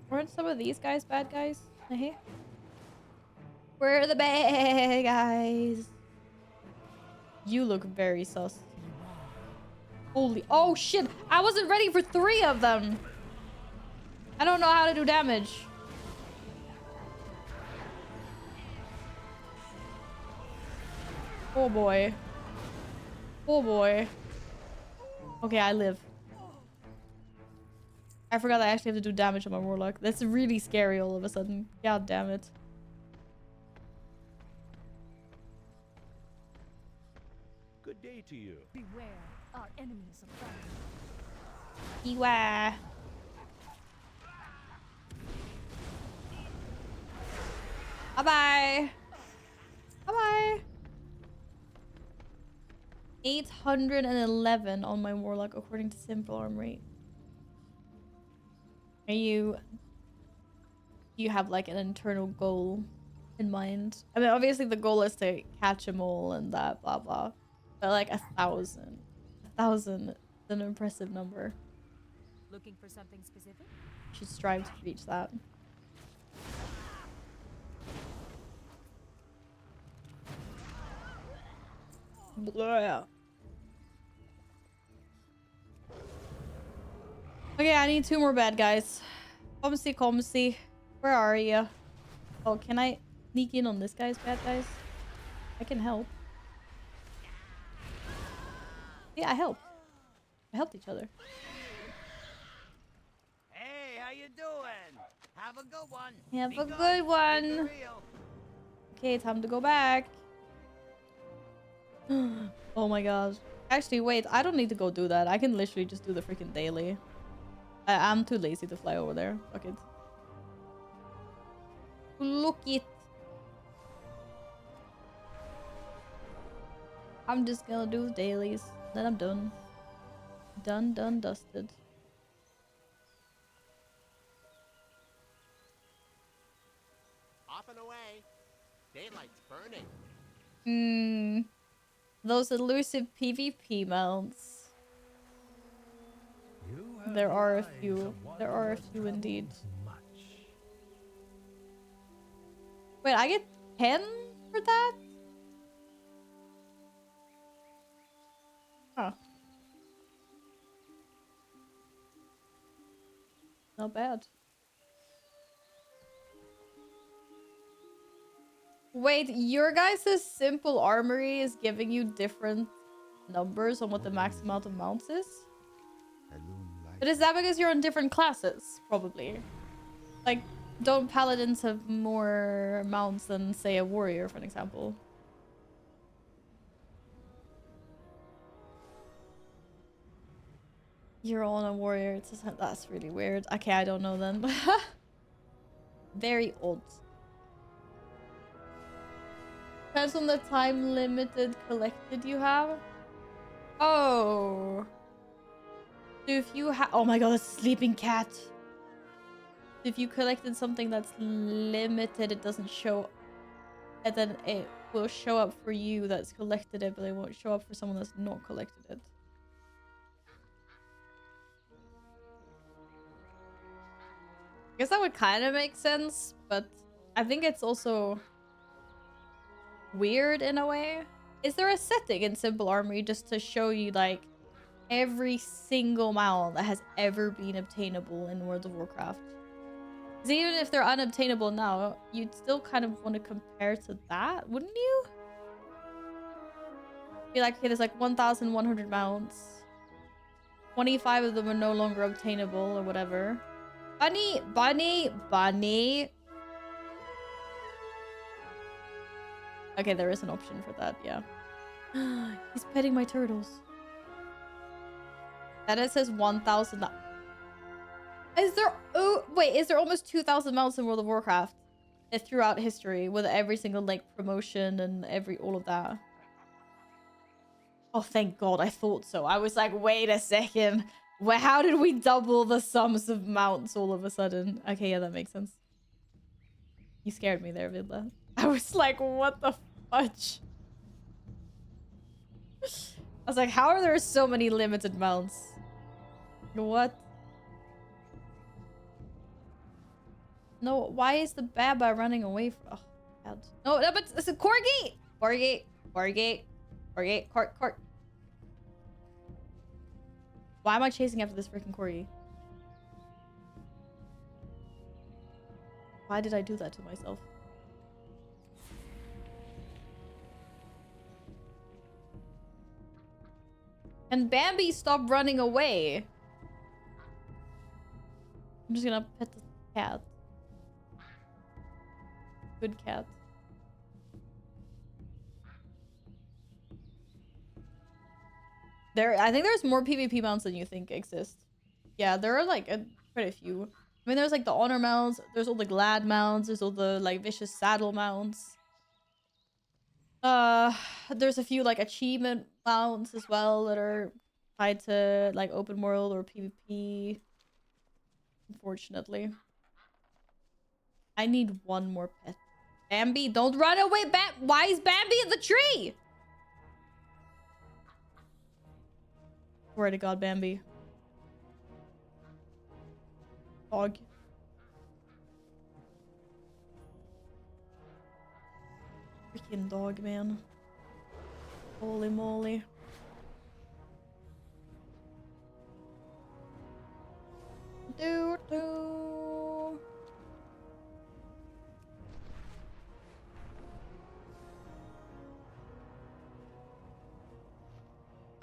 Weren't some of these guys bad guys? Hey, we're the bad guys. You look very sus. Holy, oh shit! I wasn't ready for 3 of them. I don't know how to do damage. Oh boy. Oh boy. Okay, I live. I forgot I actually have to do damage on my warlock. That's really scary all of a sudden. God damn it. Good day to you. Beware, our enemies are coming. Beware. Bye-bye. Bye-bye. 811 on my warlock according to simple armory. Are you... Do you have like an internal goal in mind? I mean, obviously the goal is to catch them all and that blah blah. But like 1,000. 1,000 is an impressive number. Looking for something specific? You should strive to reach that. Blah. Okay, I need 2 more bad guys. Comsy. Where are you? Oh, can I sneak in on this guy's bad guys? I can help. Yeah, I helped. I helped each other. Hey, how you doing? Have a good one. Have Be a good. good Keep one. it real. Okay, time to go back. Oh my gosh. Actually, wait. I don't need to go do that. I can literally just do the freaking daily. I'm too lazy to fly over there. Fuck it. Look it. I'm just gonna do the dailies. Then I'm done. Done, dusted. Off and away. Daylight's burning. Those elusive PvP mounts. You have There the are a eyes few. of one There are a who few indeed. travels much. Wait, I get 10 for that? Huh. Not bad. Wait, your guys' simple armory is giving you different numbers on what the max amount of mounts is? But is that because you're on different classes? Probably. Like, don't paladins have more mounts than, say, a warrior, for an example? You're on a warrior. That's really weird. Okay, I don't know then. Very odd. Depends on the time limited collected you have. Oh. So if you have... Oh my god, it's a sleeping cat. If you collected something that's limited, it doesn't show... And then it will show up for you that's collected it, but it won't show up for someone that's not collected it. I guess that would kind of make sense, but I think it's also weird in a way. Is there a setting in Simple Armory just to show you like every single mount that has ever been obtainable in World of Warcraft? Because even if they're unobtainable now, you'd still kind of want to compare to that, wouldn't you? Be like, okay, there's like 1,100 mounts. 25 of them are no longer obtainable or whatever. Bunny. Okay, there is an option for that, yeah. He's petting my turtles. That it says 1,000. Is there... Oh, wait. Is there almost 2,000 mounts in World of Warcraft? Throughout history with every single like promotion and all of that. Oh, thank God. I thought so. I was like, wait a second. How did we double the sums of mounts all of a sudden? Okay, yeah, that makes sense. You scared me there, Vidla. I was like, what the fudge? I was like, how are there so many limited mounts? What? No, why is the Baba running away from... Oh, God. No, but it's a Corgi! Corgi. Corgi. Corgi. Corgi. Why am I chasing after this freaking Corgi? Why did I do that to myself? And Bambi, stop running away. I'm just gonna pet the cat. Good cat. I think there's more PvP mounts than you think exist. Yeah, there are like quite a few. I mean, there's like the honor mounts. There's all the glad mounts. There's all the like vicious saddle mounts. There's a few like achievement mounts as well that are tied to like open world or PvP. Unfortunately, I need one more pet. Bambi, don't run away! Why is Bambi in the tree? Swear to God, Bambi. Dog. Freaking dog, man. Holy moly. Do do.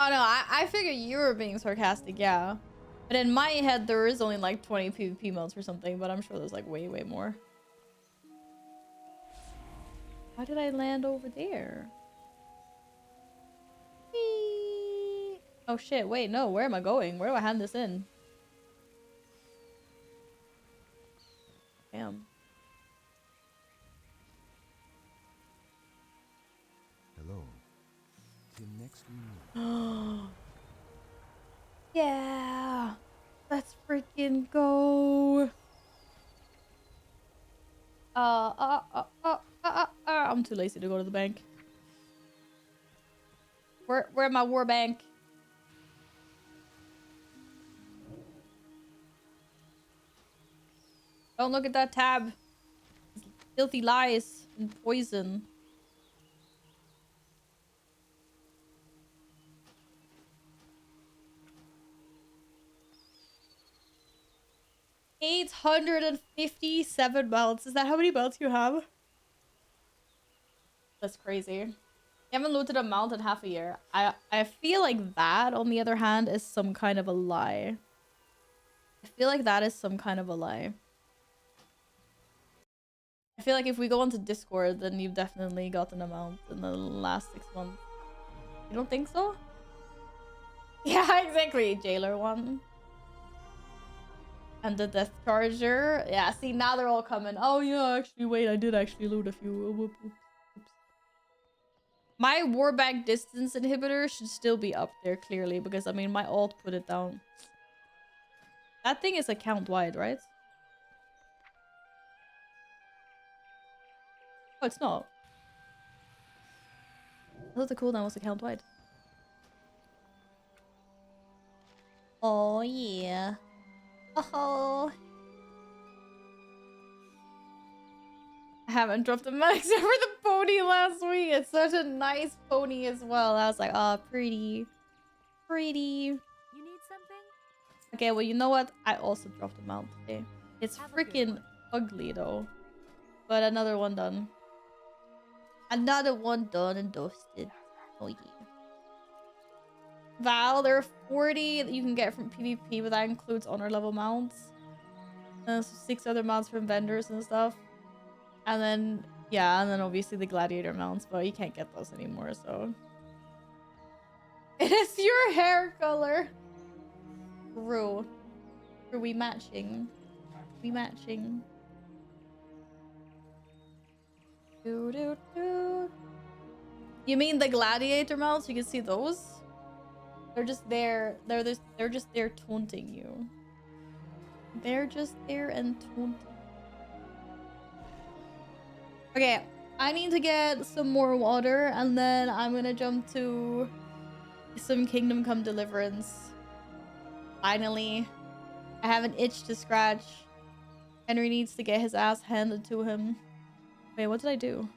Oh no, I figured you were being sarcastic, yeah. But in my head, there is only like 20 PvP modes or something, but I'm sure there's like way, way more. How did I land over there? Whee! Oh shit, wait, no, where am I going? Where do I hand this in? Damn. Hello. Till next we meet. Yeah. Let's freaking go. I'm too lazy to go to the bank. Where my war bank? Don't look at that tab. Filthy lies and poison. $857 belts. Is that how many belts you have? That's crazy. You haven't looted a mount in half a year. I feel like that, on the other hand, is some kind of a lie. I feel like that is some kind of a lie. I feel like if we go onto Discord, then you've definitely gotten a mount in the last 6 months. You don't think so? Yeah, exactly. Jailer one. And the Death Charger. Yeah, see, now they're all coming. Oh, yeah, actually, wait, I did actually loot a few. Oops. My Warbank distance inhibitor should still be up there, clearly, because, I mean, my alt put it down. That thing is account-wide, right? Oh, it's not. I thought the cooldown was account-wide. Oh, yeah. Oh. I haven't dropped a mod except for the pony last week. It's such a nice pony as well. I was like, oh, pretty. Pretty. You need something? Okay, well, you know what? I also dropped a mount today. It's Have a good freaking one. ugly, though. But another one done. Another one done and dusted. Oh, yeah. Val, there are 40 that you can get from PvP, but that includes honor level mounts. And 6 other mounts from vendors and stuff. And then, yeah, and then obviously the gladiator mounts, but you can't get those anymore, so. It is your hair color. True. True, we matching. We matching. Do, do, do. You mean the gladiator mounts? You can see those? They're just there. They're just there taunting you. They're just there and taunting. Okay, I need to get some more water and then I'm gonna jump to some Kingdom Come Deliverance. Finally. I have an itch to scratch. Henry needs to get his ass handed to him. Wait, what did I do?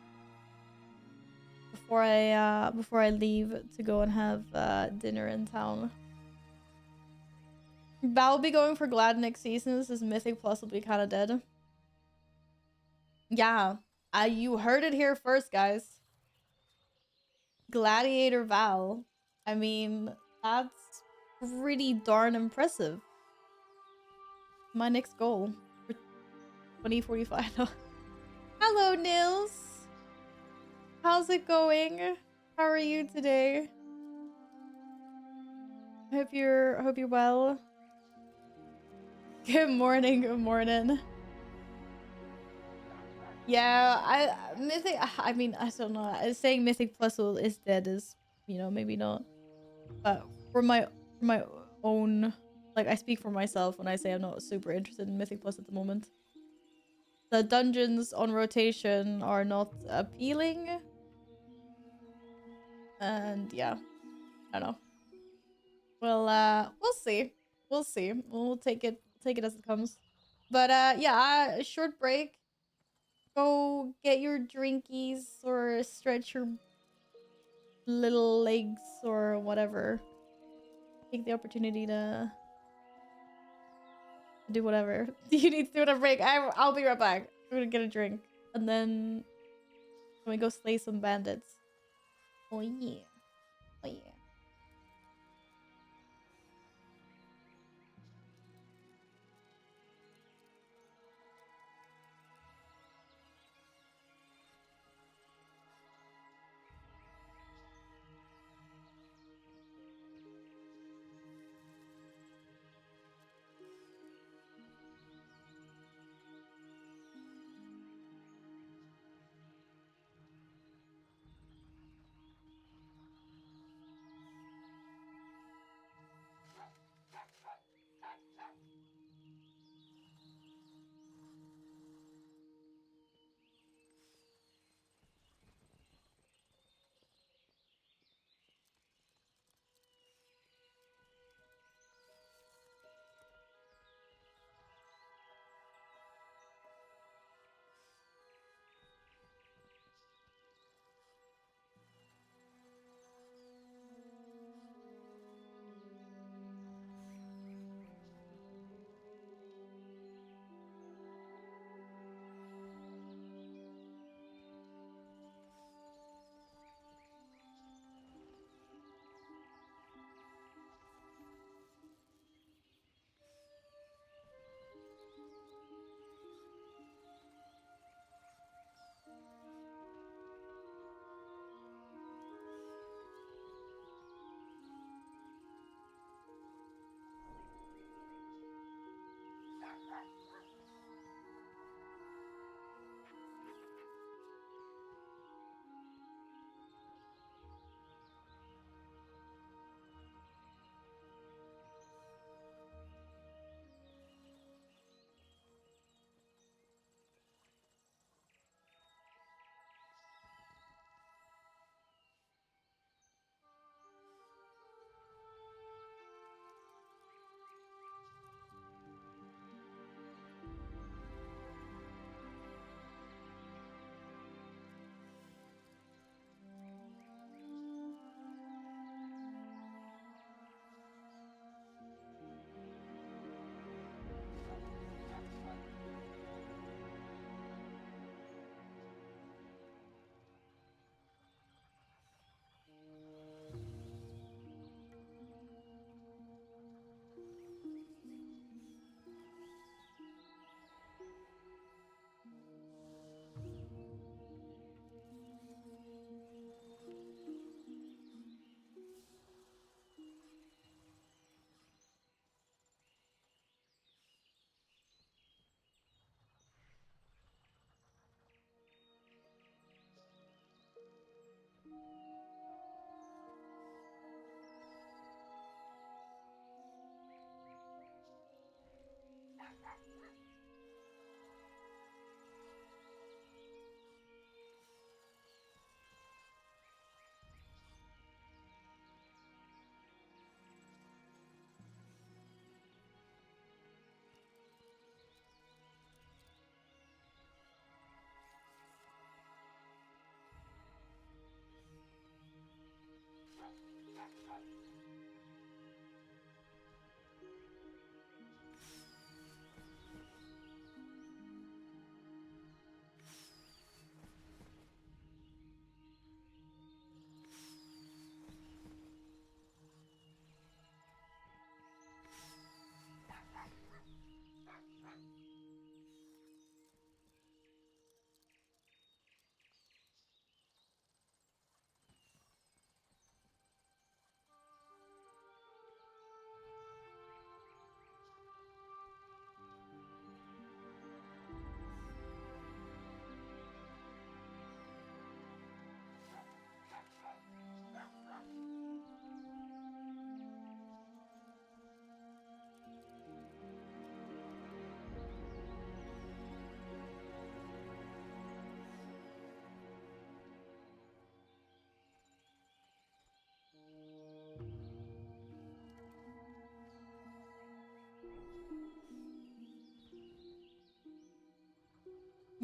Before I leave to go and have dinner in town. Val will be going for Glad next season. This is Mythic Plus will be kind of dead. Yeah, you heard it here first, guys. Gladiator Val. I mean, that's pretty darn impressive. My next goal for 2045. Hello, Nils. How's it going? How are you today? Hope you're well. Good morning, good morning. Yeah, Mythic. I mean, I don't know. Saying Mythic Plus is dead is, you know, maybe not. But for my own, like, I speak for myself when I say I'm not super interested in Mythic Plus at the moment. The dungeons on rotation are not appealing, and yeah, I don't know. We'll see. We'll see. We'll take it as it comes. But yeah, a short break. Go get your drinkies or stretch your little legs or whatever. Take the opportunity to do whatever you need to do on a break. I'll be right back. I'm gonna get a drink and then we go slay some bandits. Oh yeah. Oh yeah.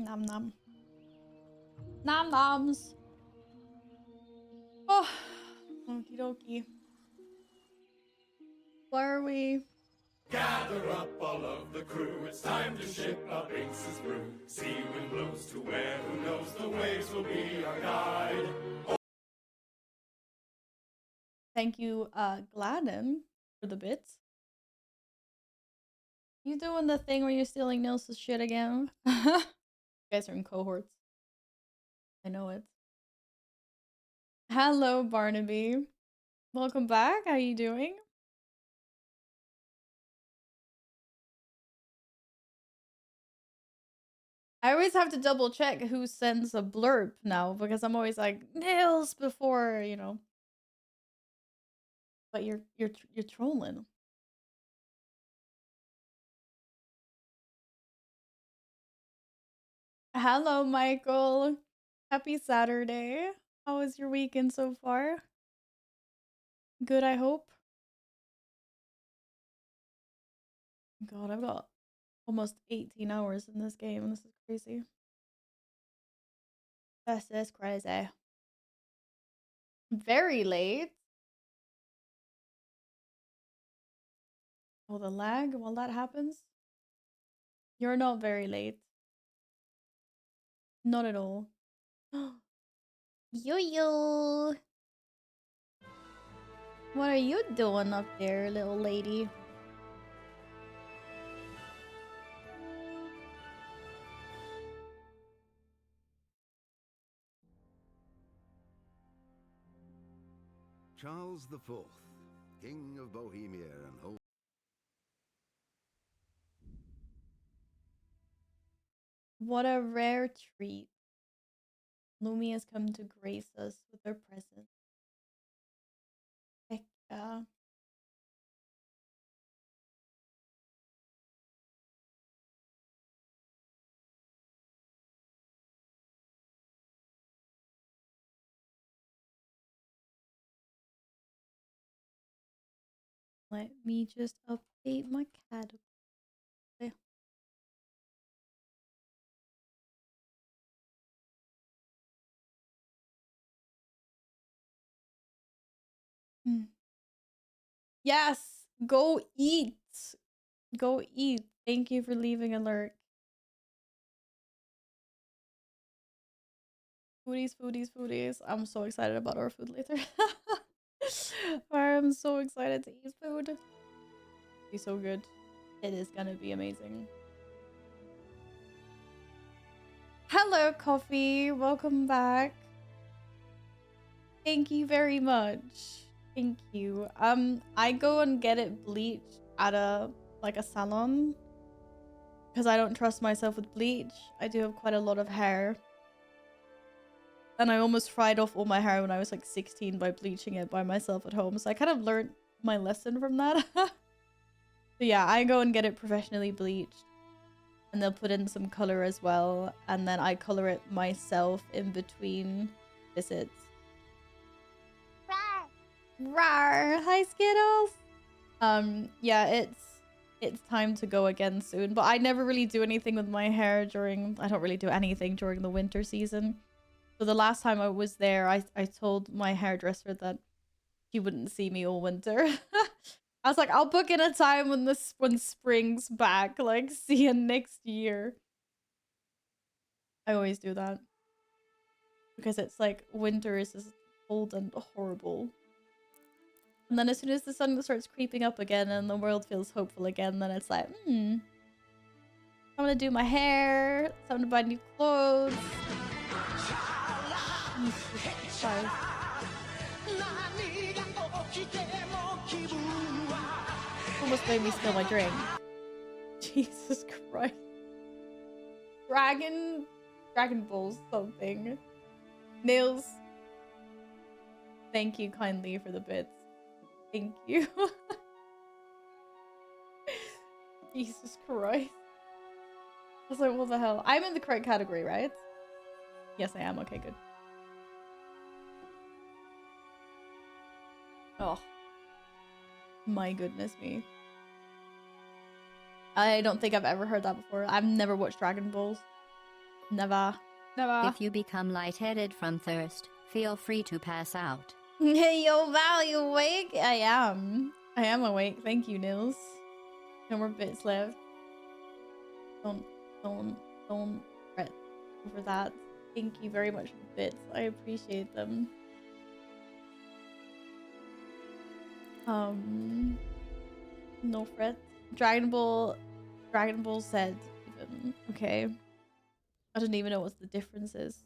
Nom nom. Nom noms. Oh, okie dokie. Where are we? Gather up all of the crew, it's time to ship our Binks's brew. Sea wind blows to where, who knows, the waves will be our guide. Thank you, Gladden, for the bits. You doing the thing where you're stealing Nils's shit again? You guys are in cohorts. I know it. Hello, Barnaby. Welcome back. How you doing? I always have to double check who sends a blurb now because I'm always like Nils before, you know. But you're trolling. Hello, Michael. Happy Saturday. How was your weekend so far? Good, I hope. God, I've got almost 18 hours in this game. This is crazy. This is crazy. Very late. Oh, the lag while that happens? You're not very late. Not at all. Yo. What are you doing up there, little lady? Charles IV, King of Bohemia and whole. What a rare treat. Lumi has come to grace us with her presence. Heck yeah. Let me just update my category. Yes, go eat. Go eat. Thank you for leaving a lurk. Foodies. I'm so excited about our food later. I'm so excited to eat food. It'll be so good. It is gonna be amazing. Hello, Coffee. Welcome back. Thank you very much. Thank you. I go and get it bleached at a salon because I don't trust myself with bleach. I do have quite a lot of hair. And I almost fried off all my hair when I was like 16 by bleaching it by myself at home. So I kind of learned my lesson from that. So yeah, I go and get it professionally bleached. And they'll put in some color as well. And then I color it myself in between visits. Rawr! Hi, Skittles! Yeah, it's time to go again soon. But I never really do anything with my hair I don't really do anything during the winter season. So the last time I was there, I told my hairdresser that she wouldn't see me all winter. I was like, I'll book in a time when spring's back. Like, see you next year. I always do that. Because it's like, winter is just cold and horrible. And then as soon as the sun starts creeping up again and the world feels hopeful again, then it's like, I'm gonna do my hair. Time to buy new clothes. Sorry. Almost made me spill my drink. Jesus Christ. Dragon Balls something. Nails. Thank you kindly for the bits. Thank you. Jesus Christ. I was like, what the hell? I'm in the correct category, right? Yes, I am. Okay, good. Oh. My goodness me. I don't think I've ever heard that before. I've never watched Dragon Balls. Never. Never. If you become lightheaded from thirst, feel free to pass out. Hey, yo, Val, you awake? I am. I am awake. Thank you, Nils. No more bits left. Don't fret over that. Thank you very much for the bits. I appreciate them. No fret. Dragon Ball Z even. Okay. I don't even know what the difference is.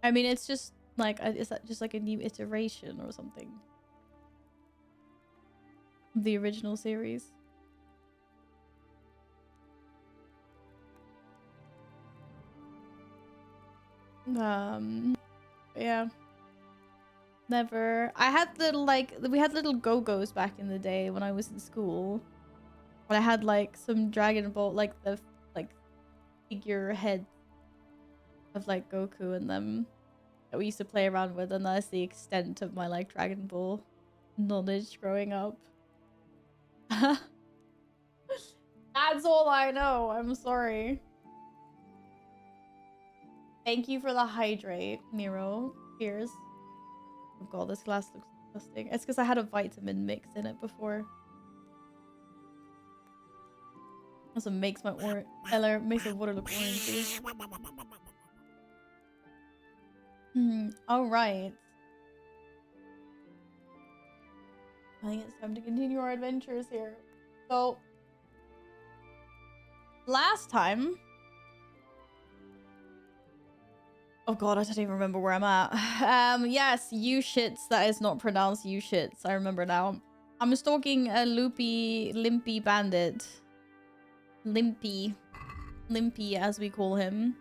I mean, it's just like, is that just like a new iteration or something? The original series. Yeah. Never. I had little, like, we had little Go-Go's back in the day when I was in school. But I had like some Dragon Ball, like the figure head of like Goku and them that we used to play around with, and that's the extent of my like Dragon Ball knowledge growing up. That's all I know. I'm sorry. Thank you for the hydrate, Nero. Cheers. Oh god, this glass looks disgusting. It's because I had a vitamin mix in it before. Also makes my makes the water look orangey. Alright. I think it's time to continue our adventures here. So, last time... Oh god, I don't even remember where I'm at. Yes, you-shits. That is not pronounced you-shits. I remember now. I'm stalking a limpy bandit. Limpy as we call him.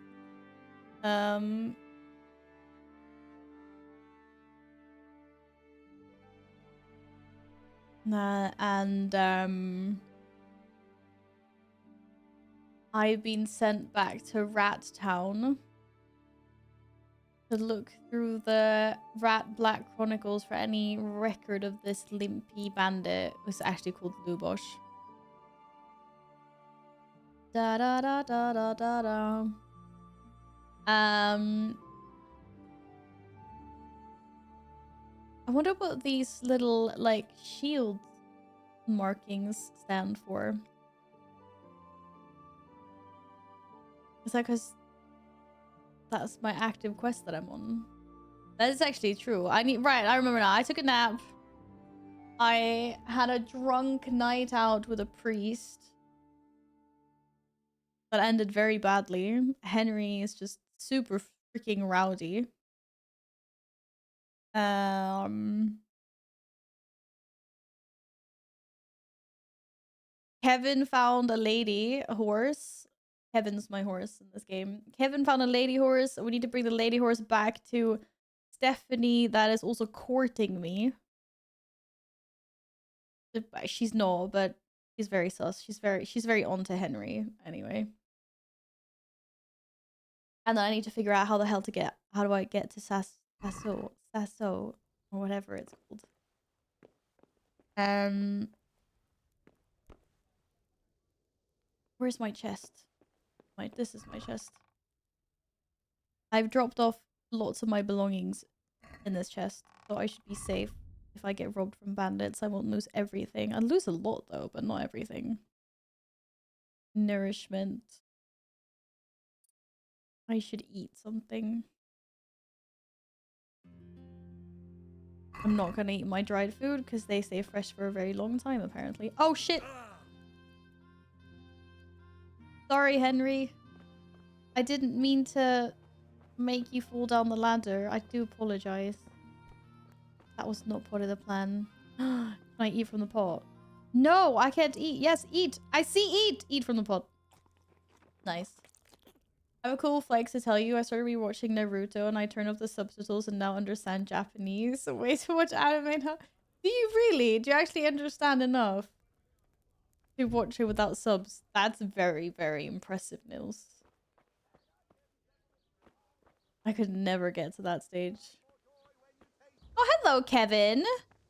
I've been sent back to Rat Town to look through the Rat Black Chronicles for any record of this limpy bandit. It was actually called Lubosh. Da da da da da da da. I wonder what these little like shield markings stand for. Is that because that's my active quest that I'm on? That is actually true. I remember now. I took a nap. I had a drunk night out with a priest. That ended very badly. Henry is just super freaking rowdy. Kevin found a lady horse. Kevin's my horse in this game. Kevin found a lady horse. We need to bring the lady horse back to Stephanie that is also courting me. She's not, but she's very sus. She's very onto Henry anyway. And then I need to figure out how do I get to Sasso or whatever it's called. Where's my chest? This is my chest. I've dropped off lots of my belongings in this chest, so I should be safe. If I get robbed from bandits, I won't lose everything. I'll lose a lot though, but not everything. Nourishment. I should eat something. I'm not gonna eat my dried food because they stay fresh for a very long time apparently. Oh shit! Sorry, Henry. I didn't mean to make you fall down the ladder. I do apologize. That was not part of the plan. Can I eat from the pot? No, I can't eat. Yes, eat. I see eat. Eat from the pot. Nice. I have a cool flex to tell you. I started rewatching Naruto and I turned off the subtitles and now understand Japanese. Way too much anime now. Do you really? Do you actually understand enough to watch it without subs? That's very, very impressive, Nils. I could never get to that stage. Oh, hello, Kevin.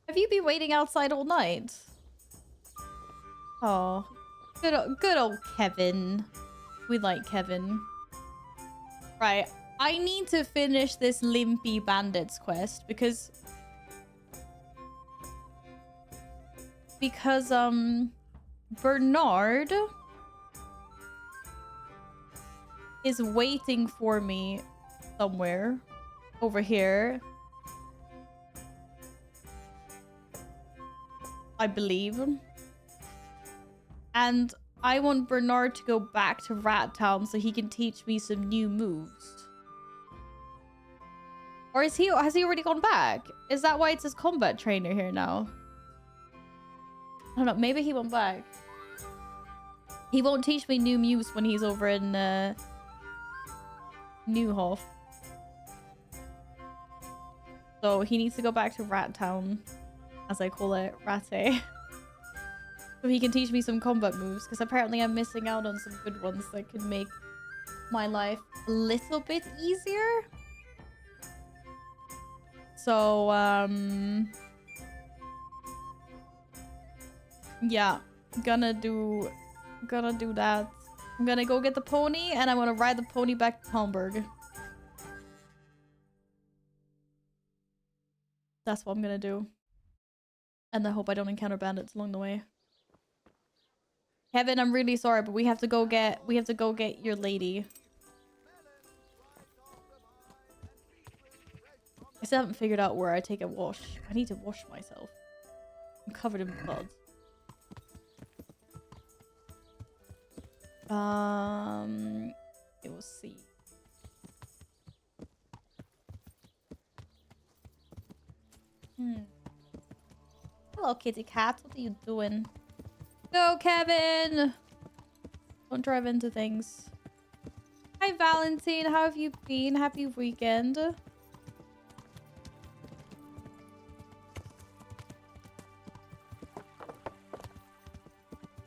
Have you been waiting outside all night? Oh, good old Kevin. We like Kevin. Right. I need to finish this Limpy Bandits quest because Bernard is waiting for me somewhere over here, I believe. And I want Bernard to go back to Rat Town so he can teach me some new moves. Or has he already gone back? Is that why it says combat trainer here now? I don't know. Maybe he went back. He won't teach me new moves when he's over in Newhoff. So he needs to go back to Rat Town, as I call it, Ratte. So he can teach me some combat moves, because apparently I'm missing out on some good ones that could make my life a little bit easier. So, yeah, gonna do that. I'm gonna go get the pony, and I'm gonna ride the pony back to Hamburg. That's what I'm gonna do. And I hope I don't encounter bandits along the way. Kevin, I'm really sorry, but we have to go get your lady. I still haven't figured out where I take a wash. I need to wash myself. I'm covered in blood. It was C. Hello, kitty cat. What are you doing? Go, Kevin! Don't drive into things. Hi, Valentine. How have you been? Happy weekend.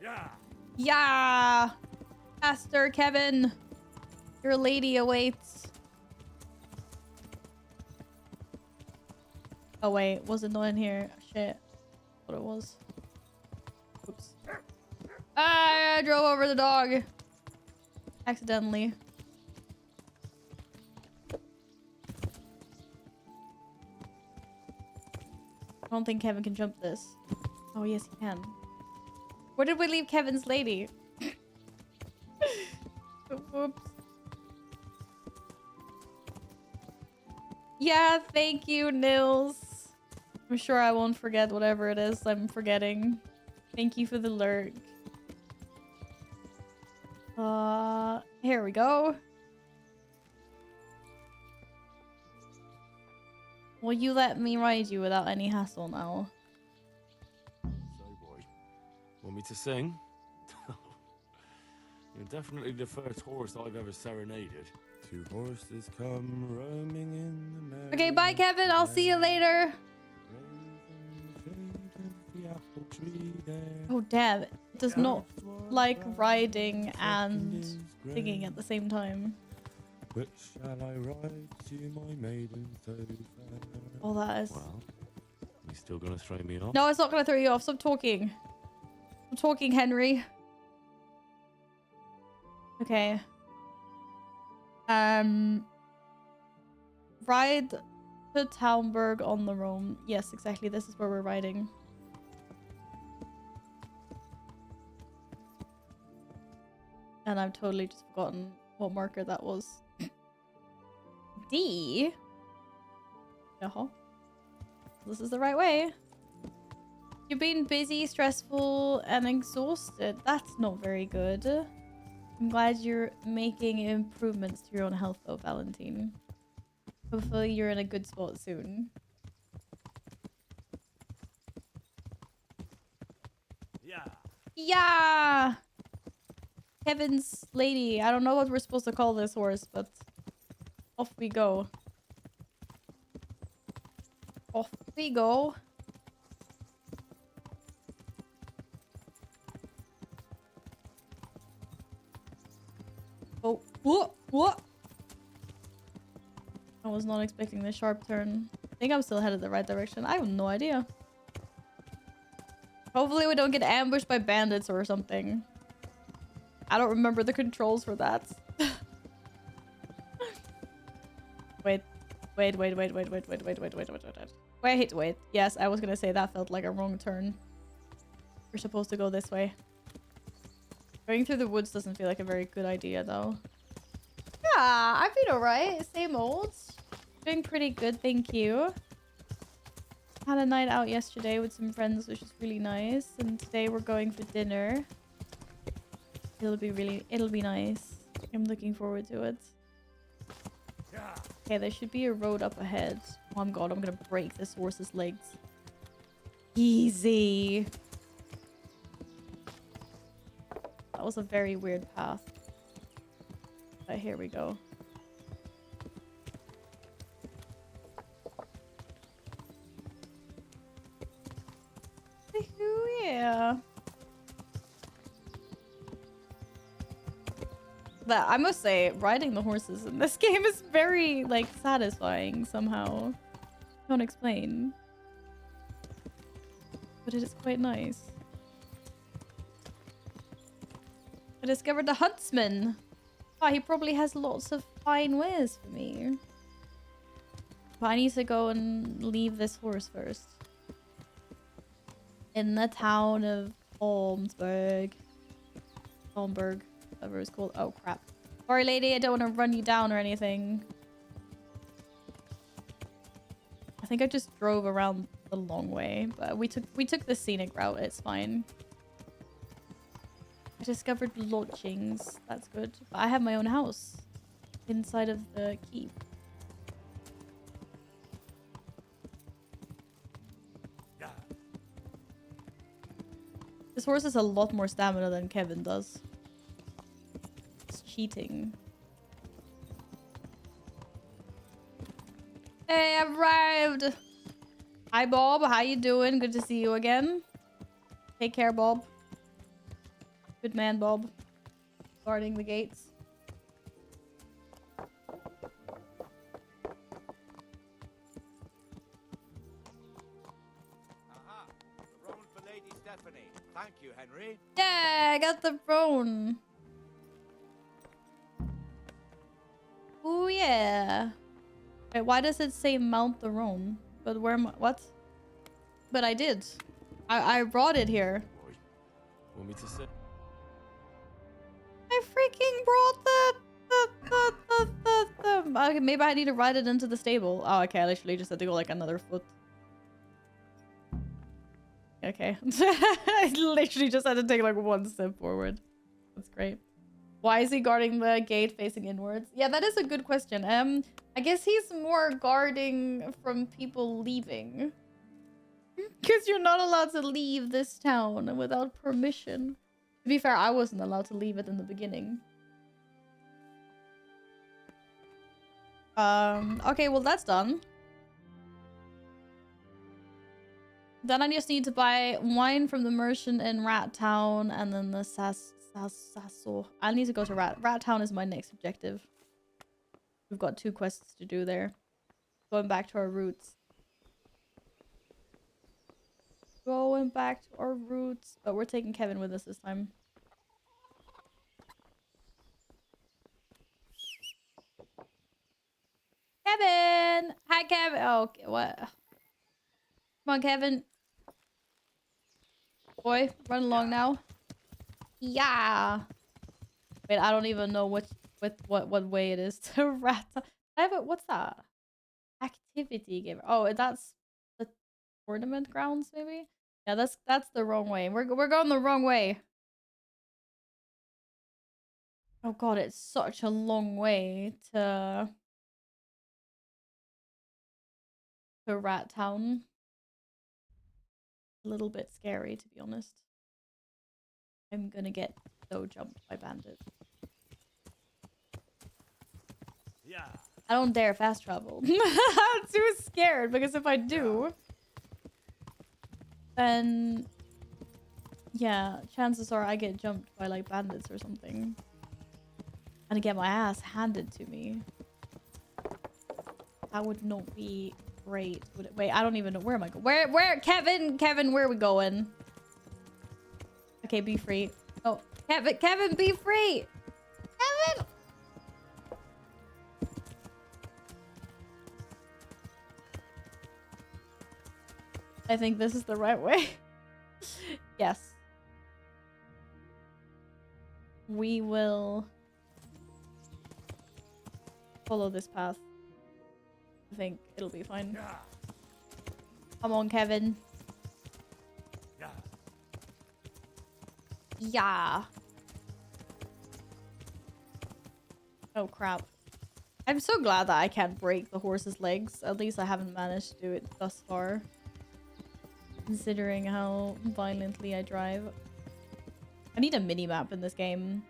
Yeah. Yeah! Faster, Kevin! Your lady awaits. Oh, wait. Was it not in here? Shit. What it was. Oops. I drove over the dog. Accidentally. I don't think Kevin can jump this. Oh, yes, he can. Where did we leave Kevin's lady? Whoops. Yeah, thank you, Nils. I'm sure I won't forget whatever it is I'm forgetting. Thank you for the lurk. Here we go. Will you let me ride you without any hassle now? So, boy, want me to sing? You're definitely the first horse I've ever serenaded. Two horses come roaming in the meadow. Okay, bye, Kevin. I'll see you later. Oh, damn. It does not like riding and singing at the same time. Which shall I ride to my maiden so fair? Oh, that is... Well, you still gonna throw me off? No, it's not gonna throw you off. Stop talking. Stop talking, Henry. Okay. Ride to Talmberg on the roam. Yes, exactly. This is where we're riding. And I've totally just forgotten what marker that was. D? Uh-huh. This is the right way. You've been busy, stressful, and exhausted. That's not very good. I'm glad you're making improvements to your own health though, Valentine. Hopefully you're in a good spot soon. Yeah. Yeah! Kevin's lady. I don't know what we're supposed to call this horse, but off we go. Off we go. Oh, what? I was not expecting this sharp turn. I think I'm still headed the right direction. I have no idea. Hopefully we don't get ambushed by bandits or something. I don't remember the controls for that. Wait. Wait. Yes, I was gonna say that felt like a wrong turn. We're supposed to go this way. Going through the woods doesn't feel like a very good idea, though. Yeah, I've been alright. Same old. Doing pretty good, thank you. Had a night out yesterday with some friends, which is really nice. And today we're going for dinner. It'll be nice. I'm looking forward to it. Okay, there should be a road up ahead. Oh my god, I'm gonna break this horse's legs. Easy. That was a very weird path. But here we go. Yeah. But I must say, riding the horses in this game is very, like, satisfying somehow. Can't explain. But it is quite nice. I discovered the huntsman. Oh, he probably has lots of fine wares for me. But I need to go and leave this horse first. In the town of Holmesburg. Whatever it's called. Oh, crap. Sorry, lady. I don't want to run you down or anything. I think I just drove around the long way. But we took the scenic route. It's fine. I discovered lodgings. That's good. But I have my own house. Inside of the keep. This horse has a lot more stamina than Kevin does. It's cheating. Hey, I've arrived! Hi, Bob. How you doing? Good to see you again. Take care, Bob. Good man, Bob. Guarding the gates. Aha! The roan for Lady Stephanie. Thank you, Henry. Yeah, I got the roan. Oh yeah. Wait, why does it say mount the roan? But where am I? What? But I did. I brought it here. Want me to sit? I freaking brought the okay, maybe I need to ride it into the stable. Oh, okay. I literally just had to go like another foot. Okay. I literally just had to take like one step forward. That's great. Why is he guarding the gate facing inwards? Yeah, that is a good question. I guess he's more guarding from people leaving. Because you're not allowed to leave this town without permission. To be fair, I wasn't allowed to leave it in the beginning. Okay, well that's done. Then I just need to buy wine from the merchant in Rat Town and then the Sasso. I need to go to Rat Town is my next objective. We've got 2 quests to do there. Going back to our roots. Going back to our roots. But we're taking Kevin with us this time. Kevin! Hi, Kevin! Oh, okay, what? Come on, Kevin. Boy, run along now. Yeah! Wait, I don't even know what way it is to rat. What's that? Activity giver. Oh, that's the tournament grounds, maybe? Yeah, that's the wrong way. We're going the wrong way. Oh god, it's such a long way to Rat Town. A little bit scary, to be honest. I'm gonna get so jumped by bandits. Yeah. I don't dare fast travel. I'm too scared because if I do, then yeah, chances are I get jumped by like bandits or something. And I get my ass handed to me. That would not be great. Would it? Wait, I don't even know. Where am I going? Where? Kevin, where are we going? Okay, be free. Oh, Kevin, be free! Kevin! I think this is the right way. Yes. We will follow this path. I think it'll be fine. Come on, Kevin. Yeah. Oh, crap. I'm so glad that I can't break the horse's legs. At least I haven't managed to do it thus far. Considering how violently I drive. I need a mini-map in this game.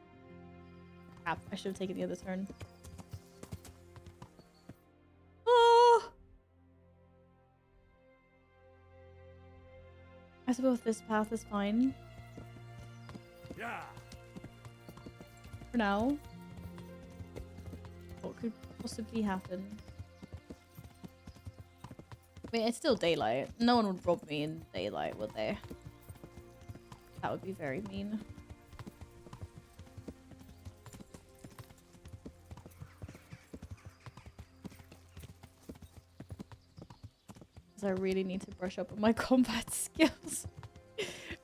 Crap, I should have taken the other turn. Oh! I suppose this path is fine. Yeah. For now. What could possibly happen? I mean, it's still daylight. No one would rob me in daylight, would they? That would be very mean. I really need to brush up on my combat skills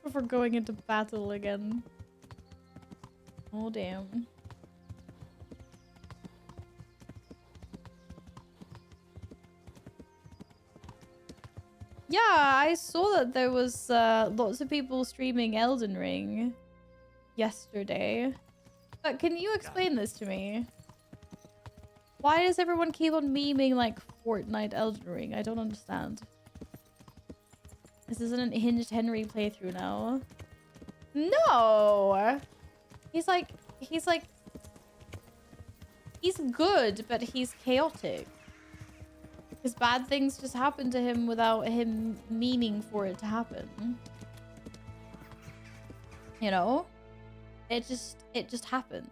before going into battle again. Oh, damn. Yeah, I saw that there was lots of people streaming Elden Ring yesterday. But can you explain this to me? Why does everyone keep on memeing like Fortnite Elden Ring? I don't understand. This isn't an Hinged Henry playthrough now. No! He's good, but he's chaotic. Because bad things just happen to him without him meaning for it to happen. You know? It just happens.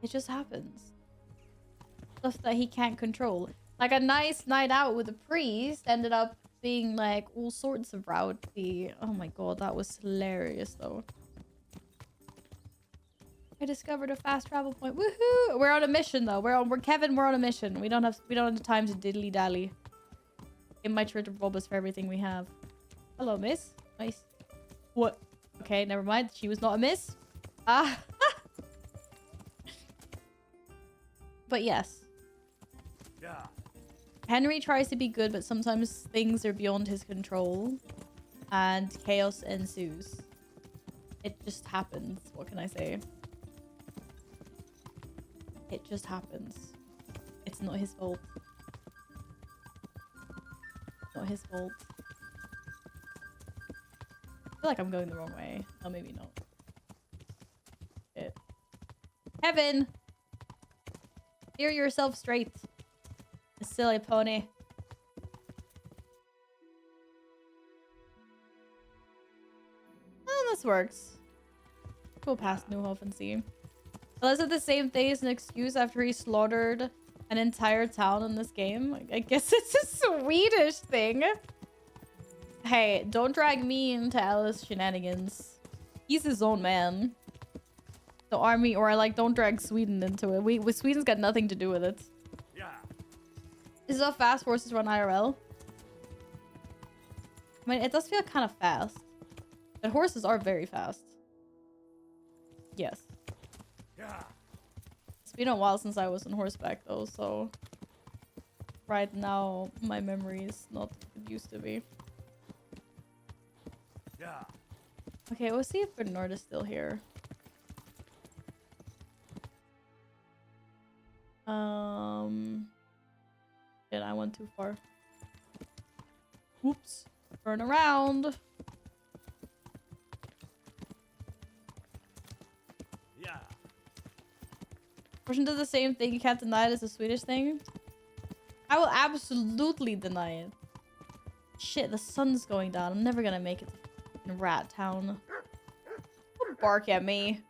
It just happens. Stuff that he can't control. Like a nice night out with a priest ended up being like all sorts of rowdy. Oh my god, that was hilarious though. I discovered a fast travel point. Woohoo! We're on a mission though. We're Kevin, we're on a mission. We don't have the time to diddly dally. It might try to rob us for everything we have. Hello, miss. Nice. What? Okay, never mind. She was not a miss. Ah. But yes. Yeah. Henry tries to be good, but sometimes things are beyond his control. And chaos ensues. It just happens. What can I say? It just happens. It's not his fault. It's not his fault. I feel like I'm going the wrong way. Oh, maybe not. Shit. Kevin! Steer yourself straight. You silly pony. Oh, this works. Go past Newhoff and see. Well, is it the same thing as an excuse after he slaughtered an entire town in this game? I guess it's a Swedish thing. Hey, don't drag me into Alice shenanigans. He's his own man. The army, or like, don't drag Sweden into it. Sweden's got nothing to do with it. Yeah. This is how fast horses run IRL. I mean, it does feel kind of fast. But horses are very fast. Yes. Yeah. It's been a while since I was on horseback though, so right now my memory is not what it used to be. Yeah. Okay, we'll see if Bernard is still here. Shit, I went too far. Whoops. Turn around. Yeah. Russian does the same thing. You can't deny it as a Swedish thing. I will absolutely deny it. Shit, the sun's going down. I'm never gonna make it in Rat Town. Don't bark at me.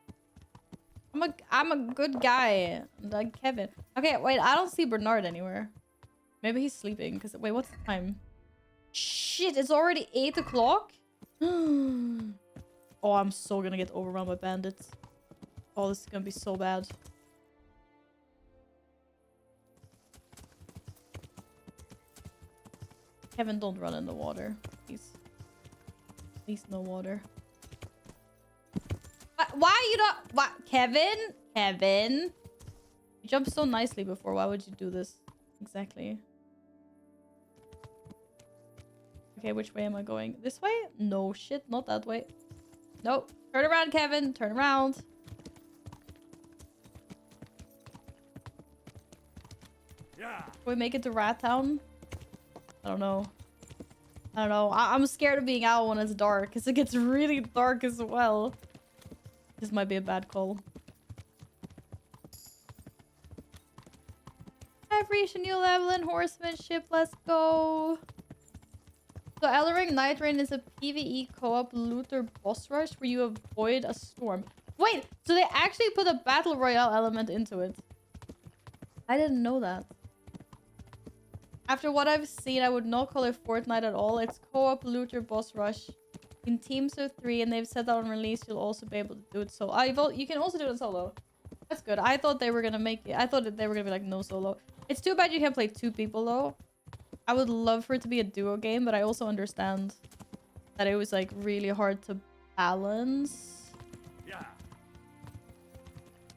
I'm a good guy. Like Kevin. Okay, wait, I don't see Bernard anywhere. Maybe he's sleeping. Because wait, what's the time? Shit, it's already 8 o'clock? Oh, I'm so gonna get overrun by bandits. Oh, this is gonna be so bad. Kevin, don't run in the water. Please. Please, no water. Why are you not... What? Kevin? Kevin? You jumped so nicely before. Why would you do this? Exactly. Okay, which way am I going? This way? No shit, not that way. Nope. Turn around, Kevin. Turn around. Yeah. Can we make it to Rat Town? I don't know. I don't know. I'm scared of being out when it's dark, because it gets really dark as well. This might be a bad call. I've reached a new level in horsemanship. Let's go. So Eldering Night Rain is a PvE co-op looter boss rush where you avoid a storm. Wait, so they actually put a battle royale element into it. I didn't know that. After what I've seen, I would not call it Fortnite at all. It's co-op looter boss rush in teams of 3, and they've said that on release you'll also be able to do it so. You can also do it solo. That's good. I thought they were gonna make it. I thought that they were gonna be like no solo. It's too bad you can't play 2 people though. I would love for it to be a duo game, but I also understand that it was like really hard to balance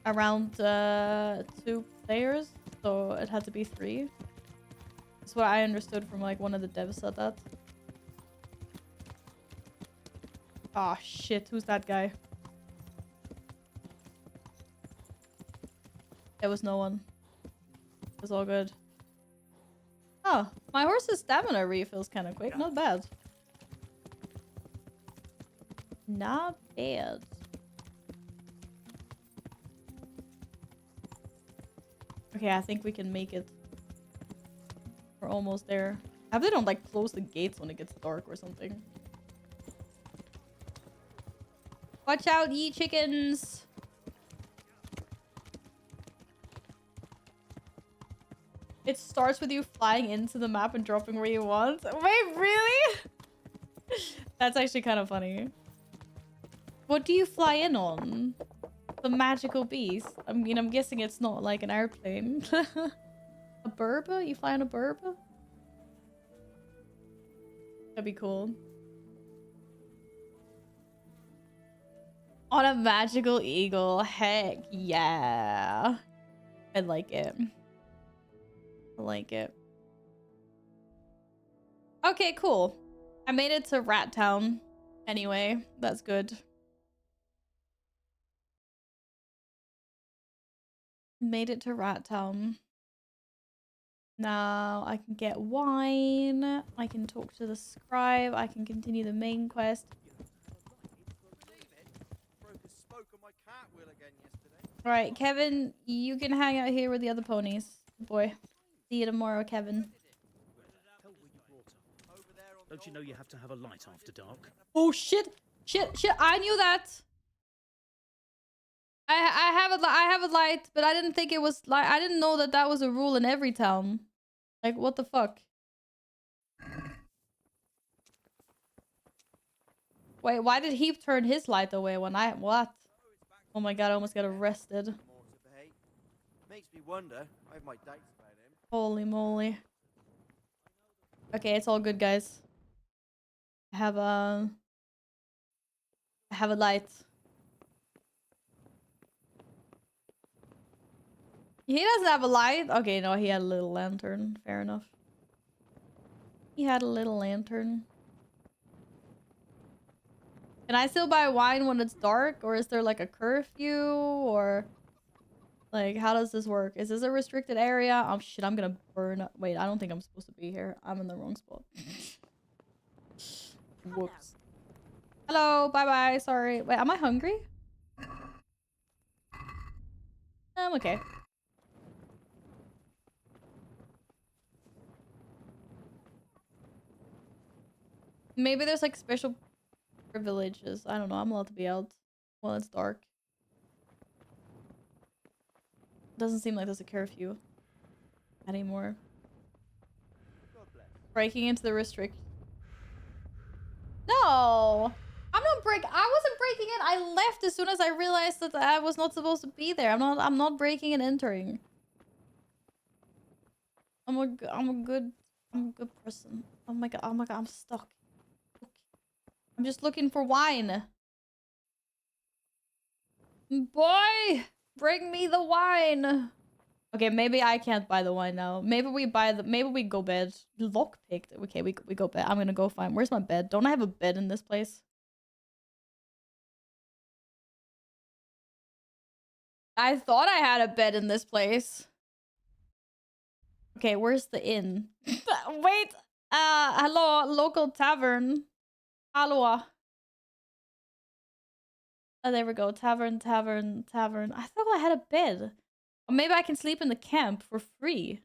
around 2 players, so it had to be 3. That's what I understood from like one of the devs said that. Oh shit, who's that guy? There was no one. It was all good. Oh, my horse's stamina refills kind of quick. Not bad. Not bad. Okay, I think we can make it. We're almost there. I hope they don't like close the gates when it gets dark or something. Watch out, ye chickens! It starts with you flying into the map and dropping where you want. Wait, really? That's actually kind of funny. What do you fly in on? The magical beast? I mean, I'm guessing it's not like an airplane. A burba? You fly on a burba? That'd be cool. On a magical eagle. Heck yeah. I like it. I like it. Okay, cool. I made it to Rat Town. Anyway, that's good. Made it to Rat Town. Now I can get wine. I can talk to the scribe. I can continue the main quest. Alright, Kevin, you can hang out here with the other ponies. Boy. See you tomorrow, Kevin. Don't you know you have to have a light after dark? Oh shit! Shit! Shit! I knew that. I have a light, but I didn't think it was like I didn't know that that was a rule in every town. Like what the fuck? Wait, why did he turn his light away when I what? Oh my god! I almost got arrested. Makes me wonder. I have my doubts about him. Holy moly. Okay, it's all good, guys. I have a light. He doesn't have a light. Okay, no, he had a little lantern. Fair enough. He had a little lantern. Can I still buy wine when it's dark? Or is there like a curfew? Or like, how does this work? Is this a restricted area? Oh shit, I'm gonna burn up. Wait, I don't think I'm supposed to be here. I'm in the wrong spot. Whoops. Hello, bye-bye. Sorry. Wait, am I hungry? I'm okay. Maybe there's like special privileges. I don't know. I'm allowed to be out while it's dark. Doesn't seem like there's a curfew anymore. Breaking into the restrict. No! I'm not wasn't breaking in. I left as soon as I realized that I was not supposed to be there. I'm not breaking and entering. I'm a good person. Oh my god, I'm stuck. I'm just looking for wine. Boy, bring me the wine. Okay, maybe I can't buy the wine now. Maybe we go bed. Lockpicked. Okay, we go bed. I'm gonna go find. Where's my bed? Don't I have a bed in this place? I thought I had a bed in this place. Okay, where's the inn? Wait. Hello, local tavern. Hello. Oh, there we go. Tavern. I thought I had a bed. Or maybe I can sleep in the camp for free.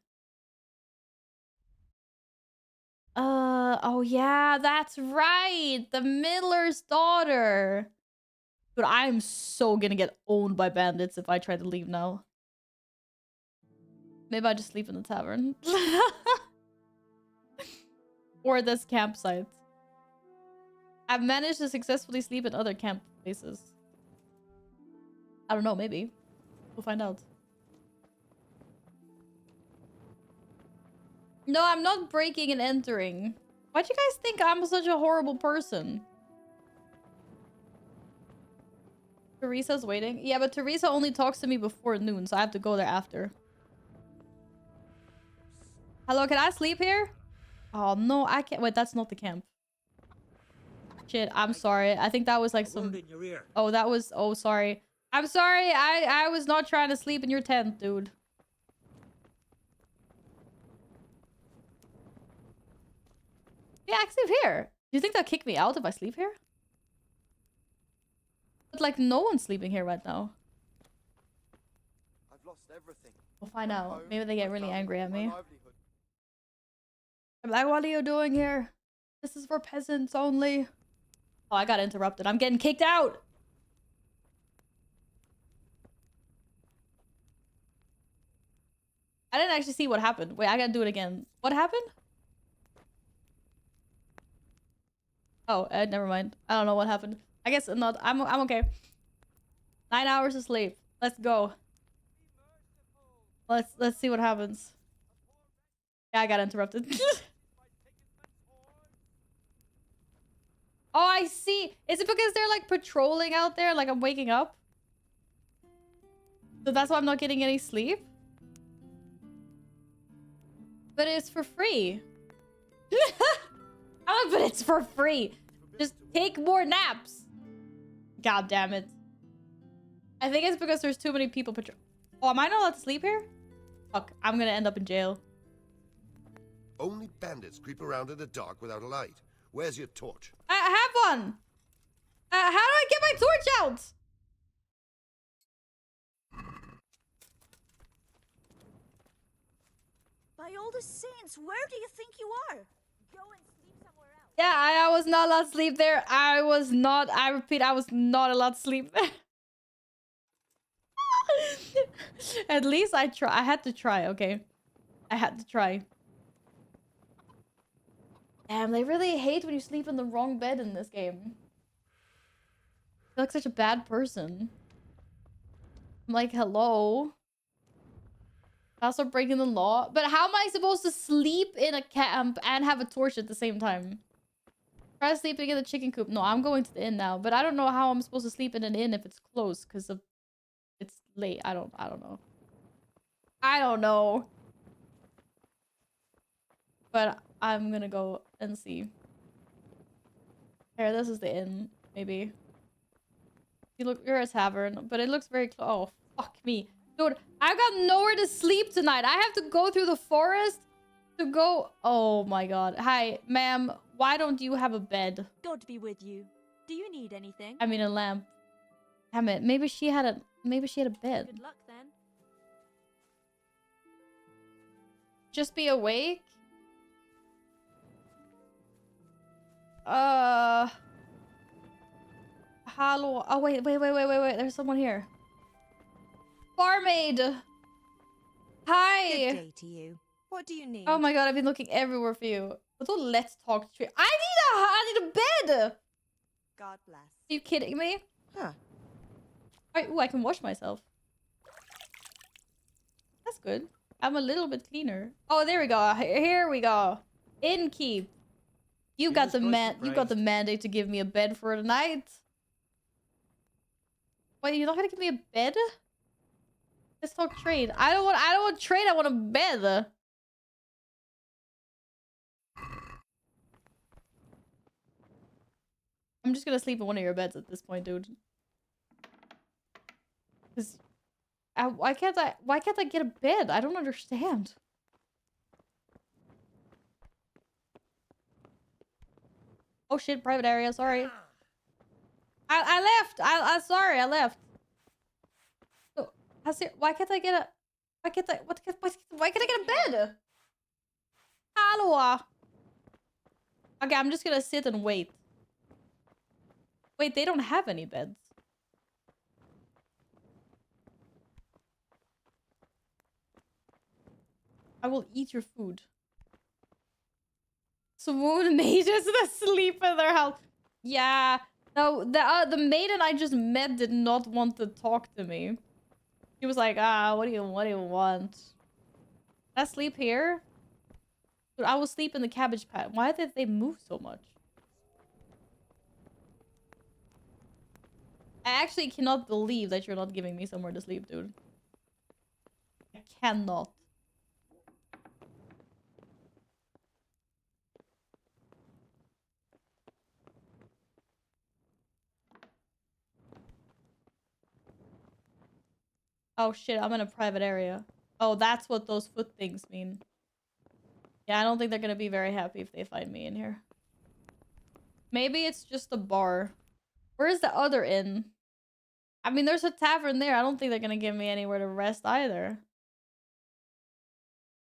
Oh yeah, that's right. The miller's daughter. But I'm so gonna get owned by bandits if I try to leave now. Maybe I just sleep in the tavern. Or this campsite. I've managed to successfully sleep in other camp places. I don't know, maybe. We'll find out. No, I'm not breaking and entering. Why'd you guys think I'm such a horrible person? Teresa's waiting. Yeah, but Teresa only talks to me before noon, so I have to go there after. Hello, can I sleep here? Oh, no, I can't. Wait, that's not the camp. Shit, I'm sorry. I think that was like some... Oh, that was... Oh, sorry. I'm sorry. I was not trying to sleep in your tent, dude. Yeah, I can sleep here. Do you think they'll kick me out if I sleep here? But like, no one's sleeping here right now. I've lost everything. We'll find out. Maybe they get really angry at me. I'm like, what are you doing here? This is for peasants only. Oh, I got interrupted. I'm getting kicked out. I didn't actually see what happened. Wait, I gotta do it again. What happened? Oh, never mind. I don't know what happened. I guess not. I'm okay. 9 hours of sleep. Let's go. Let's see what happens. Yeah, I got interrupted. Oh, I see. Is it because they're like patrolling out there? Like I'm waking up? So that's why I'm not getting any sleep? But it's for free. Oh, but it's for free. Just take more naps. God damn it. I think it's because there's too many people patrol. Oh, am I not allowed to sleep here? Fuck, I'm gonna end up in jail. Only bandits creep around in the dark without a light. Where's your torch? I have one. How do I get my torch out? By all the saints, where do you think you are? Go and sleep somewhere else. Yeah, I was not allowed to sleep there. I repeat, I was not allowed to sleep there. At least I had to try, okay? I had to try. Damn, they really hate when you sleep in the wrong bed in this game. I feel like such a bad person. I'm like, hello? Also breaking the law. But how am I supposed to sleep in a camp and have a torch at the same time? Try sleeping in the chicken coop. No, I'm going to the inn now. But I don't know how I'm supposed to sleep in an inn if it's closed because it's late. I don't know. I don't know. But I'm gonna go and see. Here, this is the inn, maybe. You're a tavern, but it looks very close. Oh, fuck me. Dude, I've got nowhere to sleep tonight. I have to go through the forest to go... Oh my god. Hi, ma'am. Why don't you have a bed? God be with you. Do you need anything? I mean, a lamp. Damn it. Maybe she had a bed. Good luck then. Just be awake? Hello. Oh, wait. There's someone here. Barmaid! Hi! Good day to you. What do you need? Oh my god, I've been looking everywhere for you. But don't let's talk tree. I need a bed! God bless. Are you kidding me? Huh. Ooh, I can wash myself. That's good. I'm a little bit cleaner. Oh, there we go. Here we go. Innkeep. You got the mandate to give me a bed for the night. Wait, you're not gonna give me a bed? Let's talk trade. I don't want trade, I want a bed. I'm just gonna sleep in one of your beds at this point, dude. Cause why can't I get a bed? I don't understand. Oh shit, private area, sorry. I left. I sorry, I left. So, why can't I get a why can't I get a bed? Hello. Okay, I'm just gonna sit and wait. Wait, they don't have any beds. I will eat your food. Swoon mages that sleep in their house. Yeah. No, the maiden I just met did not want to talk to me. She was like, what do you want? Can I sleep here? Dude, I will sleep in the cabbage patch. Why did they move so much? I actually cannot believe that you're not giving me somewhere to sleep, dude. I cannot. Oh shit, I'm in a private area. Oh, that's what those foot things mean. Yeah, I don't think they're gonna be very happy if they find me in here. Maybe it's just a bar. Where's the other inn? I mean, there's a tavern there. I don't think they're gonna give me anywhere to rest either.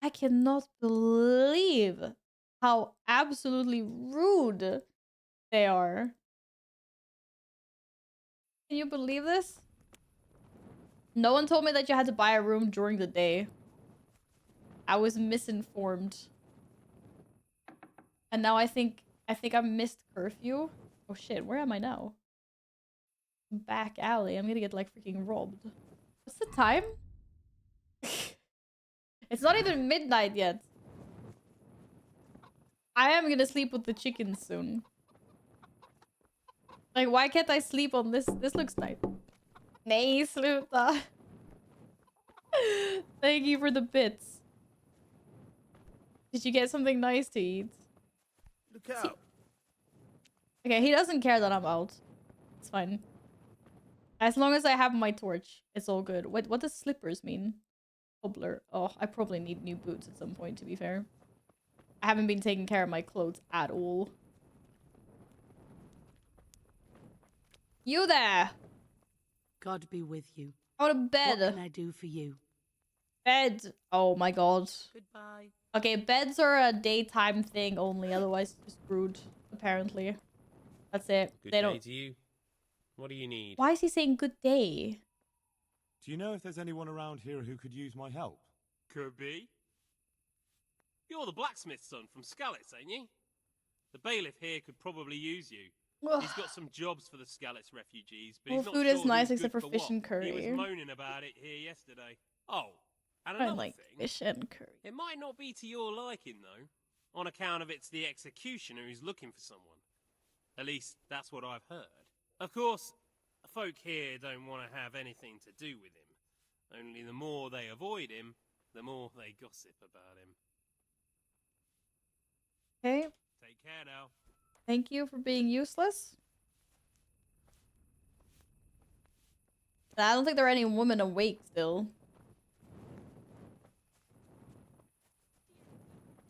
I cannot believe how absolutely rude they are. Can you believe this? No one told me that you had to buy a room during the day. I was misinformed. And now I think I missed curfew. Oh shit, where am I now? Back alley. I'm gonna get like freaking robbed. What's the time? It's not even midnight yet. I am gonna sleep with the chickens soon. Like, why can't I sleep on this? This looks nice. Nee, sluta. Thank you for the bits. Did you get something nice to eat? Look out. Okay, he doesn't care that I'm out. It's fine. As long as I have my torch, it's all good. What does slippers mean? Cobbler. Oh, I probably need new boots at some point, to be fair. I haven't been taking care of my clothes at all. You there! God be with you. I want a bed. What can I do for you? Bed. Oh my god. Goodbye. Okay, beds are a daytime thing only, otherwise you're screwed, apparently. That's it. Good they day don't... to you. What do you need? Why is he saying good day? Do you know if there's anyone around here who could use my help? Could be. You're the blacksmith's son from Skalitz, ain't you? The bailiff here could probably use you. He's got some jobs for the Skalitz refugees, but he's not food sure is nice who's except good for fish what. and curry. He was moaning about it here yesterday. Oh, and I another like thing. fish and curry. It might not be to your liking, though, on account of it's the executioner who's looking for someone. At least, that's what I've heard. Of course, folk here don't want to have anything to do with him. Only the more they avoid him, the more they gossip about him. Okay. Take care now. Thank you for being useless. I don't think there are any women awake still.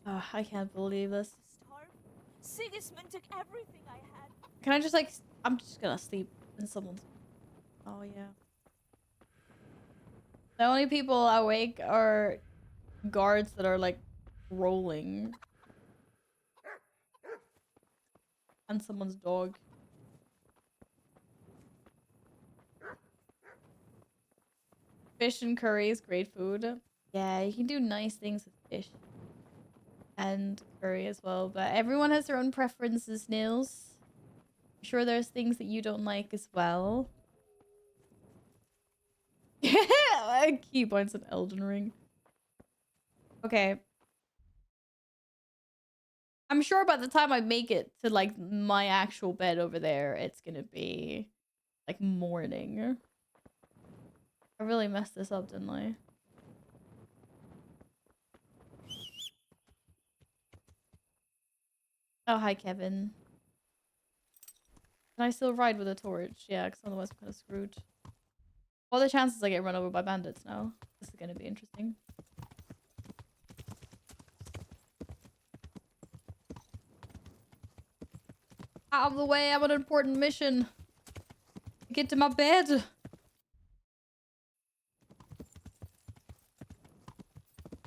I can't believe this. Sigismund took everything I had. Can I just like... I'm just gonna sleep in someone's... Oh, yeah. The only people awake are guards that are like rolling. And someone's dog. Fish and curry is great food. Yeah, you can do nice things with fish. And curry as well. But everyone has their own preferences, Nils. I'm sure there's things that you don't like as well. Key points in Elden Ring. Okay. I'm sure by the time I make it to like my actual bed over there, it's gonna be like morning. I really messed this up, didn't I? Oh, hi, Kevin. Can I still ride with a torch? Yeah, because otherwise I'm kind of screwed. What are the chances I get run over by bandits now? This is going to be interesting. Out of the way, I have an important mission. Get to my bed.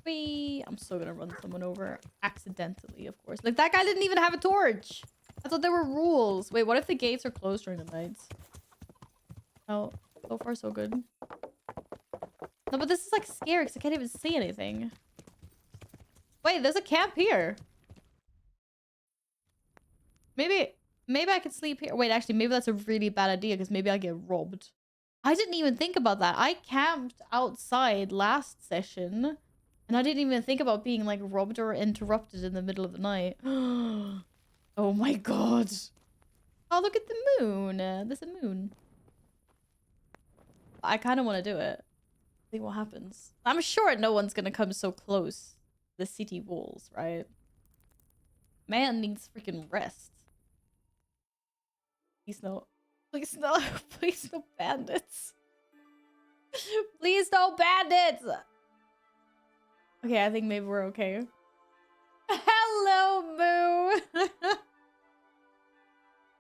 Whee! I'm still gonna run someone over accidentally, of course. Like, that guy didn't even have a torch. I thought there were rules. Wait, what if the gates are closed during the nights? Oh, so far so good. No, but this is like scary because I can't even see anything. Wait, there's a camp here. Maybe I could sleep here. Wait, actually, maybe that's a really bad idea because maybe I get robbed. I didn't even think about that. I camped outside last session and I didn't even think about being like robbed or interrupted in the middle of the night. Oh my god. Oh, look at the moon. There's a moon. I kind of want to do it. See what happens. I'm sure no one's gonna come so close to the city walls, right? Man needs freaking rest. Please no. Please no. Please no bandits. Please no bandits. Okay, I think maybe we're okay. Hello, Moo.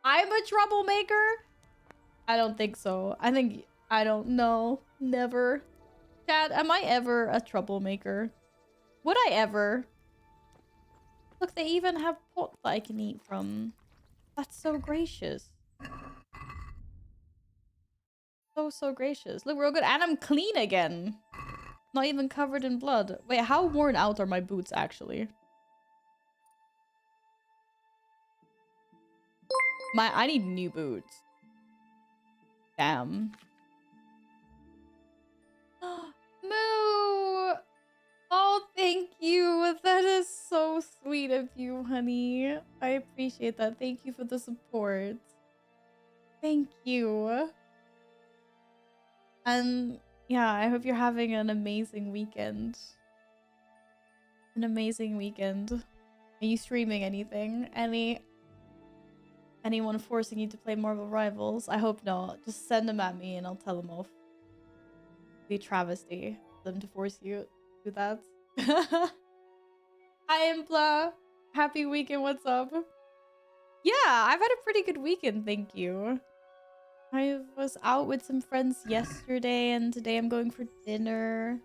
I'm a troublemaker? I don't think so. I don't know. Never. Chad, am I ever a troublemaker? Would I ever? Look, they even have pots that I can eat from. That's so gracious. So gracious. Look, real good. And I'm clean again. Not even covered in blood. Wait, how worn out are my boots, actually? I need new boots. Damn. Moo! Oh, thank you. That is so sweet of you, honey. I appreciate that. Thank you for the support. Thank you. And yeah, I hope you're having an amazing weekend. An amazing weekend. Are you streaming anything? Anyone forcing you to play Marvel Rivals? I hope not. Just send them at me and I'll tell them off. It'd be a travesty for them to force you to do that. Hi, Impla. Happy weekend. What's up? Yeah, I've had a pretty good weekend, thank you. I was out with some friends yesterday and today I'm going for dinner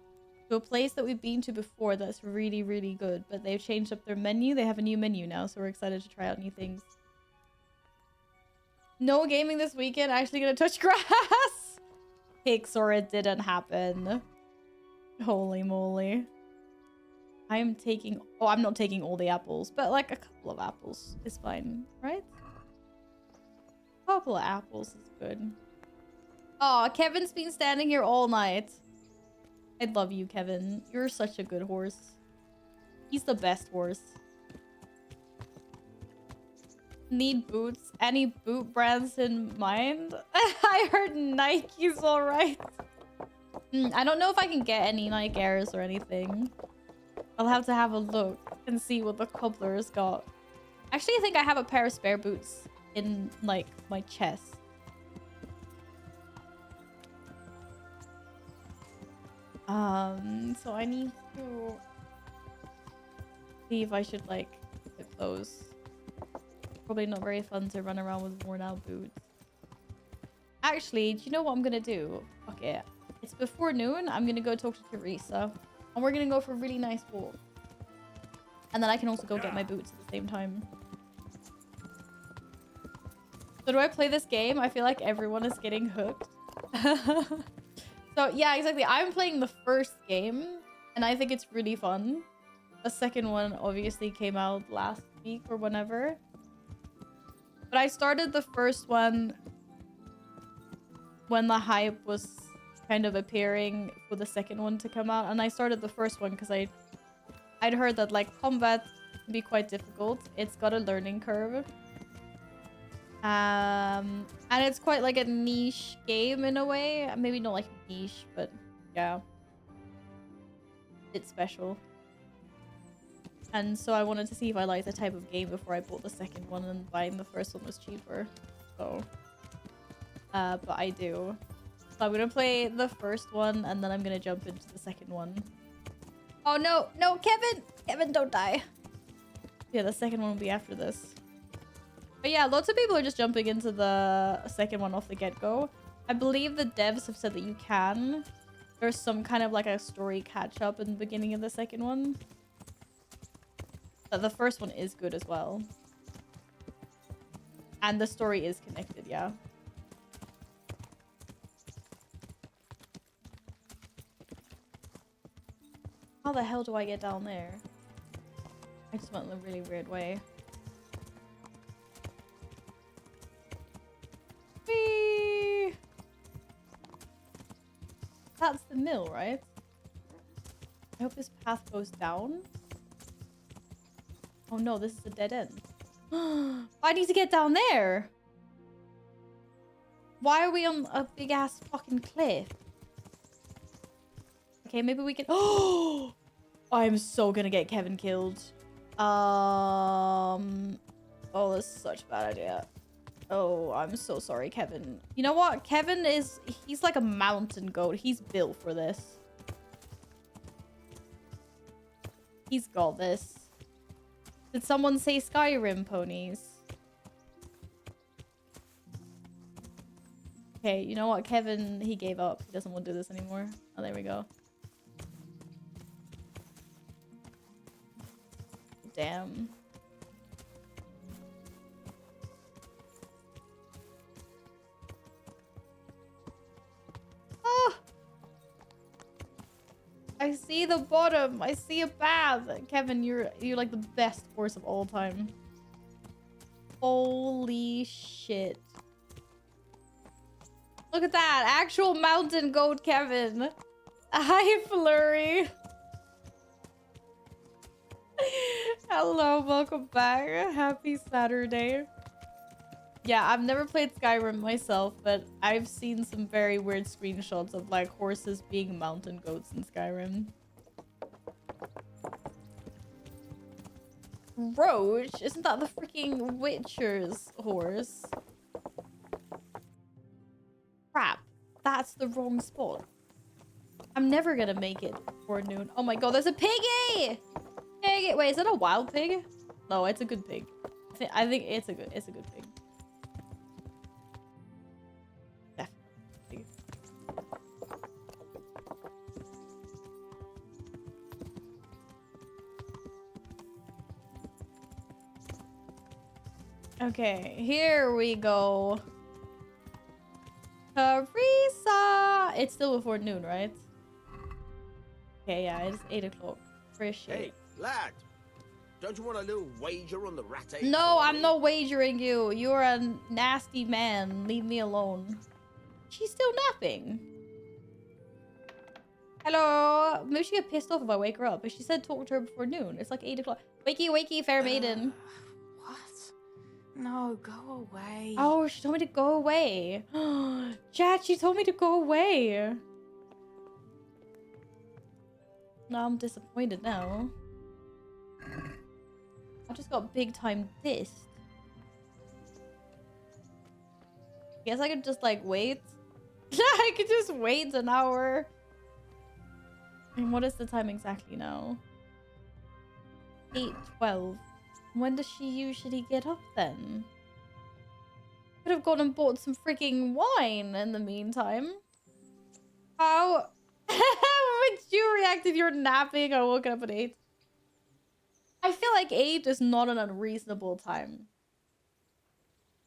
to a place that we've been to before that's really, really good. But they've changed up their menu. They have a new menu now, so we're excited to try out new things. No gaming this weekend. Actually gonna touch grass. Pixar, it didn't happen. Holy moly. I am taking... Oh, I'm not taking all the apples, but like a couple of apples is fine, right? A couple of apples is good. Oh, Kevin's been standing here all night. I love you, Kevin. You're such a good horse. He's the best horse. Need boots? Any boot brands in mind? I heard Nike's alright. I don't know if I can get any Nike Airs or anything. I'll have to have a look and see what the cobbler's got. Actually, I think I have a pair of spare boots in, like, my chest. So I need to see if I should, like, get those. Probably not very fun to run around with worn out boots. Actually, do you know what I'm gonna do? Okay, it's before noon. I'm gonna go talk to Teresa. And we're gonna go for a really nice walk. And then I can also go get my boots at the same time. So do I play this game? I feel like everyone is getting hooked. So yeah, exactly. I'm playing the first game. And I think it's really fun. The second one obviously came out last week or whenever. But I started the first one when the hype was kind of appearing for the second one to come out. And I started the first one because I'd heard that like combat can be quite difficult. It's got a learning curve. And it's quite like a niche game in a way. Maybe not like niche, but yeah. It's special. And so I wanted to see if I liked the type of game before I bought the second one, and buying the first one was cheaper. So, but I do. So I'm gonna play the first one, and then I'm gonna jump into the second one. Oh no, no, Kevin! Kevin, don't die. Yeah, the second one will be after this. But yeah, lots of people are just jumping into the second one off the get-go. I believe the devs have said that you can. There's some kind of like a story catch-up in the beginning of the second one. But the first one is good as well. And the story is connected, yeah. How the hell do I get down there? I just went in a really weird way. Whee! That's the mill, right? I hope this path goes down. Oh no, this is a dead end. I need to get down there. Why are we on a big ass fucking cliff? Okay, maybe we can. Oh, I'm so gonna get Kevin killed. Oh, that's such a bad idea. Oh, I'm so sorry, Kevin. You know what? Kevin he's like a mountain goat. He's built for this. He's got this. Did someone say Skyrim ponies? Okay, you know what? Kevin, he gave up. He doesn't want to do this anymore. Oh, there we go. Damn. Ah! I see the bottom. I see a path. Kevin, you're like the best horse of all time. Holy shit. Look at that. Actual mountain goat Kevin. Hi, Flurry. Hello, welcome back. Happy Saturday. Yeah, I've never played Skyrim myself, but I've seen some very weird screenshots of like horses being mountain goats in Skyrim. Roach? Isn't that the freaking Witcher's horse? Crap. That's the wrong spot. I'm never gonna make it before noon. Oh my god, there's a piggy! Piggy! Wait, is that a wild pig? No, it's a good pig. I think it's a good pig. Definitely. Okay, here we go. Teresa! It's still before noon, right? Okay, yeah, it's 8 o'clock. Appreciate it. Hey, lad! Don't you want a little wager on the rat egg? No, I'm not wagering you. You're a nasty man. Leave me alone. She's still napping. Hello. Maybe she get pissed off if I wake her up. But she said talk to her before noon. It's like 8 o'clock. Wakey, wakey, fair maiden. What? No, go away. Oh, she told me to go away. Chat, she told me to go away. No, I'm disappointed now. I just got big time dissed. Guess I could just like wait. I could just wait an hour. And what is the time exactly now? 8:12. When does she usually get up then? Could have gone and bought some freaking wine in the meantime. How would you react if you're napping? I woke up at 8. I feel like 8 is not an unreasonable time.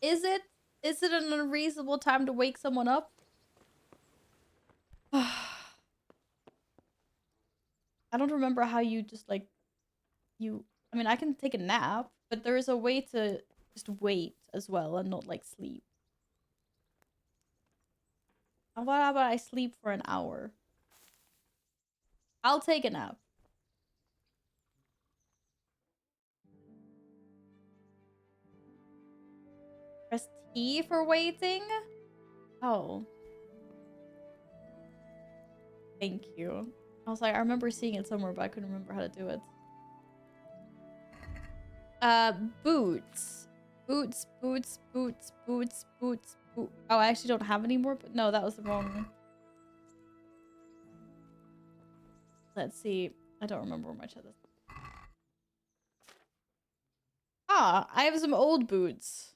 Is it? Is it an unreasonable time to wake someone up? I don't remember how you just like... I mean, I can take a nap, but there is a way to just wait as well and not like sleep. And what about I sleep for an hour? I'll take a nap. Press T for waiting? Oh. Thank you. I was like, I remember seeing it somewhere, but I couldn't remember how to do it. Boots. Boots, boots, boots, boots, boots, boots. Oh, I actually don't have any more, but no, that was the wrong. Let's see. I don't remember much of this. Ah, I have some old boots.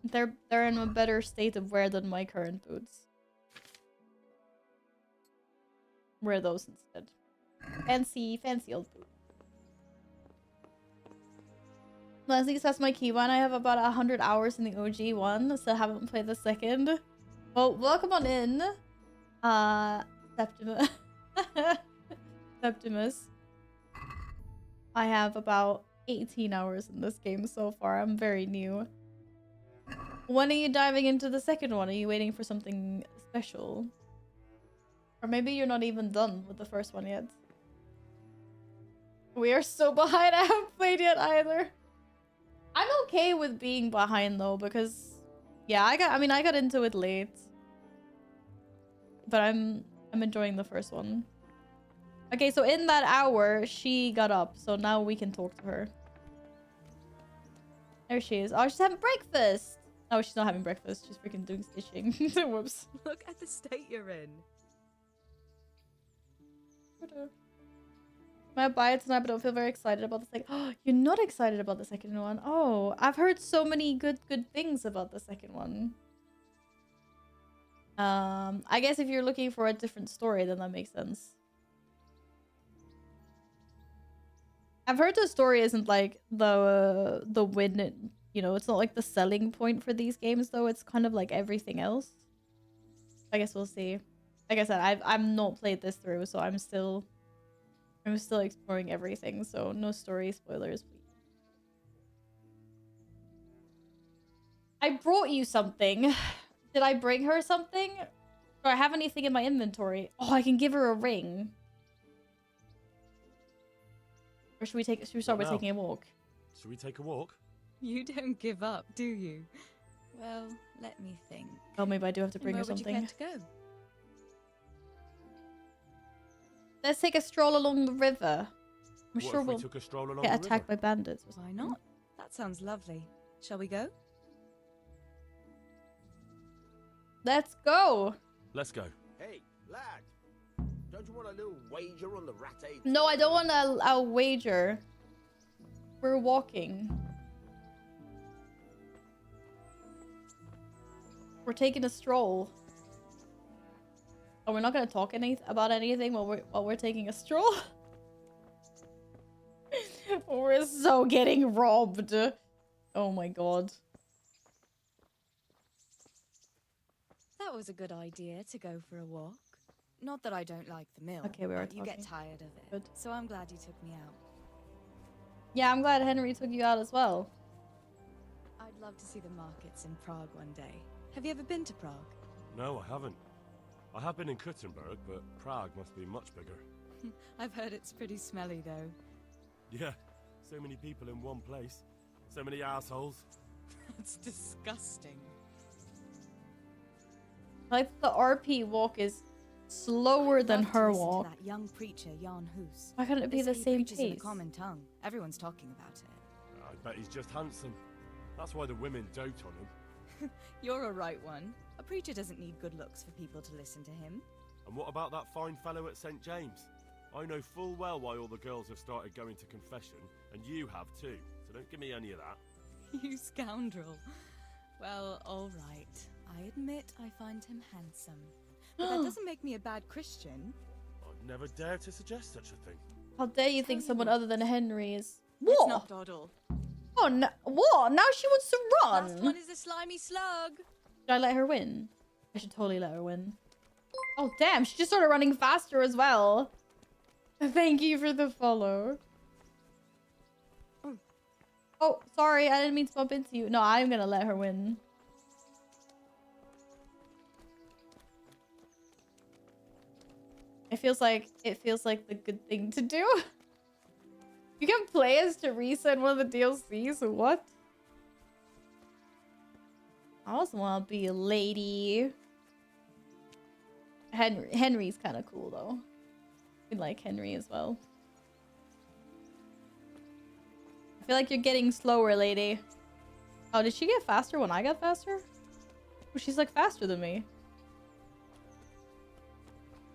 They're in a better state of wear than my current boots. Wear those instead. Fancy old boots. Leslie says my key one. I have about 100 hours in the OG one, so haven't played the second. Well, welcome on in. Septimus. Septimus. I have about 18 hours in this game so far. I'm very new. When are you diving into the second one? Are you waiting for something special? Or maybe you're not even done with the first one yet. We are so behind. I haven't played yet either. I'm okay with being behind though, because yeah, I got into it late. But I'm enjoying the first one. Okay, so in that hour, she got up, so now we can talk to her. There she is. Oh, she's having breakfast. Oh, she's not having breakfast. She's freaking doing stitching. Whoops. Look at the state you're in. Might buy it tonight, but don't feel very excited about the second. Oh, you're not excited about the second one. Oh, I've heard so many good things about the second one. I guess if you're looking for a different story, then that makes sense. I've heard the story isn't like the win, you know, it's not like the selling point for these games though. It's kind of like everything else. I guess we'll see. Like I said, I've not played this through, so I'm still exploring everything, so no story spoilers, please. I brought you something. Did I bring her something? Do I have anything in my inventory? Oh, I can give her a ring. Or should we start with taking a walk? Should we take a walk? You don't give up, do you? Well, let me think. Oh, maybe I do have to bring her something. Where would you care to go? Let's take a stroll along the river. I'm sure we'll took a stroll along get the attacked river? by bandits or something. Why not? That sounds lovely. Shall we go? Let's go. Let's go. Hey, lad. Don't you want a little wager on the rat aid? No, I don't want a wager. We're walking. We're taking a stroll. Oh, we're not gonna talk about anything while we're taking a stroll. We're so getting robbed. Oh my god. That was a good idea to go for a walk. Not that I don't like the mill. Okay, we are but you get talking. tired of it. Good. So I'm glad you took me out. Yeah, I'm glad Henry took you out as well. I'd love to see the markets in Prague one day. Have you ever been to Prague? No, I haven't. I have been in Kuttenberg, but Prague must be much bigger. I've heard it's pretty smelly though. Yeah, so many people in one place. So many assholes. It's disgusting. Like the RP walk is slower than Love to her listen to walk. that young preacher, Jan Hus. Why can't it be They the say he same preaches in a pace? common tongue. Everyone's talking about it. I bet he's just handsome. That's why the women dote on him. You're a right one. A preacher doesn't need good looks for people to listen to him. And what about that fine fellow at St. James? I know full well why all the girls have started going to confession, and you have too, so don't give me any of that. You scoundrel. Well, all right. I admit I find him handsome. But that doesn't make me a bad Christian. I'd never dare to suggest such a thing. How dare you think someone other than Henry is... Let's What? not dawdle. Oh, no. What? Now she wants to Last run. one is a slimy slug. Should I let her win? I should totally let her win. Oh, damn. She just started running faster as well. Thank you for the follow. Oh, sorry, I didn't mean to bump into you. No, I'm gonna let her win. It feels like the good thing to do. You can play as Teresa in one of the DLCs. What? I also want to be a lady. Henry's kind of cool though. We like Henry as well. I feel like you're getting slower, lady. Oh, did she get faster when I got faster? Oh, she's like faster than me.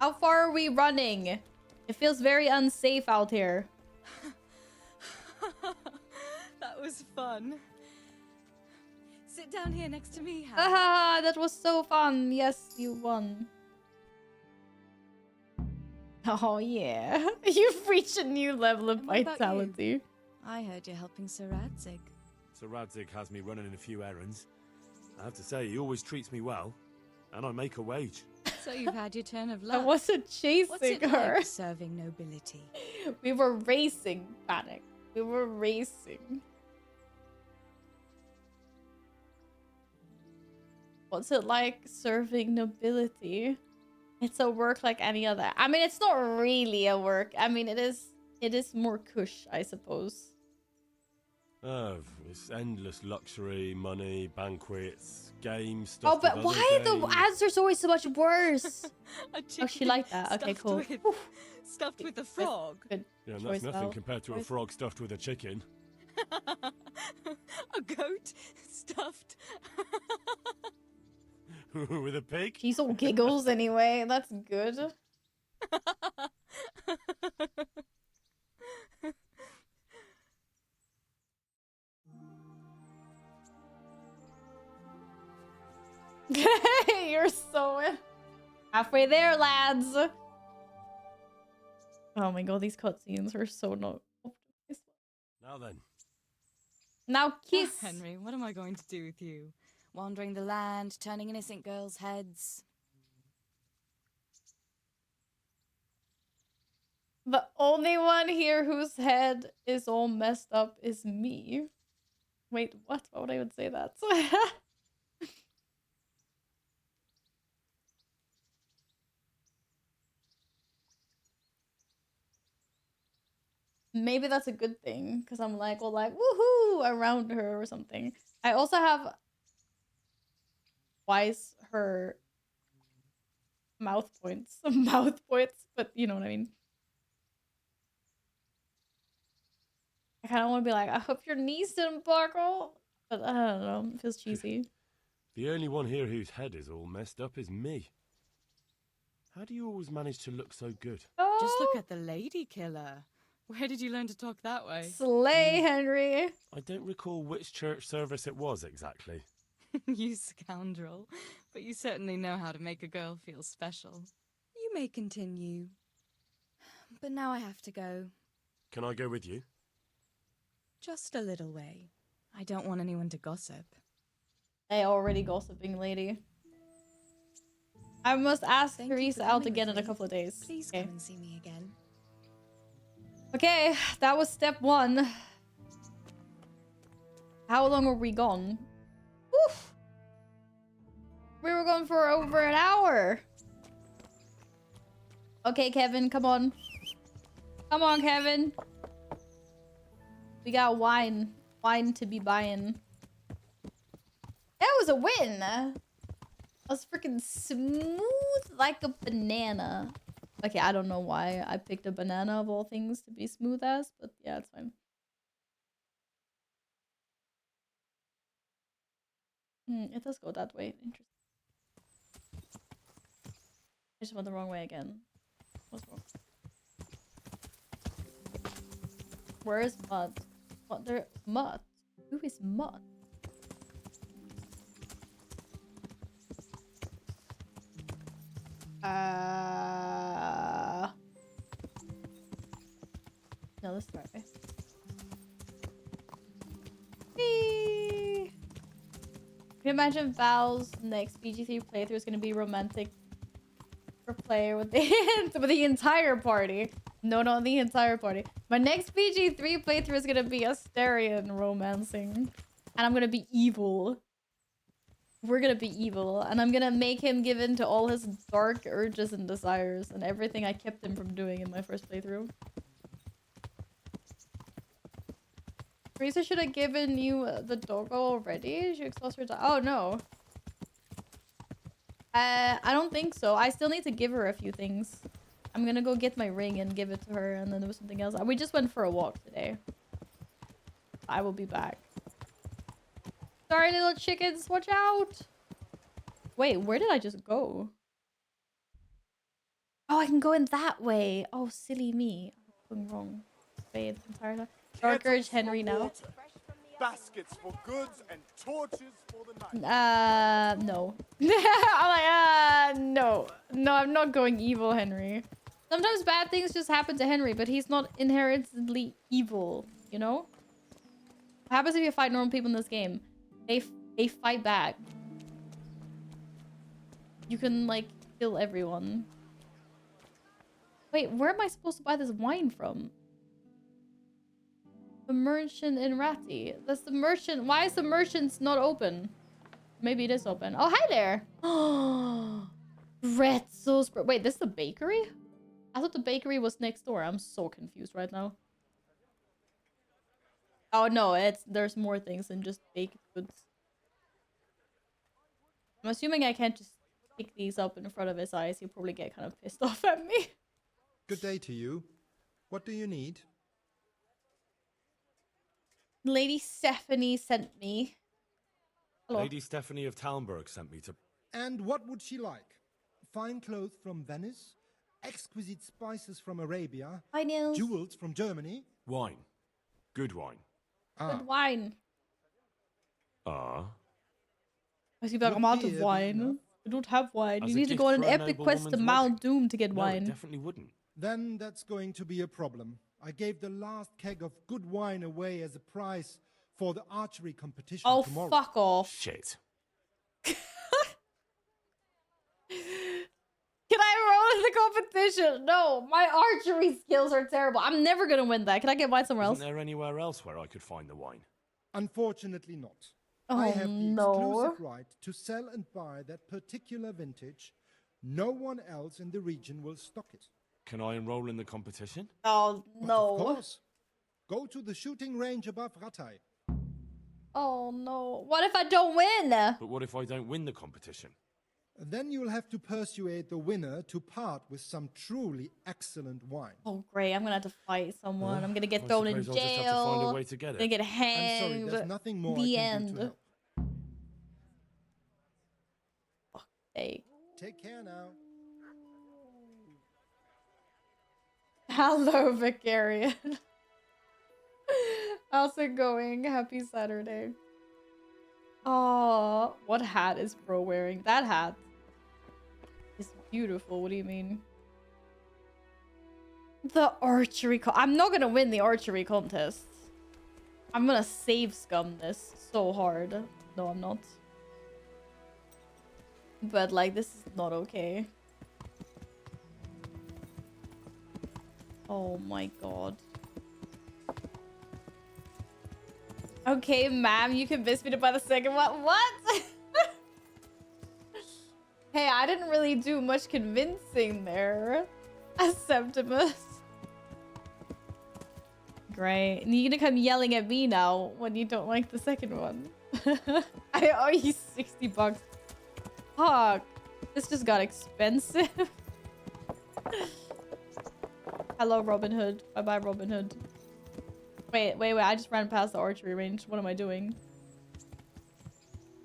How far are we running? It feels very unsafe out here. That was fun. Sit down here next to me, Hal. Ah, that was so fun. Yes, you won. Oh yeah, you've reached a new level of vitality. I heard you're helping Sir Radzig. Sir Radzig has me running a few errands. I have to say, he always treats me well, and I make a wage. So you've had your turn of luck. I wasn't chasing What's it her. like serving nobility? We were racing, Panic. We were racing. What's it like serving nobility? It's a work like any other. I mean, it's not really a work. I mean, it is more cush, I suppose. Oh, it's endless luxury, money, banquets, games, stuff. Oh, but why are the answers always so much worse? Oh, she liked that. Okay, cool. Stuffed with a frog. Good Yeah, choice, that's nothing Val. compared to a frog stuffed with a chicken. A goat stuffed. With a pig? She's all giggles anyway. That's good. You're so halfway there, lads. Oh my god, these cutscenes are so not optimized. Now then. Now kiss. Oh, Henry, what am I going to do with you? Wandering the land, turning innocent girls' heads. The only one here whose head is all messed up is me. Wait, what? Why would I even say that? Maybe that's a good thing, because I'm like, well, like, woohoo, around her or something. I also have twice her mouth points. Mouth points, but you know what I mean. I kind of want to be like, I hope your knees didn't buckle. But I don't know, it feels cheesy. The only one here whose head is all messed up is me. How do you always manage to look so good? Oh. Just look at the lady killer. Where did you learn to talk that way? Slay, Henry. I don't recall which church service it was exactly. You scoundrel. But you certainly know how to make a girl feel special. You may continue. But now I have to go. Can I go with you? Just a little way. I don't want anyone to gossip. They already gossiping, lady. I must ask Teresa out again in a couple of days. Please come and see me again. Okay, that was step 1. How long were we gone? Oof. We were gone for over an hour. Okay, Kevin, come on. Come on, Kevin. We got wine. Wine to be buying. That was a win. That was freaking smooth like a banana. Okay, I don't know why I picked a banana of all things to be smooth as, but yeah, it's fine. It does go that way. Interesting. I just went the wrong way again. What's wrong? Where is Mud? What? There, Mud? Who is Mud? No, this is the right way. Whee! Can you imagine Val's next BG3 playthrough is going to be romantic play with the entire party. No, not the entire party. My next PG3 playthrough is gonna be Asterion romancing. And I'm gonna be evil. We're gonna be evil. And I'm gonna make him give in to all his dark urges and desires. And everything I kept him from doing in my first playthrough. Teresa, should have given you the doggo already? She exhausted her. Oh, no. I don't think so. I still need to give her a few things. I'm gonna go get my ring and give it to her, and then there was something else. We just went for a walk today. I will be back. Sorry, little chickens. Watch out. Wait, where did I just go? Oh, I can go in that way. Oh, silly me. I'm going wrong. Bathe entirely. Dark Urge Henry now. Baskets for goods and torches for the night. No. I'm like, no. No, I'm not going evil, Henry. Sometimes bad things just happen to Henry, but he's not inherently evil, you know? What happens if you fight normal people in this game? They fight back. You can, like, kill everyone. Wait, where am I supposed to buy this wine from? The merchant in Ratty. That's the merchant. Why is the merchant's not open? Maybe it is open. Oh, hi there. Oh, pretzels. Wait, this is the bakery? I thought the bakery was next door. I'm so confused right now. Oh no, there's more things than just baked goods. I'm assuming I can't just pick these up in front of his eyes. He'll probably get kind of pissed off at me. Good day to you. What do you need? Lady Stephanie sent me. Hello. Lady Stephanie of Talmberg sent me to... And what would she like? Fine clothes from Venice? Exquisite spices from Arabia? Hi, Nils. Jewels from Germany? Wine. Good wine. Good wine. Ah. I see, like, I'm out of wine. I don't have wine. You need to go on an epic quest to Mount Doom to get wine. No, it definitely wouldn't. Then that's going to be a problem. I gave the last keg of good wine away as a prize for the archery competition tomorrow. Oh, fuck off. Shit. Can I roll in the competition? No, my archery skills are terrible. I'm never gonna win that. Can I get wine somewhere else? Isn't there anywhere else where I could find the wine? Unfortunately not. Oh, I have the no. exclusive right to sell and buy that particular vintage. No one else in the region will stock it. Can I enroll in the competition? Oh, no. Of course. Go to the shooting range above Rattay. Oh, no. What if I don't win? But what if I don't win the competition? Then you'll have to persuade the winner to part with some truly excellent wine. Oh, great. I'm going to have to fight someone. I'm going to get I thrown in suppose I'll just have to jail. find a way to get it. I'm going to get I'm hanged. sorry, there's nothing more The I can end. do to help. Hey. Take care now. Hello, Vicarian. How's it going? Happy Saturday. Oh, what hat is bro wearing? That hat is beautiful. What do you mean? The archery I'm not gonna win the archery contest. I'm gonna save scum this so hard. No, I'm not. But, like, this is not okay. Oh my god. Okay, ma'am, you convinced me to buy the second one. What? Hey, I didn't really do much convincing there. Septimus. Great. And you're gonna come yelling at me now when you don't like the second one. I owe you 60 bucks. Fuck. This just got expensive. Hello, Robin Hood. Bye-bye, Robin Hood. Wait. I just ran past the archery range. What am I doing?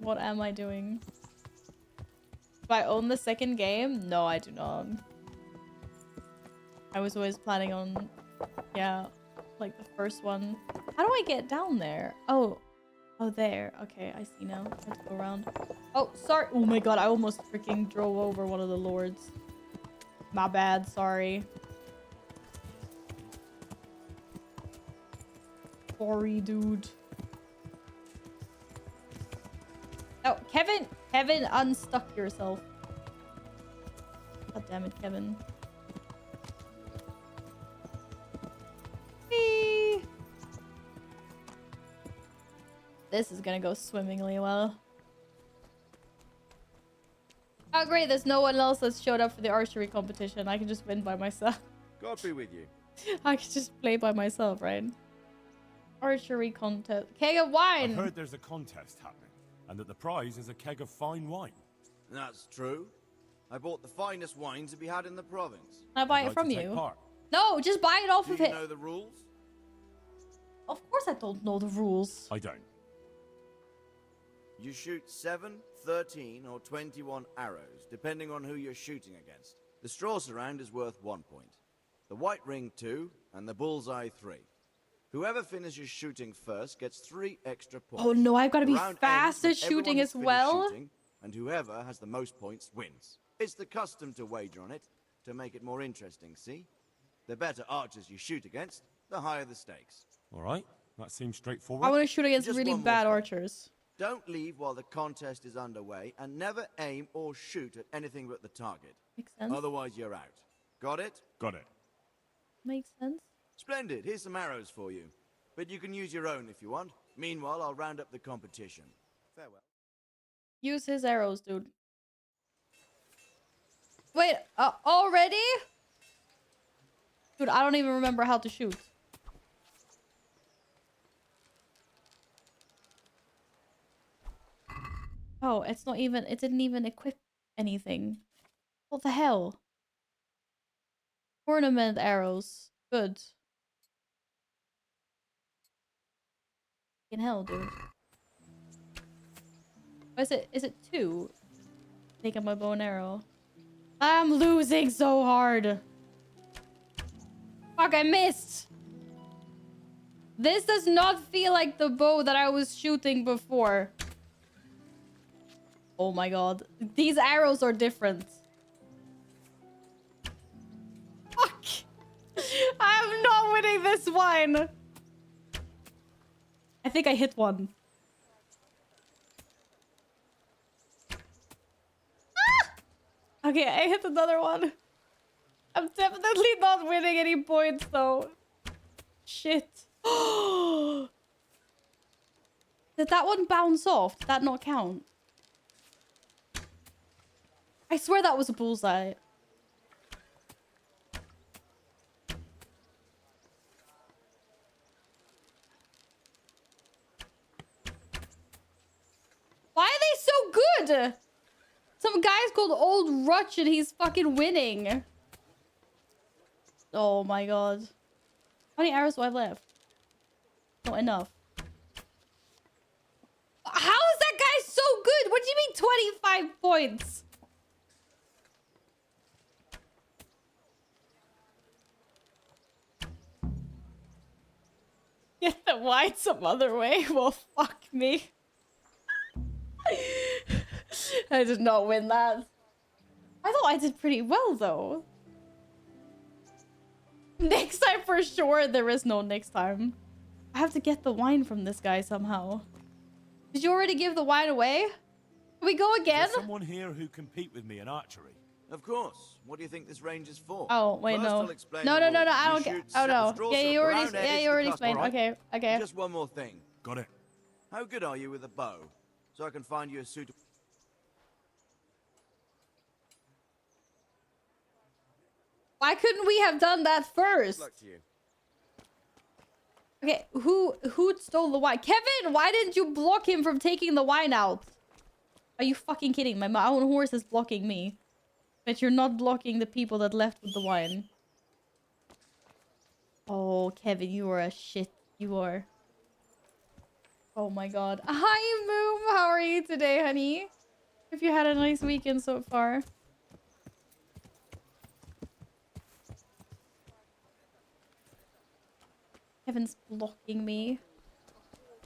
What am I doing? Do I own the second game? No, I do not. I was always planning on, yeah, like the first one. How do I get down there? Oh, there. Okay, I see now. I have to go around. Oh, sorry. Oh my god, I almost freaking drove over one of the lords. My bad, sorry. Sorry, dude. Oh, Kevin, unstuck yourself. Damn it, Kevin. Whee! This is gonna go swimmingly well. Oh great, there's no one else that's showed up for the archery competition. I can just win by myself. God be with you. I can just play by myself, right? Archery contest. Keg of wine! I've heard there's a contest happening, and that the prize is a keg of fine wine. That's true. I bought the finest wine to be had in the province. Can I buy I'd it like from to take you? part. No, just buy it off Do of you it. know the rules? Of course I don't know the rules. I don't. You shoot 7, 13, or 21 arrows, depending on who you're shooting against. The straw surround is worth 1 point. The white ring 2, and the bullseye 3. Whoever finishes shooting first gets 3 extra points. Oh no, I've got to be The round fast ends at when everyone shooting has as finished well. shooting, and whoever has the most points wins. It's the custom to wager on it, to make it more interesting, see? The better archers you shoot against, the higher the stakes. All right, that seems straightforward. I want to shoot against Just really one more bad thing. archers. Don't leave while the contest is underway, and never aim or shoot at anything but the target. Makes sense. Otherwise, you're out. Got it? Got it. Makes sense. Splendid. Here's some arrows for you. But you can use your own if you want. Meanwhile, I'll round up the competition. Farewell. Use his arrows, dude. Wait, already? Dude, I don't even remember how to shoot. Oh, it's not even, it didn't even equip anything. What the hell? Ornament arrows. Good. Fucking hell, dude. Oh, is it 2? Take up my bow and arrow. I'm losing so hard. Fuck, I missed. This does not feel like the bow that I was shooting before. Oh my god. These arrows are different. Fuck. I'm not winning this one. I think I hit one. Ah! Okay, I hit another one. I'm definitely not winning any points though. Shit. Did that one bounce off? Did that not count? I swear that was a bullseye. Why are they so good? Some guy's called Old Rutch and he's fucking winning. Oh my god. How many arrows do I have left? Not enough. How is that guy so good? What do you mean 25 points? Get the wine some other way? Well, fuck me. I did not win that. I thought I did pretty well, though. Next time for sure. There is no next time. I have to get the wine from this guy somehow. Did you already give the wine away? Can we go again? Is there someone here who compete with me in archery? Of course. What do you think this range is for? Oh, wait, First, no. I'll explain No, the no, no, no, rules. I You don't get... shoot Oh, seven no. straws Yeah, at you the already, round edge, yeah, it's you the already custom. explained. All right. Okay, okay. Just one more thing. Got it. How good are you with a bow? So I can find you a suitable... Why couldn't we have done that first? Good luck to you. Okay, who stole the wine? Kevin, why didn't you block him from taking the wine out? Are you fucking kidding? My own horse is blocking me. But you're not blocking the people that left with the wine. Oh, Kevin, you are a shit. You are. Oh my god. Hi, Moom. How are you today, honey? Hope you had a nice weekend so far. Kevin's blocking me.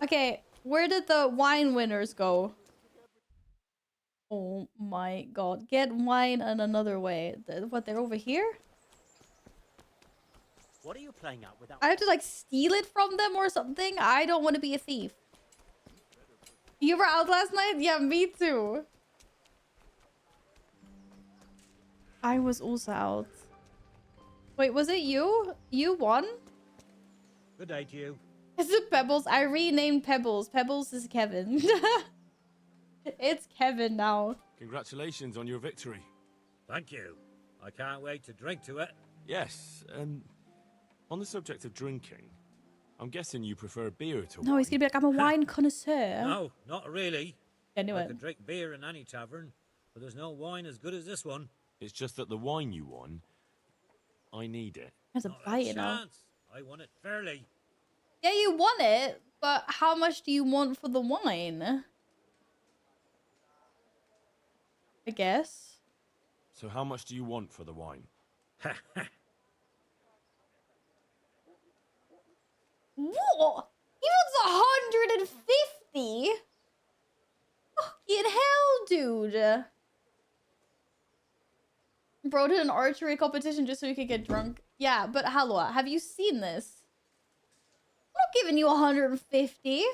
Okay, where did the wine winners go? Oh my god. Get wine in another way. What, they're over here? What are you playing at without... I have to like steal it from them or something? I don't want to be a thief. You were out last night? Yeah, me too. I was also out. Wait, was it you? You won? Good day to you. Is it Pebbles? I renamed Pebbles. Pebbles is Kevin. It's Kevin now. Congratulations on your victory. Thank you. I can't wait to drink to it. Yes, on the subject of drinking, I'm guessing you prefer beer to wine. No, he's gonna be like, I'm a wine connoisseur. No, not really. I knew I it. could drink beer in any tavern, but there's no wine as good as this one. It's just that the wine you won, I need it. There's a Not bite, a you know. chance. I won it fairly. Yeah, you won it, but how much do you want for the wine? I guess. So how much do you want for the wine? What? He wants 150? Fucking hell, dude. Bro did an archery competition just so he could get drunk. Yeah, but Halwa, have you seen this? I'm not giving you 150.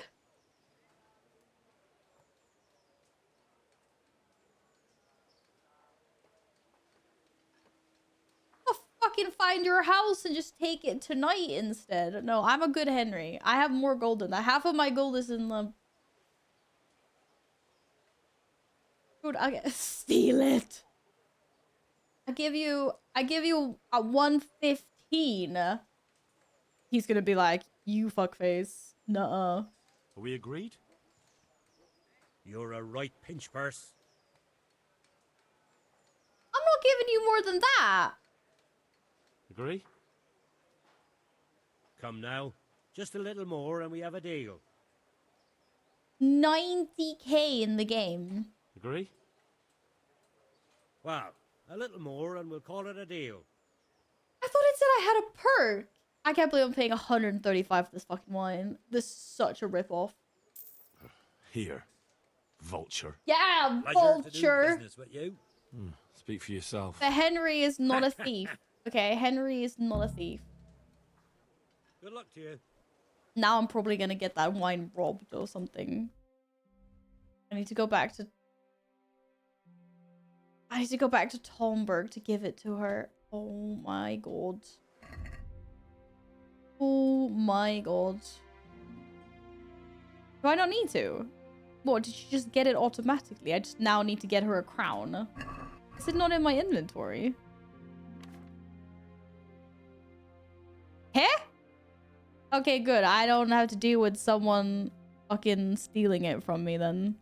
I'll fucking find your house and just take it tonight instead. No, I'm a good Henry. I have more gold than that. Half of my gold is in the... Dude, I get steal it. I give you a 115. He's gonna be like, you fuckface. Nuh-uh. Are we agreed? You're a right pinch purse. I'm not giving you more than that. Agree? Come now. Just a little more and we have a deal. 90k in the game. Agree? Well, a little more and we'll call it a deal. I thought it said I had a perk. I can't believe I'm paying 135 for this fucking wine. This is such a ripoff. Here, vulture. Yeah, Pleasure to do vulture. business with you. Speak for yourself. But Henry is not a thief. Okay, Henry is not a thief. Good luck to you. Now I'm probably gonna get that wine robbed or something. I need to go back to Tomberg to give it to her. Oh my god. Oh my god. Do I not need to? What, did she just get it automatically? I just now need to get her a crown. Is it not in my inventory? Huh? Okay, good. I don't have to deal with someone fucking stealing it from me then.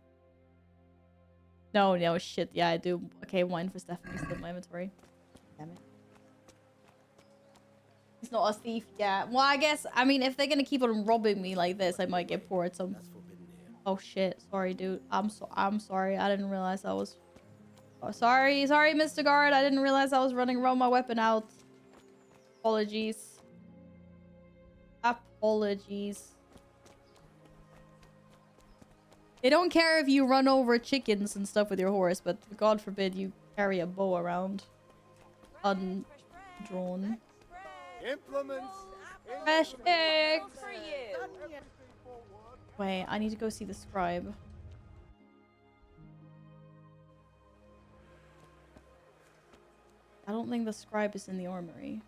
No, shit. Yeah, I do. Okay, wine for Stephanie still in my inventory. Damn it. He's not a thief yet. Well, I guess, I mean, if they're gonna keep on robbing me like this, I might get poor at some... Oh, shit. Sorry, dude. I'm sorry. I didn't realize I was... Oh, sorry, Mr. Guard. I didn't realize I was running around my weapon out. Apologies. Apologies. They don't care if you run over chickens and stuff with your horse, but God forbid you carry a bow around. Undrawn. Implements. Fresh eggs. Wait, I need to go see the scribe. I don't think the scribe is in the armory.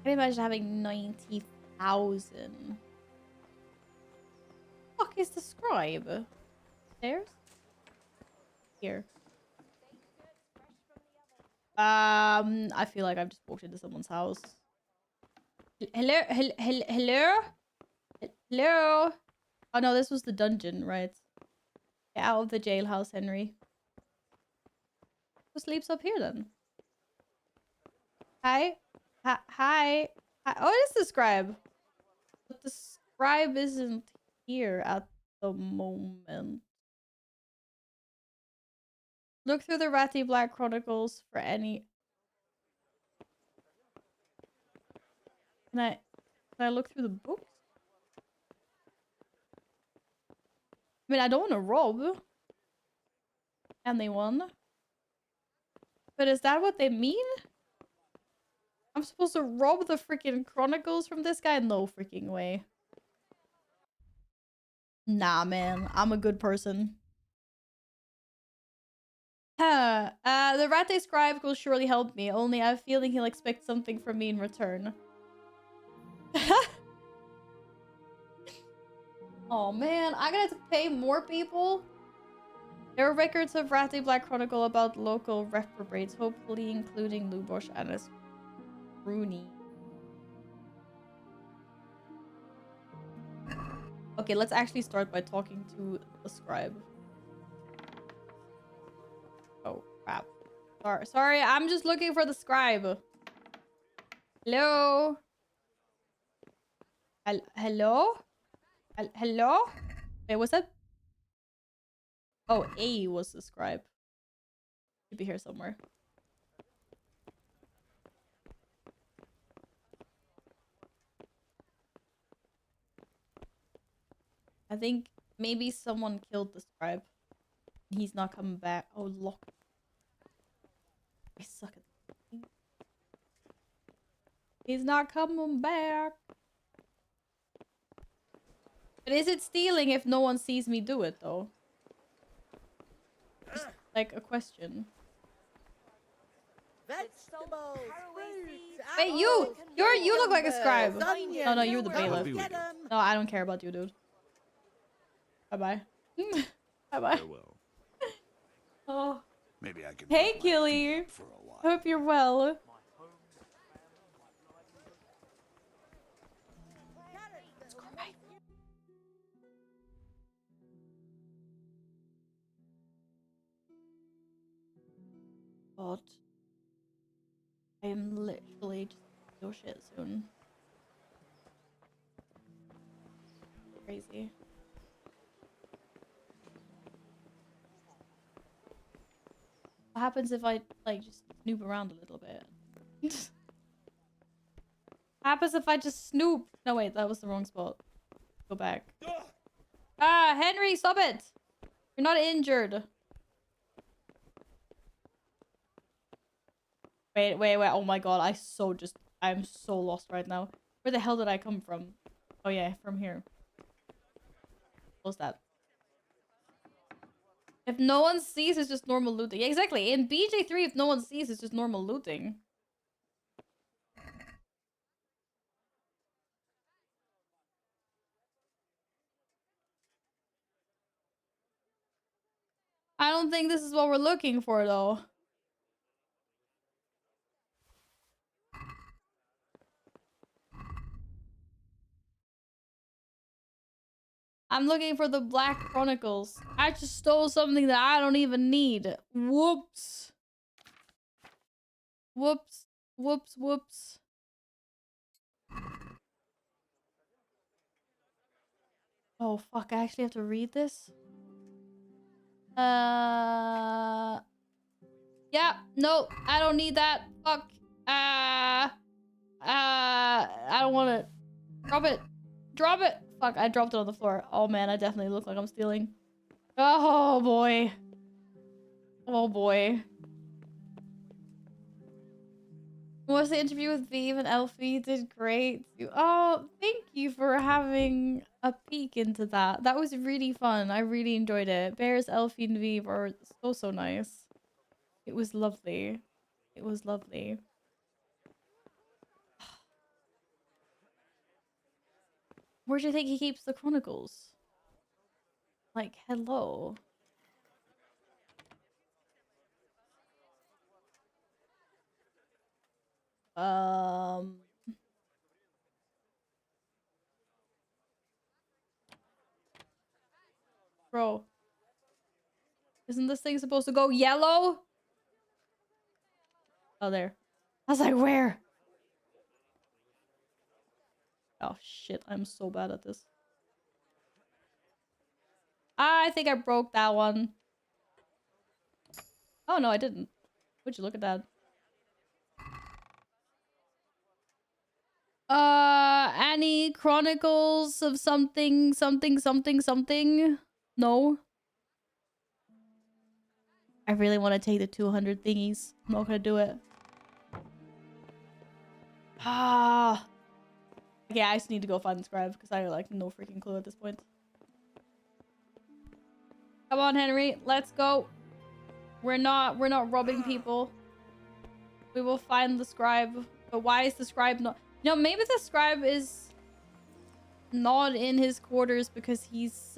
I can imagine having 90,000. Fuck is the scribe? Stairs? Here. I feel like I've just walked into someone's house. Hello? Hello? Hello? Oh no, this was the dungeon, right? Get out of the jailhouse, Henry. Who sleeps up here then? Hi? Hi? Oh, it is the scribe. But the scribe isn't here at the moment. Look through the Ratty Black Chronicles for any... Can I look through the books? I mean, I don't want to rob anyone. But is that what they mean? I'm supposed to rob the freaking chronicles from this guy? No freaking way. Nah, man. I'm a good person. The Rate scribe will surely help me, only I have a feeling he'll expect something from me in return. Oh man, I gotta have to pay more people? There are records of Rate Black Chronicle about local reprobates, hopefully including Lubosh and his Rooney. Okay, let's actually start by talking to the scribe. Oh, crap. Sorry, I'm just looking for the scribe. Hello? Hello? Hello? Wait, what's that? Oh, A was the scribe. Should be here somewhere. I think maybe someone killed the scribe. He's not coming back. Oh, lock. I suck at this. He's not coming back. But is it stealing if no one sees me do it, though? Just like a question. Vegetables, fruits, Wait, you look like a scribe. onions, No, you're the go bailiff. get 'em. No, I don't care about you, dude. Bye-bye. Bye-bye. Farewell. Oh. Maybe I can. Hey, Killy. Hope you're well. God. I am literally just do shit soon. Crazy. What happens if I like just snoop around a little bit? What happens if I just snoop? No, wait, that was the wrong spot. Go back. Ah, Henry, stop it! You're not injured. Wait. Oh my god, I'm so lost right now. Where the hell did I come from? Oh yeah, from here. Close that. If no one sees, it's just normal looting. Yeah, exactly. In BJ3, if no one sees, it's just normal looting. I don't think this is what we're looking for, though. I'm looking for the Black Chronicles. I just stole something that I don't even need. Whoops. Whoops. Whoops, whoops. Oh, fuck. I actually have to read this? Yeah. No, I don't need that. Fuck. I don't want it. Drop it. Drop it. Fuck, I dropped it on the floor. Oh, man. I definitely look like I'm stealing. Oh, boy. Oh, boy. What was the interview with Vive and Elfie? Did great. Oh, thank you for having a peek into that. That was really fun. I really enjoyed it. Bears, Elfie, and Vive are so nice. It was lovely. It was lovely. Where do you think he keeps the chronicles? Like, hello. Bro. Isn't this thing supposed to go yellow? Oh, there. I was like, where? Oh, shit. I'm so bad at this. I think I broke that one. Oh, no, I didn't. Would you look at that? Any chronicles of something? No. I really want to take the 200 thingies. I'm not gonna do it. Ah. Okay, I just need to go find the scribe because I have like no freaking clue at this point. Come on, Henry. Let's go. We're not robbing people. We will find the scribe. But why is the scribe not... No, maybe the scribe is not in his quarters because he's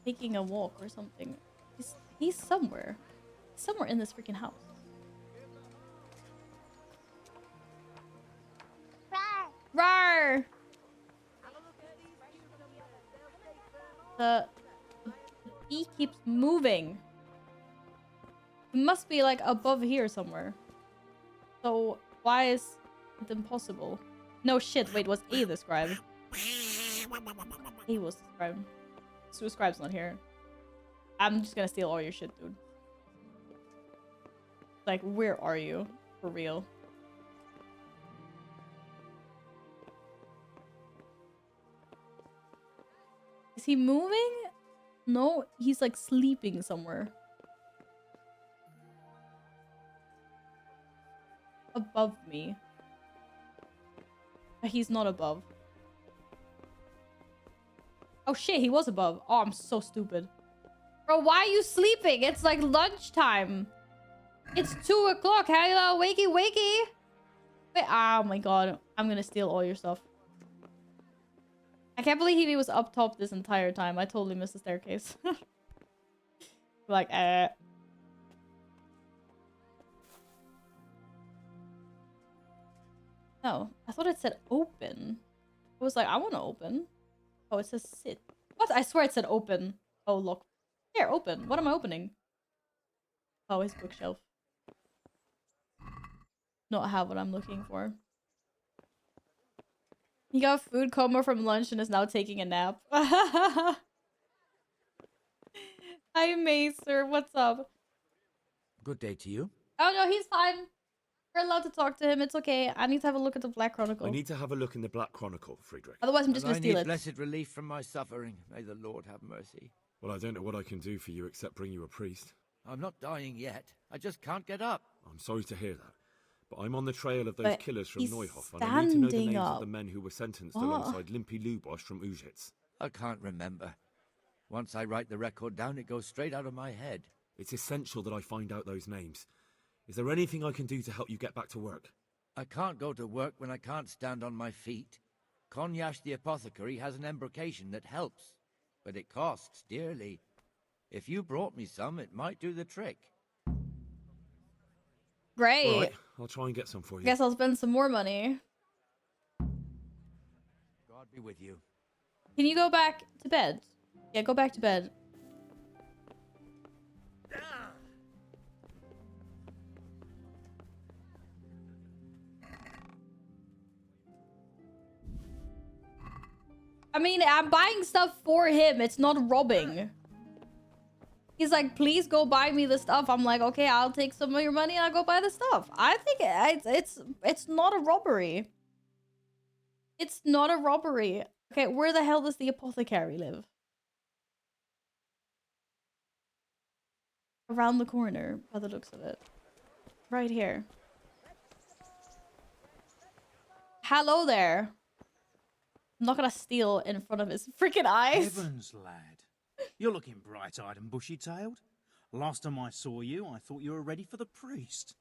taking a walk or something. He's somewhere. Somewhere in this freaking house. Rawr! The bee keeps moving. It must be like above here somewhere. So why is it impossible? No shit, wait, was A the scribe? A was the scribe. So the scribe's not here. I'm just gonna steal all your shit, dude. Like, where are you? For real. Is he moving? No, he's like sleeping somewhere. Above me. But he's not above. Oh shit, he was above. Oh, I'm so stupid. Bro, why are you sleeping? It's like lunchtime. It's 2 o'clock. Hello, wakey, wakey. Wait, oh my god. I'm gonna steal all your stuff. I can't believe he was up top this entire time. I totally missed the staircase. Like, No, I thought it said open. I was like, I want to open. Oh, it says sit. What? I swear it said open. Oh, look. Here, open. What am I opening? Oh, his bookshelf. Not have what I'm looking for. He got food coma from lunch and is now taking a nap. Hi, Macer. What's up? Good day to you. Oh, no, he's fine. We're allowed to talk to him. It's okay. I need to have a look at the Black Chronicle. I need to have a look in the Black Chronicle, Friedrich. Otherwise, I'm just going to steal I need it. blessed relief from my suffering. May the Lord have mercy. Well, I don't know what I can do for you except bring you a priest. I'm not dying yet. I just can't get up. I'm sorry to hear that. But I'm on the trail of those killers from Neuhof, and I need to know the names of the men who were sentenced alongside Limpy Lubosh from Uzhitz. I can't remember. Once I write the record down, it goes straight out of my head. It's essential that I find out those names. Is there anything I can do to help you get back to work? I can't go to work when I can't stand on my feet. Konyash the apothecary has an embrocation that helps, but it costs dearly. If you brought me some, it might do the trick. Great. All right, I'll try and get some for you. Guess I'll spend some more money. God be with you. Can you go back to bed? Yeah, go back to bed. I mean, I'm buying stuff for him. It's not robbing. He's like, please go buy me the stuff. I'm like, okay, I'll take some of your money and I'll go buy the stuff. I think it's not a robbery. It's not a robbery. Okay, where the hell does the apothecary live? Around the corner, by the looks of it. Right here. Hello there. I'm not gonna steal in front of his freaking eyes. Heavens, lad. You're looking bright-eyed and bushy-tailed. Last time I saw you, I thought you were ready for the priest.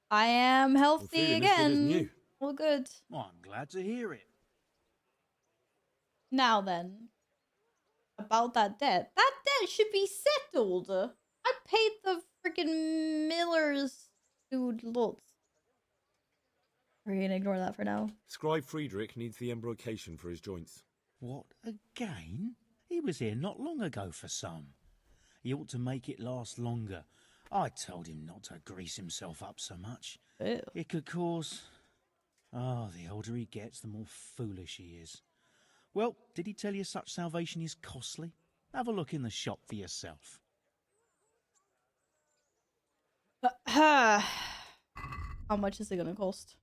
I am healthy again. Well, good. Well, I'm glad to hear it. Now then. About that debt. That debt should be settled. I paid the freaking Miller's dude lots. We're gonna ignore that for now. Scribe Friedrich needs the embrocation for his joints. What, again? He was here not long ago for some. He ought to make it last longer. I told him not to grease himself up so much. Ew. It could cause... Oh, the older he gets, the more foolish he is. Well, did he tell you such salvation is costly? Have a look in the shop for yourself. How much is it gonna cost?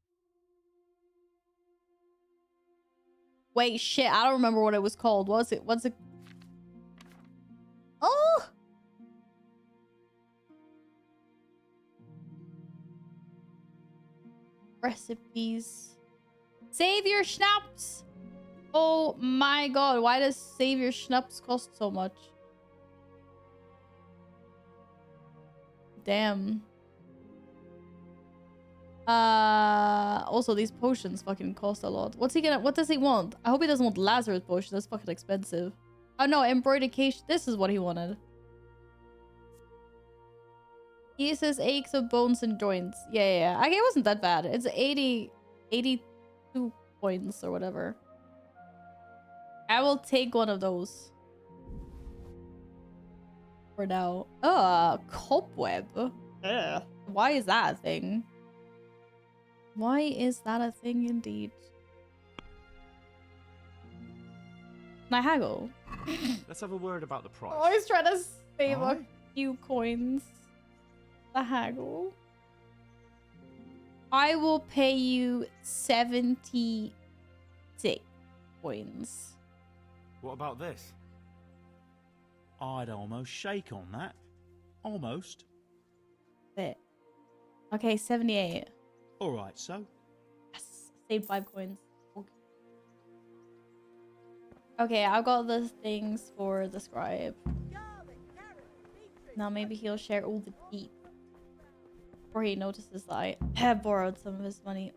Wait, shit, I don't remember what it was called. What was it? What's it? Oh! Recipes. Save your schnapps! Oh my god, why does Savior Schnapps cost so much? Damn. Also these potions fucking cost a lot. What does he want? I hope he doesn't want Lazarus potion. That's fucking expensive. Oh no, embroideration. This is what he wanted. He says aches of bones and joints. Yeah. Okay, it wasn't that bad. It's 82 points or whatever. I will take one of those. For now. Cobweb. Ugh. Why is that a thing? Why is that a thing indeed? Can I haggle? Let's have a word about the price. Always trying to save a few coins. The haggle. I will pay you 76 coins. What about this? I'd almost shake on that. Almost. Bit. Okay, 78. Alright, so? Yes, saved 5 coins. Okay, I've got the things for the scribe. Now maybe he'll share all the deep. Before he notices that I have borrowed some of his money.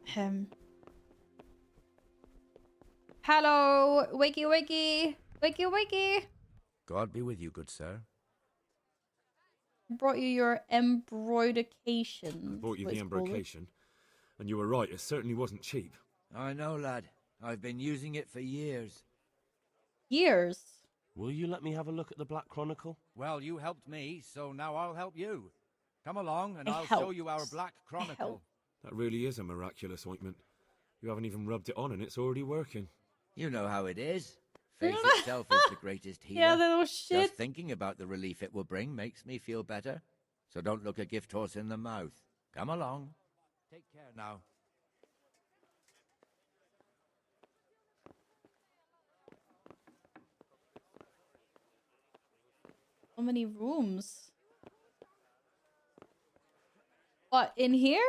Hello! Wakey wakey! Wakey wakey! God be with you, good sir. Brought you your embroideration. Bought you the embrocation. And you were right, it certainly wasn't cheap. I know, lad. I've been using it for years. Years? Will you let me have a look at the Black Chronicle? Well, you helped me, so now I'll help you. Come along and I'll show you our Black Chronicle. That really is a miraculous ointment. You haven't even rubbed it on and it's already working. You know how it is. Faith itself is the greatest healer. Yeah, little shit. Just thinking about the relief it will bring makes me feel better. So don't look a gift horse in the mouth. Come along. Take care now. So many rooms. What, in here?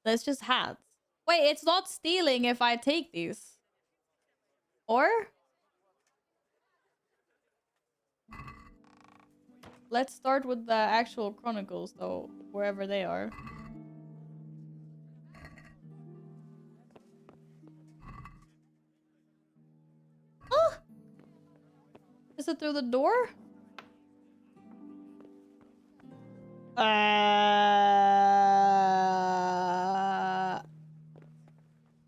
That's just hats. Wait, it's not stealing if I take these. Or? Let's start with the actual chronicles, though, wherever they are. Huh? Is it through the door?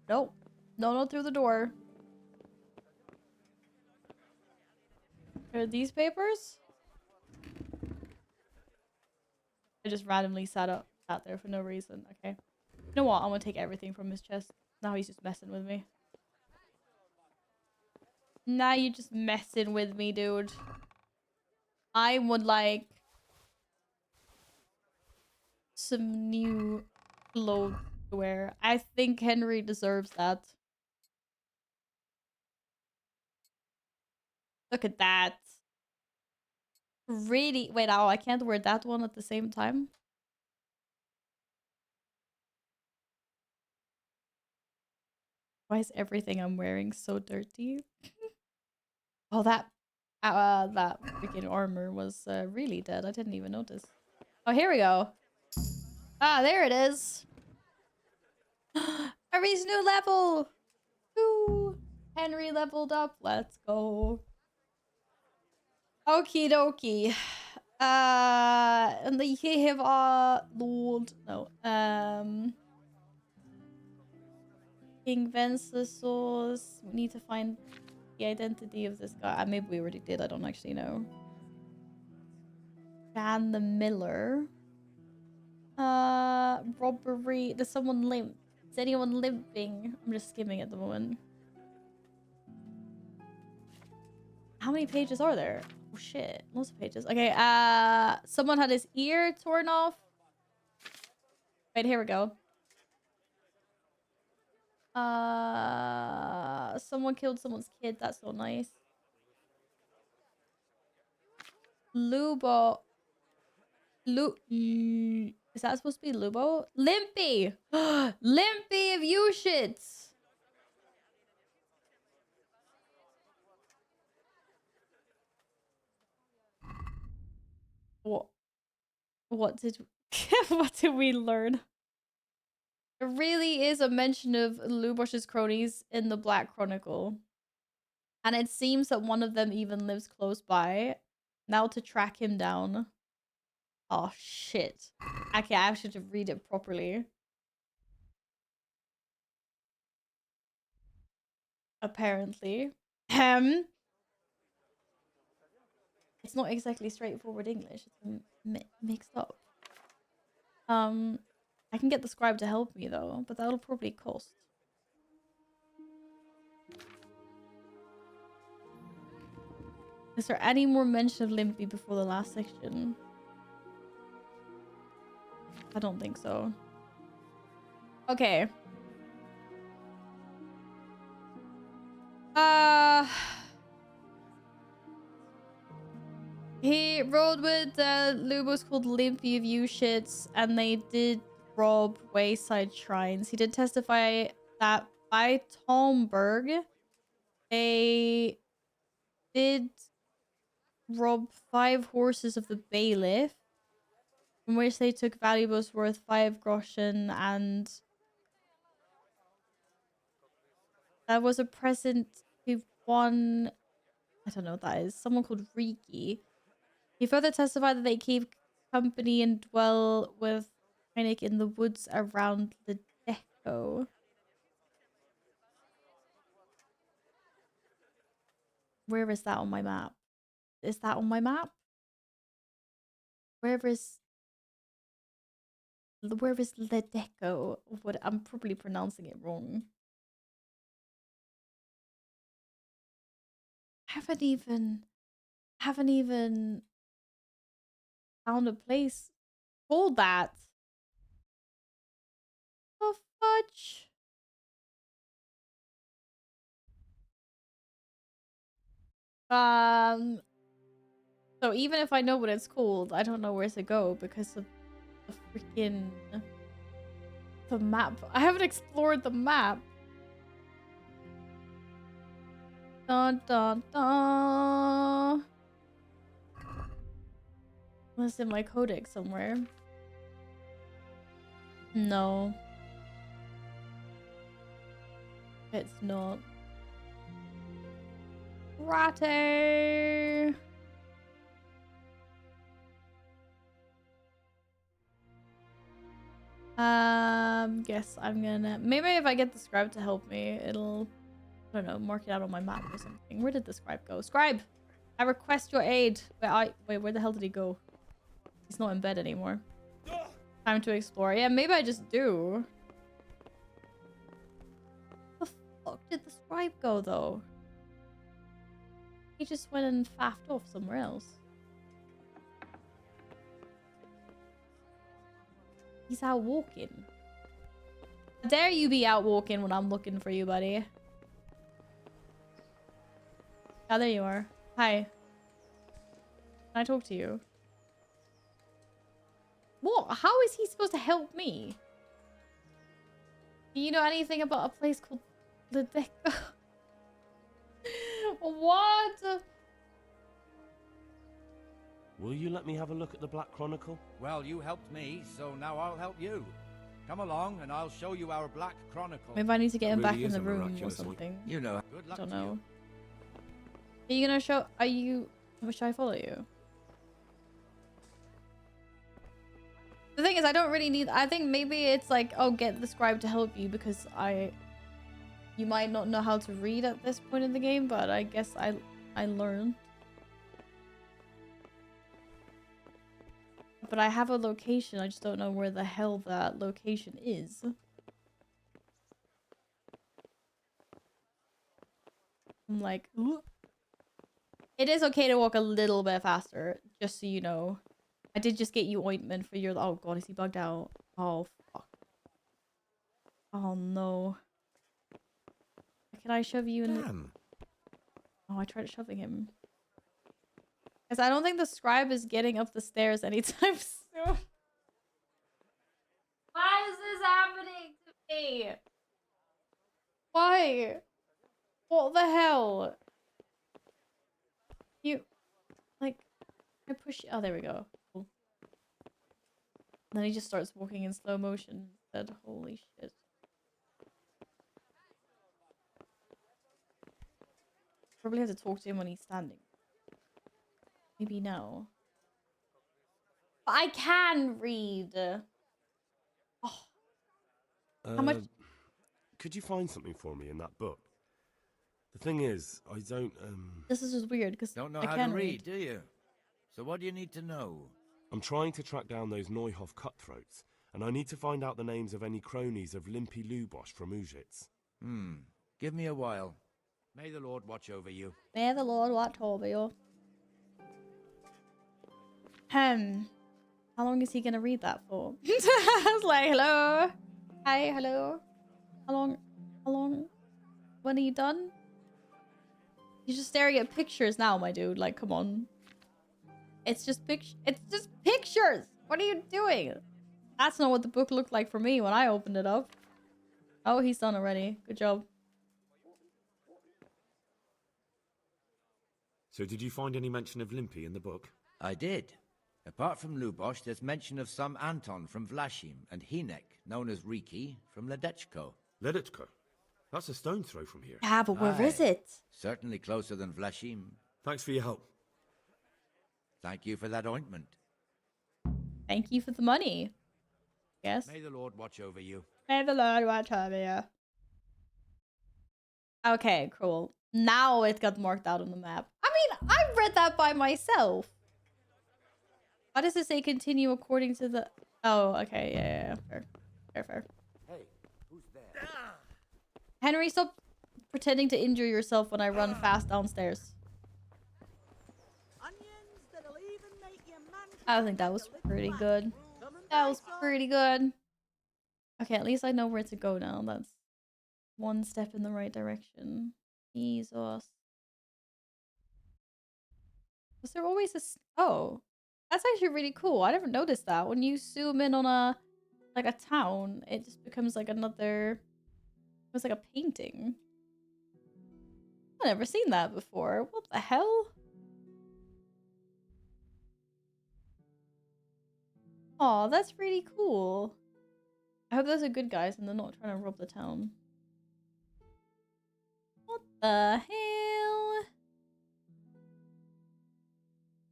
Nope. No, not through the door. Are these papers? I just randomly sat there for no reason. Okay. You know what? I'm gonna take everything from his chest. Now he's just messing with me. Now you're just messing with me, dude. I would like some new clothes to wear. I think Henry deserves that. Look at that. Really? Wait, oh, I can't wear that one at the same time? Why is everything I'm wearing so dirty? Oh, that freaking armor was really dead. I didn't even notice. Oh, here we go. Ah, there it is. Henry's new level. Woo! Henry leveled up. Let's go. Okie dokie. And they have Lord. No. King Venceslas. We need to find the identity of this guy. Maybe we already did. I don't actually know. Jan the Miller. Robbery. Does someone limp? Is anyone limping? I'm just skimming at the moment. How many pages are there? Oh shit, lots of pages. Okay, someone had his ear torn off. Wait, here we go. Someone killed someone's kid. That's so nice. Lubo. Is that supposed to be Lubo? Limpy! Limpy of you shits! What? What did what did we learn? There really is a mention of Lubosh's cronies in the Black Chronicle. And it seems that one of them even lives close by. Now to track him down. Oh shit. Okay, I actually have to read it properly. Apparently. It's not exactly straightforward English. It's mixed up. I can get the scribe to help me though, but that'll probably cost. Is there any more mention of Limpy before the last section? I don't think so. Okay. He rode with Lubos called Limpy View Shits, and they did rob wayside shrines. He did testify that by Tomberg, they did rob 5 horses of the bailiff, from which they took valuables worth 5 groschen, and that was a present to one, I don't know what that is, someone called Riki. He further testified that they keep company and dwell with Heineck in the woods around the Deco. Where is that on my map? Is that on my map? Where is Le Deco? What, I'm probably pronouncing it wrong. Haven't even found a place called that. Oh fudge. So even if I know what it's called, I don't know where to go because of the freaking the map. I haven't explored the map. Dun dun dun. Unless in my codex somewhere. No. It's not. Rate. Guess I'm gonna, maybe if I get the scribe to help me, it'll, I don't know, mark it out on my map or something. Where did the scribe go? Scribe, I request your aid. Wait, where the hell did he go? He's not in bed anymore. Time to explore. Yeah, maybe I just do. Where the fuck did the scribe go though? He just went and faffed off somewhere else. He's out walking. How dare you be out walking when I'm looking for you, buddy? Oh, there you are. Hi. Can I talk to you? What? How is he supposed to help me? Do you know anything about a place called the Deco? What? Will you let me have a look at the Black Chronicle? Well, you helped me, so now I'll help you. Come along and I'll show you our Black Chronicle. Maybe I need to get him back in the room or something. You know. Good luck I don't to know. Are you gonna show? Are you? Should I follow you? The thing is, I don't really need. I think maybe it's like, oh, get the scribe to help you because you might not know how to read at this point in the game, but I guess I learned. But I have a location. I just don't know where the hell that location is. I'm like, ooh. It is okay to walk a little bit faster, just so you know. I did just get you ointment for your... Oh god, is he bugged out? Oh, fuck. Oh, no. Can I shove you in the... Oh, I tried shoving him. Because I don't think the scribe is getting up the stairs anytime soon. Why is this happening to me? Why? What the hell? You... Like... I push... Oh, there we go. Cool. then he just starts walking in slow motion instead. Holy shit. Probably have to talk to him when he's standing. Maybe no. But I can read. Oh. How much? Could you find something for me in that book? The thing is, I don't, This is just weird because Don't know I how can to read, do you? So what do you need to know? I'm trying to track down those Neuhoff cutthroats, and I need to find out the names of any cronies of Limpy Lubosh from Ujitz. Give me a while. May the Lord watch over you. May the Lord watch over you. How long is he gonna read that for? I was like, hello? Hi, hello? How long? How long? When are you done? You're just staring at pictures now, my dude. Like, come on. It's just pictures! What are you doing? That's not what the book looked like for me when I opened it up. Oh, he's done already. Good job. So did you find any mention of Limpy in the book? I did. Apart from Lubosh, there's mention of some Anton from Vlashim and Hinek, known as Riki, from Ledechko. Ledechko? That's a stone's throw from here. Yeah, but where is it? Certainly closer than Vlashim. Thanks for your help. Thank you for that ointment. Thank you for the money. Yes. May the Lord watch over you. May the Lord watch over you. Okay, cool. Now it got marked out on the map. I mean, I read that by myself. Why does it say continue according to the... Oh, okay. Yeah. Fair. Hey, who's there? Henry, stop pretending to injure yourself when I run fast downstairs. I think that was pretty good. That was pretty good. Okay, at least I know where to go now. That's one step in the right direction. Jesus. Was there always a... Oh. That's actually really cool. I never noticed that. When you zoom in on a town, it just becomes like another... It's like a painting. I've never seen that before. What the hell? Aw, that's really cool. I hope those are good guys and they're not trying to rob the town. What the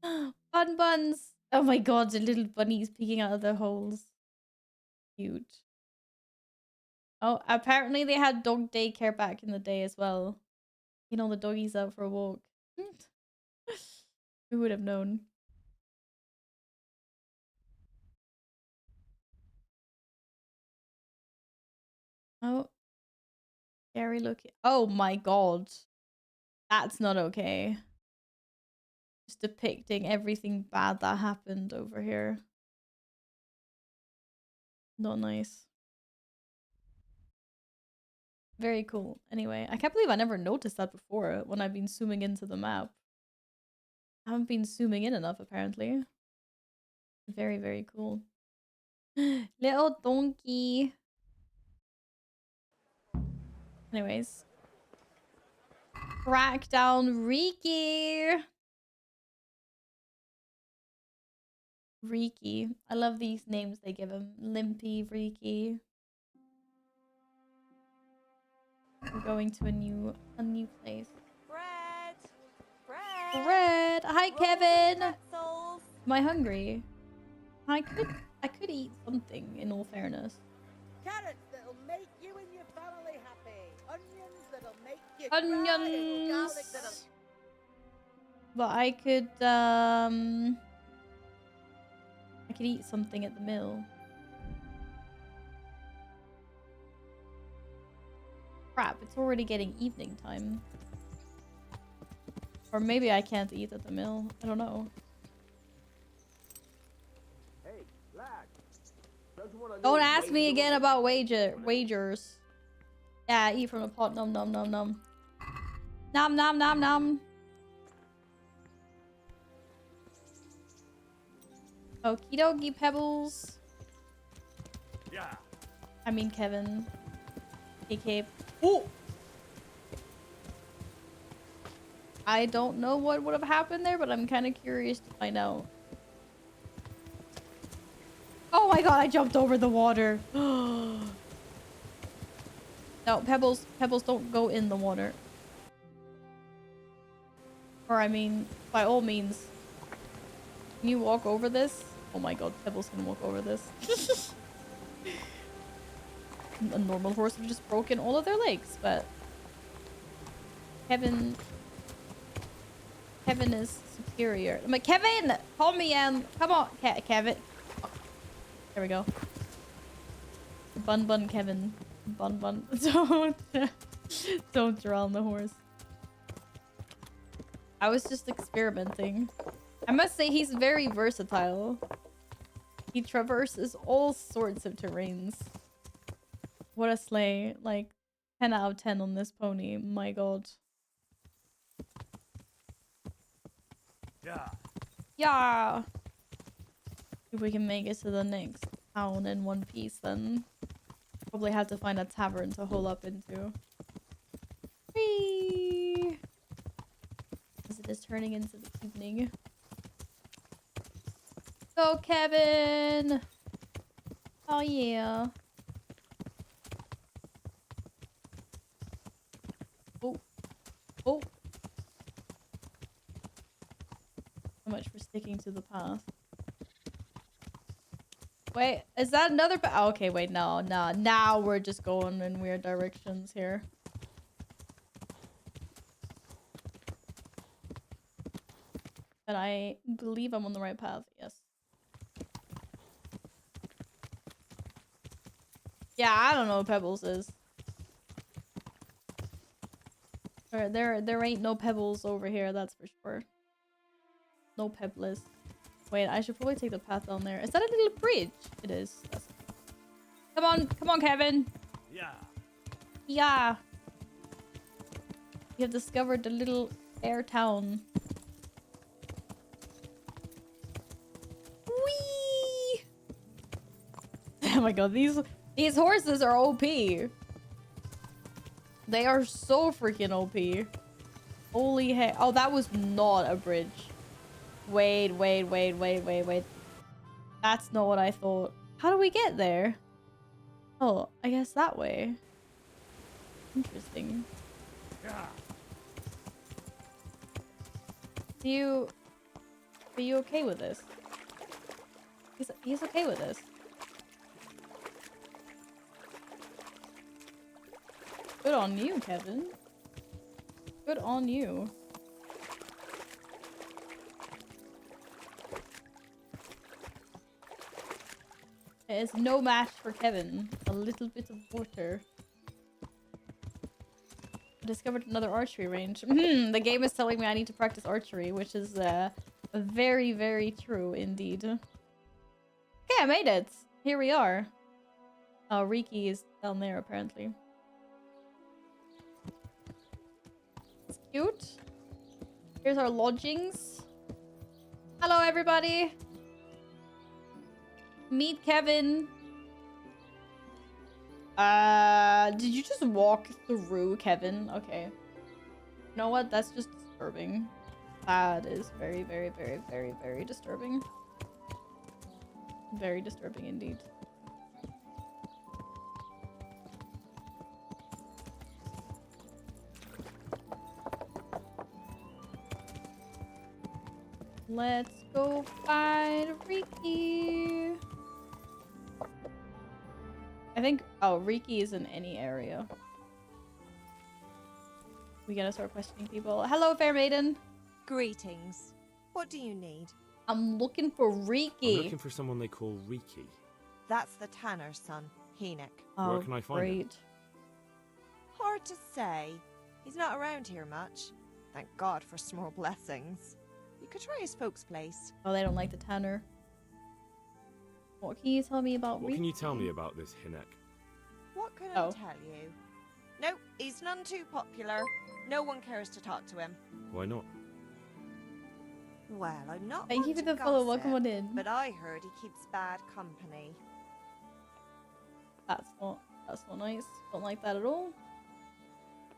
hell? Buns. Oh my god, the little bunnies peeking out of their holes. Cute. Oh, apparently they had dog daycare back in the day as well. You know, the doggies out for a walk. Who would have known? Oh. Scary looking. Oh my god. That's not okay. Just depicting everything bad that happened over here. Not nice. Very cool. Anyway, I can't believe I never noticed that before when I've been zooming into the map. I haven't been zooming in enough, apparently. Very, very cool. Little donkey. Anyways. Crack down Riki. Riki. I love these names they give him. Limpy, Riki. We're going to a new place. Bread. Hi, Kevin. Am I hungry? I could eat something, in all fairness. Carrots that'll make you and your family happy. Onions that'll make you Onions. cry. Garlic that'll... But I could eat something at the mill. Crap, it's already getting evening time. Or maybe I can't eat at the mill. I don't know. Hey, lad. Don't ask me again about wagers. Yeah, eat from the pot. Nom nom nom nom. Nom nom nom nom. Okie dokie, Pebbles. Yeah. I mean Kevin. AK. Oh! I don't know what would have happened there, but I'm kind of curious to find out. Oh my god, I jumped over the water. No, Pebbles don't go in the water. Or I mean, by all means. Can you walk over this? Oh my god, Pebbles can walk over this. A normal horse would have just broken all of their legs, but Kevin is superior. I'm like, Kevin, call me and come on, Kevin. Oh, there we go. Bun Kevin, bun. Don't drown the horse. I was just experimenting. I must say he's very versatile. He traverses all sorts of terrains. What a sleigh. Like, 10 out of 10 on this pony. My god. Yeah. Yeah! If we can make it to the next town in one piece, then probably have to find a tavern to hole up into. Whee! As it is turning into the evening. Go, Kevin! Oh, yeah. Oh. Oh. So much for sticking to the path. Wait, is that another oh, okay, wait, no. Now we're just going in weird directions here. But I believe I'm on the right path, yes. Yeah, I don't know what Pebbles is. There ain't no Pebbles over here, that's for sure. No Pebbles. Wait, I should probably take the path down there. Is that a little bridge? It is. Come on, Kevin. Yeah. Yeah. You have discovered the little air town. Whee! Oh my god, these horses are OP. They are so freaking OP. Holy heck. Oh, that was not a bridge. Wait. That's not what I thought. How do we get there? Oh, I guess that way. Interesting. Yeah. Are you okay with this? He's okay with this. Good on you, Kevin. Good on you. It is no match for Kevin. A little bit of water. I discovered another archery range. The game is telling me I need to practice archery, which is very, very true indeed. Okay, I made it. Here we are. Oh, Riki is down there apparently. It's cute. Here's our lodgings. Hello, everybody. Meet Kevin. Did you just walk through Kevin? Okay. You know what? That's just disturbing. That is very, very, very, very, very disturbing. Very disturbing indeed. Let's go find Riki. I think, oh, Riki is in any area. We gotta start questioning people. Hello, fair maiden. Greetings. What do you need? I'm looking for Riki. I'm looking for someone they call Riki. That's the Tanner's son, Enoch. Oh, Where can I find him? Hard to say. He's not around here much. Thank God for small blessings. You could try his folks' place. Oh, they don't like the Tanner. What can you tell me about Riki? What can you tell me about this Hinek? What can I tell you? No, he's none too popular. No one cares to talk to him. Why not? Well, I'm not Thank you for the follow. Welcome on in. But I heard he keeps bad company. That's not nice. Don't like that at all.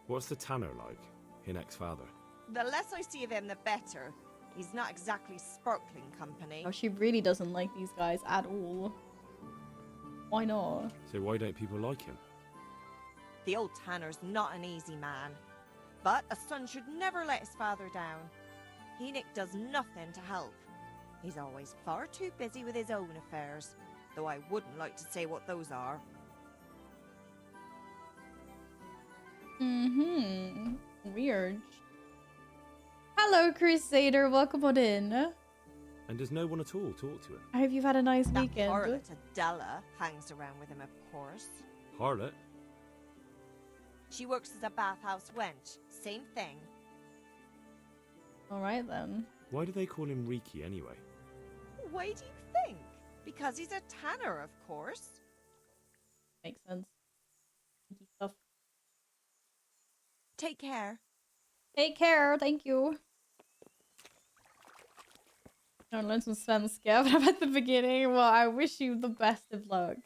What's the Tanner like? Hinek's father. The less I see of him, the better. He's not exactly sparkling company. Oh, she really doesn't like these guys at all. Why not? So why don't people like him? The old tanner's not an easy man. But a son should never let his father down. Enoch does nothing to help. He's always far too busy with his own affairs, though I wouldn't like to say what those are. Weird. Hello, Crusader. Welcome on in. And does no one at all talk to him? I hope you've had a nice That weekend. harlot Adela hangs around with him, of course. Harlot? She works as a bathhouse wench. Same thing. Alright then. Why do they call him Riki anyway? Why do you think? Because he's a tanner, of course. Makes sense. Kinky stuff. Take care. Take care, thank you. I learned some Svenska, but I'm at the beginning. Well, I wish you the best of luck.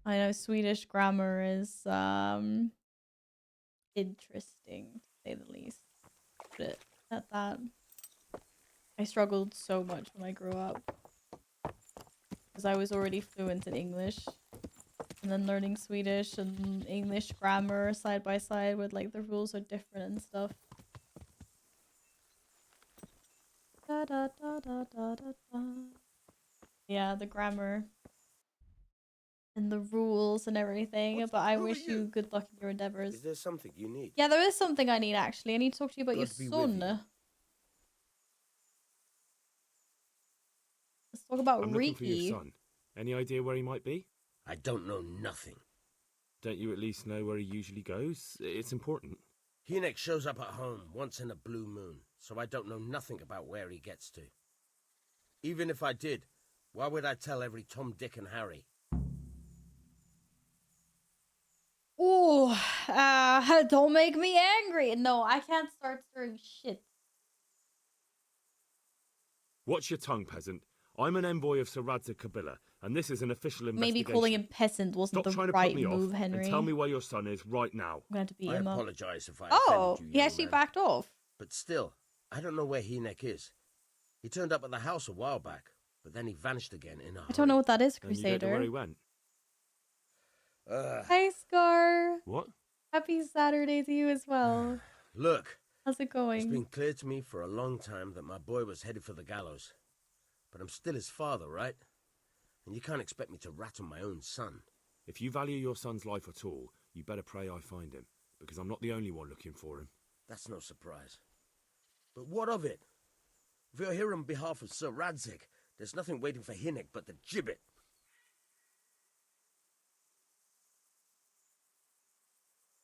I know Swedish grammar is interesting, to say the least. But at that, I struggled so much when I grew up. Because I was already fluent in English. And then learning Swedish and English grammar side by side with like the rules are different and stuff. Da, da, da, da, da, da, da. Yeah, the grammar and the rules and everything. But I wish you good luck in your endeavors. Is there something you need? Yeah, there is something I need actually. I need to talk to you about your God be with son. Let's talk about I'm looking for Riki. your son. Any idea where he might be? I don't know nothing. Don't you at least know where he usually goes? It's important. Enoch shows up at home once in a blue moon, so I don't know nothing about where he gets to. Even if I did, why would I tell every Tom, Dick and Harry? Oh, don't make me angry. No, I can't start stirring shit. Watch your tongue, peasant. I'm an envoy of Sir Radzig Kobyla, and this is an official investigation. Maybe calling him peasant wasn't Stop the trying to right put me move, off Henry. And tell me where your son is right now. I'm going to beat I him up. apologize if I Oh, offended you, he young actually man. backed off. But still, I don't know where Enoch is. He turned up at the house a while back, but then he vanished again in a hurry. I don't know what that is, And you don't know Crusader. where he went? Hi, Scar. What? Happy Saturday to you as well. Look, How's it it's going? been clear to me for a long time that my boy was headed for the gallows. But I'm still his father, right? And you can't expect me to rat on my own son. If you value your son's life at all, you better pray I find him, because I'm not the only one looking for him. That's no surprise. But what of it? If you're here on behalf of Sir Radzig, there's nothing waiting for Enoch but the gibbet.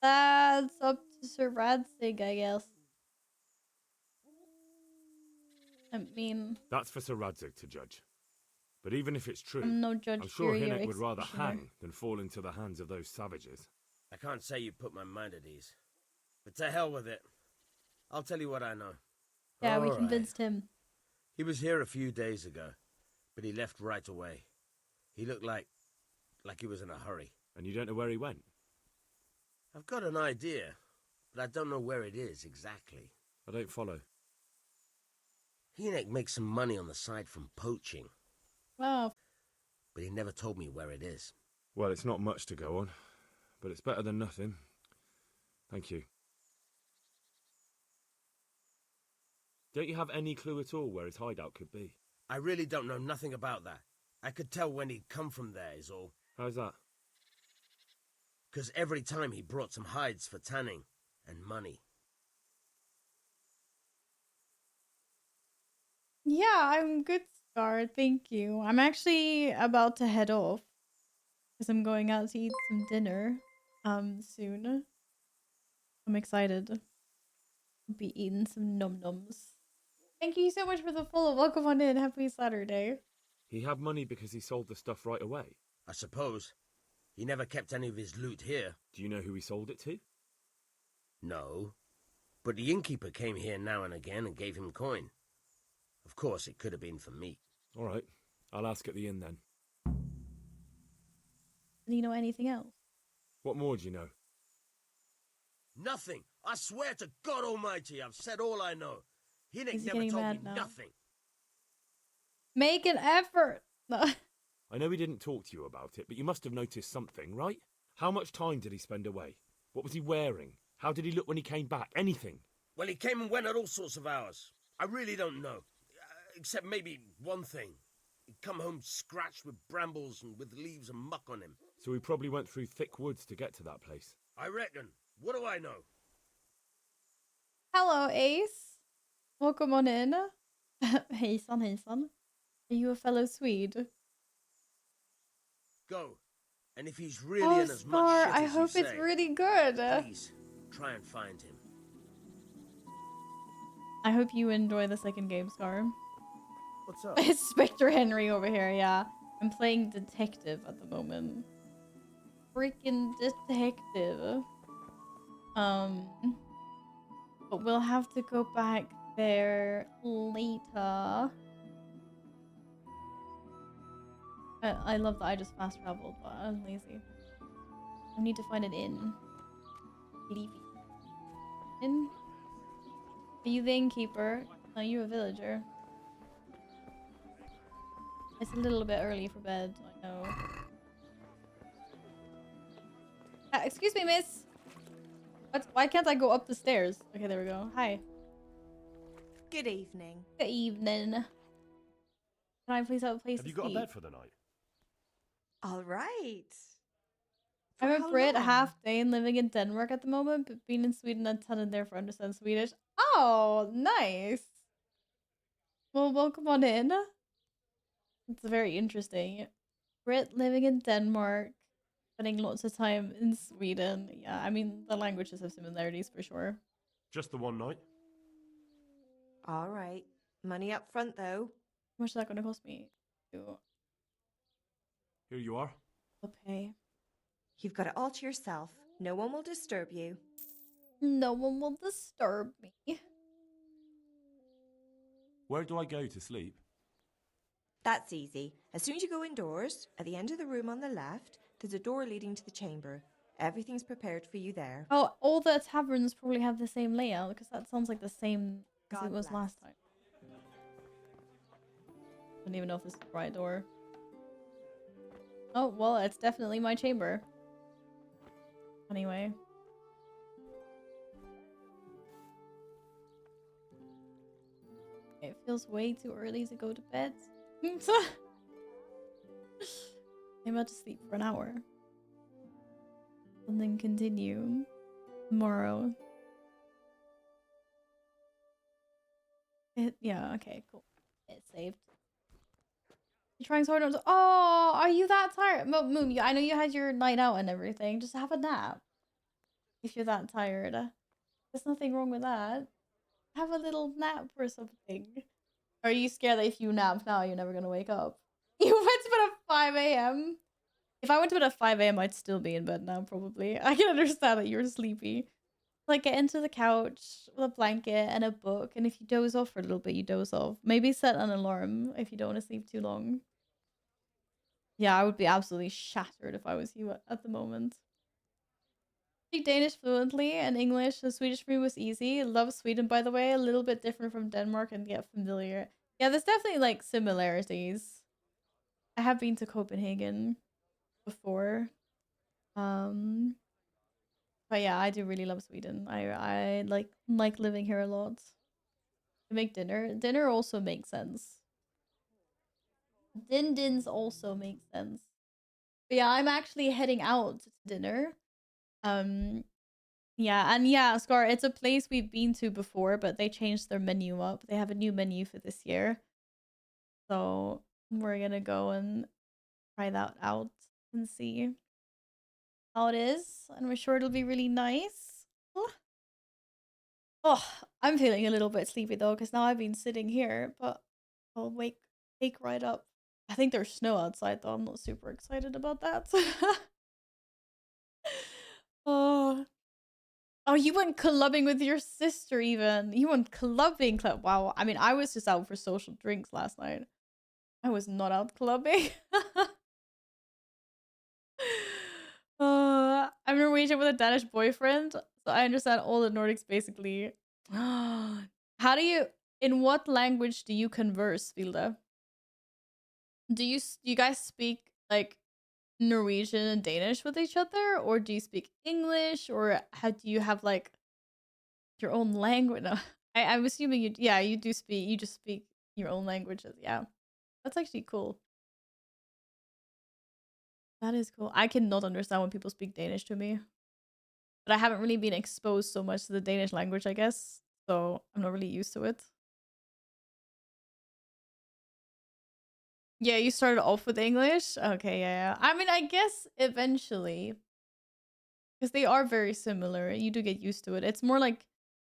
That's up to Sir Radzig, I guess. I mean, That's for Sir Radzig to judge. But even if it's true, I'm no judge. I'm sure you're your Enoch would rather executioner. hang than fall into the hands of those savages. I can't say you put my mind at ease. But to hell with it. I'll tell you what I know. Yeah, we All right. convinced him. He was here a few days ago, but he left right away. He looked like he was in a hurry. And you don't know where he went? I've got an idea, but I don't know where it is exactly. I don't follow. Enoch makes some money on the side from poaching, Wow. but he never told me where it is. Well, it's not much to go on, but it's better than nothing. Thank you. Don't you have any clue at all where his hideout could be? I really don't know nothing about that. I could tell when he'd come from there is all. How's that? 'Cause every time he brought some hides for tanning and money. Yeah, I'm good, Scar. Thank you. I'm actually about to head off because I'm going out to eat some dinner soon. I'm excited. I'll be eating some num-nums. Thank you so much for the follow. Welcome on in. Happy Saturday. He had money because he sold the stuff right away. I suppose. He never kept any of his loot here. Do you know who he sold it to? No. But the innkeeper came here now and again and gave him coin. Of course, it could have been for meat. All right. I'll ask at the inn then. Do you know anything else? What more do you know? Nothing. I swear to God Almighty, I've said all I know. Enoch He's never getting told me mad now. nothing. Make an effort. No. I I know he didn't talk to you about it, but you must have noticed something, right? How much time did he spend away? What was he wearing? How did he look when he came back? Anything? Well, he came and went at all sorts of hours. I really don't know. Except maybe one thing. He'd come home scratched with brambles and with leaves and muck on him. So he probably went through thick woods to get to that place. I reckon. What do I know? Hello, Ace. Welcome on in. Hejsan, hejsan. Are you a fellow Swede? Go. And if he's really in as much Scar, shit I as hope you it's say, really good. please, try and find him. I hope you enjoy the second game, Scar. What's up? It's Spectre Henry over here, yeah. I'm playing detective at the moment. Freaking detective. But we'll have to go back there later. I love that I just fast traveled, but I'm lazy. I need to find an inn. Leaving. Inn? Are you the innkeeper? No, you're a villager. It's a little bit early for bed, I know. Excuse me, miss. What? Why can't I go up the stairs? Okay, there we go. Hi. Good evening. Good evening. Can I please have a place Have to you got sleep? a bed for the night? All right. I'm For a how Brit, long? half Dane, living in Denmark at the moment, but being in Sweden a ton and therefore understand Swedish. Oh, nice. Well, welcome on in. It's very interesting. Brit living in Denmark, spending lots of time in Sweden. Yeah, I mean, the languages have similarities for sure. Just the one night? All right. Money up front, though. How much is that going to cost me? To Here you are. pay. You've got it all to yourself. No one will disturb you. No one will disturb me. Where do I go to sleep? That's easy. As soon as you go indoors, at the end of the room on the left, there's a door leading to the chamber. Everything's prepared for you there. Oh, all the taverns probably have the same layout because that sounds like the same as it God was bless. last time. Don't even know if this is the right door. Oh, well, it's definitely my chamber. Anyway. It feels way too early to go to bed. I'm about to sleep for an hour. And then continue tomorrow. Yeah, okay, cool. It's saved. You're trying so hard not to— Oh, are you that tired? Moon, I know you had your night out and everything. Just have a nap. If you're that tired. There's nothing wrong with that. Have a little nap or something. Are you scared that if you nap now, you're never gonna wake up? You went to bed at 5 a.m.? If I went to bed at 5 a.m., I'd still be in bed now, probably. I can understand that you're sleepy. Like, get into the couch with a blanket and a book, and if you doze off for a little bit, you doze off. Maybe set an alarm if you don't want to sleep too long. Yeah, I would be absolutely shattered if I was you at the moment. Speak Danish fluently and English. The Swedish for me was easy. Love Sweden, by the way. A little bit different from Denmark and get familiar. Yeah, there's definitely, like, similarities. I have been to Copenhagen before. But yeah, I do really love Sweden. I like living here a lot. To make dinner. Dinner also makes sense. Dins also make sense. But yeah, I'm actually heading out to dinner. Yeah, and yeah, Scar, it's a place we've been to before, but they changed their menu up. They have a new menu for this year. So we're gonna go and try that out and see how it is. And we're sure it'll be really nice. Oh, I'm feeling a little bit sleepy though, because now I've been sitting here, but I'll wake right up. I think there's snow outside though. I'm not super excited about that. Oh. Oh, you went clubbing with your sister even. You went clubbing. Wow. I mean, I was just out for social drinks last night. I was not out clubbing. I'm Norwegian with a Danish boyfriend, so I understand all the Nordics basically. How do you— in what language do you converse, Vilde? Do you guys speak like Norwegian and Danish with each other, or do you speak English, or how do you have like your own language? No, I'm assuming you. Yeah, you do speak. You just speak your own languages. Yeah, that's actually cool. That is cool. I cannot understand when people speak Danish to me, but I haven't really been exposed so much to the Danish language, I guess. So I'm not really used to it. Yeah, you started off with English. Okay, yeah. I mean, I guess eventually, because they are very similar, you do get used to it. It's more like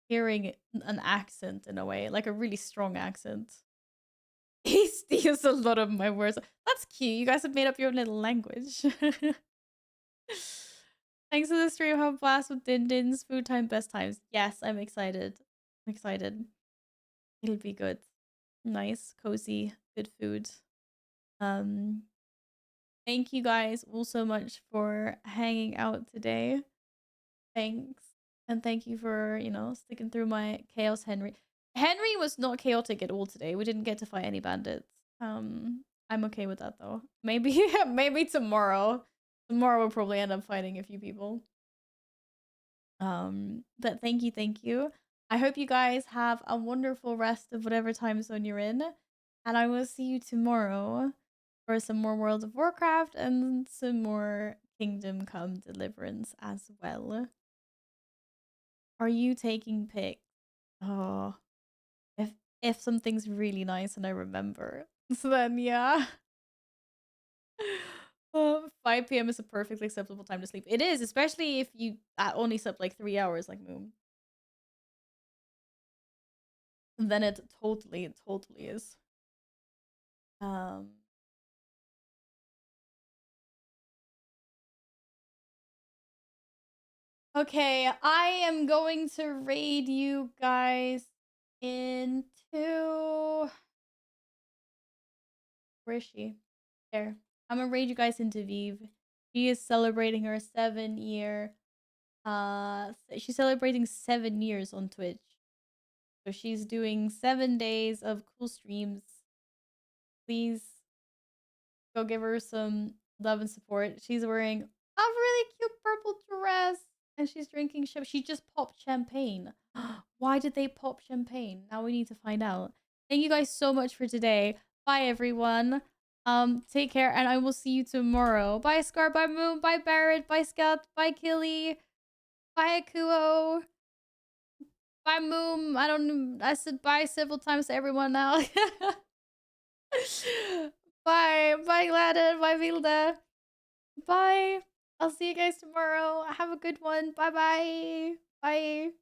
hearing an accent in a way, like a really strong accent. He steals a lot of my words. That's cute. You guys have made up your own little language. Thanks for the stream. Have a blast with Din Din's food time best times. Yes, I'm excited. I'm excited. It'll be good. Nice, cozy, good food. Thank you guys all so much for hanging out today. Thanks. And thank you for, you know, sticking through my Chaos Henry. Henry was not chaotic at all today. We didn't get to fight any bandits. I'm okay with that though. Maybe maybe tomorrow. Tomorrow we'll probably end up fighting a few people. But thank you. I hope you guys have a wonderful rest of whatever time zone you're in. And I will see you tomorrow for some more World of Warcraft and some more Kingdom Come Deliverance as well. Are you taking pics? Oh, if something's really nice and I remember, so then yeah. 5 p.m. is a perfectly acceptable time to sleep. It is, especially if you only slept like 3 hours like Moon. And then it totally is. Okay, I am going to raid you guys into... Where is she? There. I'm gonna raid you guys into Vive. She is celebrating her 7-year... she's celebrating 7 years on Twitch. So she's doing 7 days of cool streams. Please go give her some love and support. She's wearing a really cute purple dress. And she's drinking she just popped champagne. Why did they pop champagne? Now we need to find out. Thank you guys so much for today. Bye everyone. Take care and I will see you tomorrow. Bye Scar, bye Moon, bye Barrett, bye Scout, bye Killy, bye Akuo, bye Moon. I said bye several times to everyone now. Bye Gladden, bye Vilda. Bye. I'll see you guys tomorrow. Have a good one. Bye. Bye.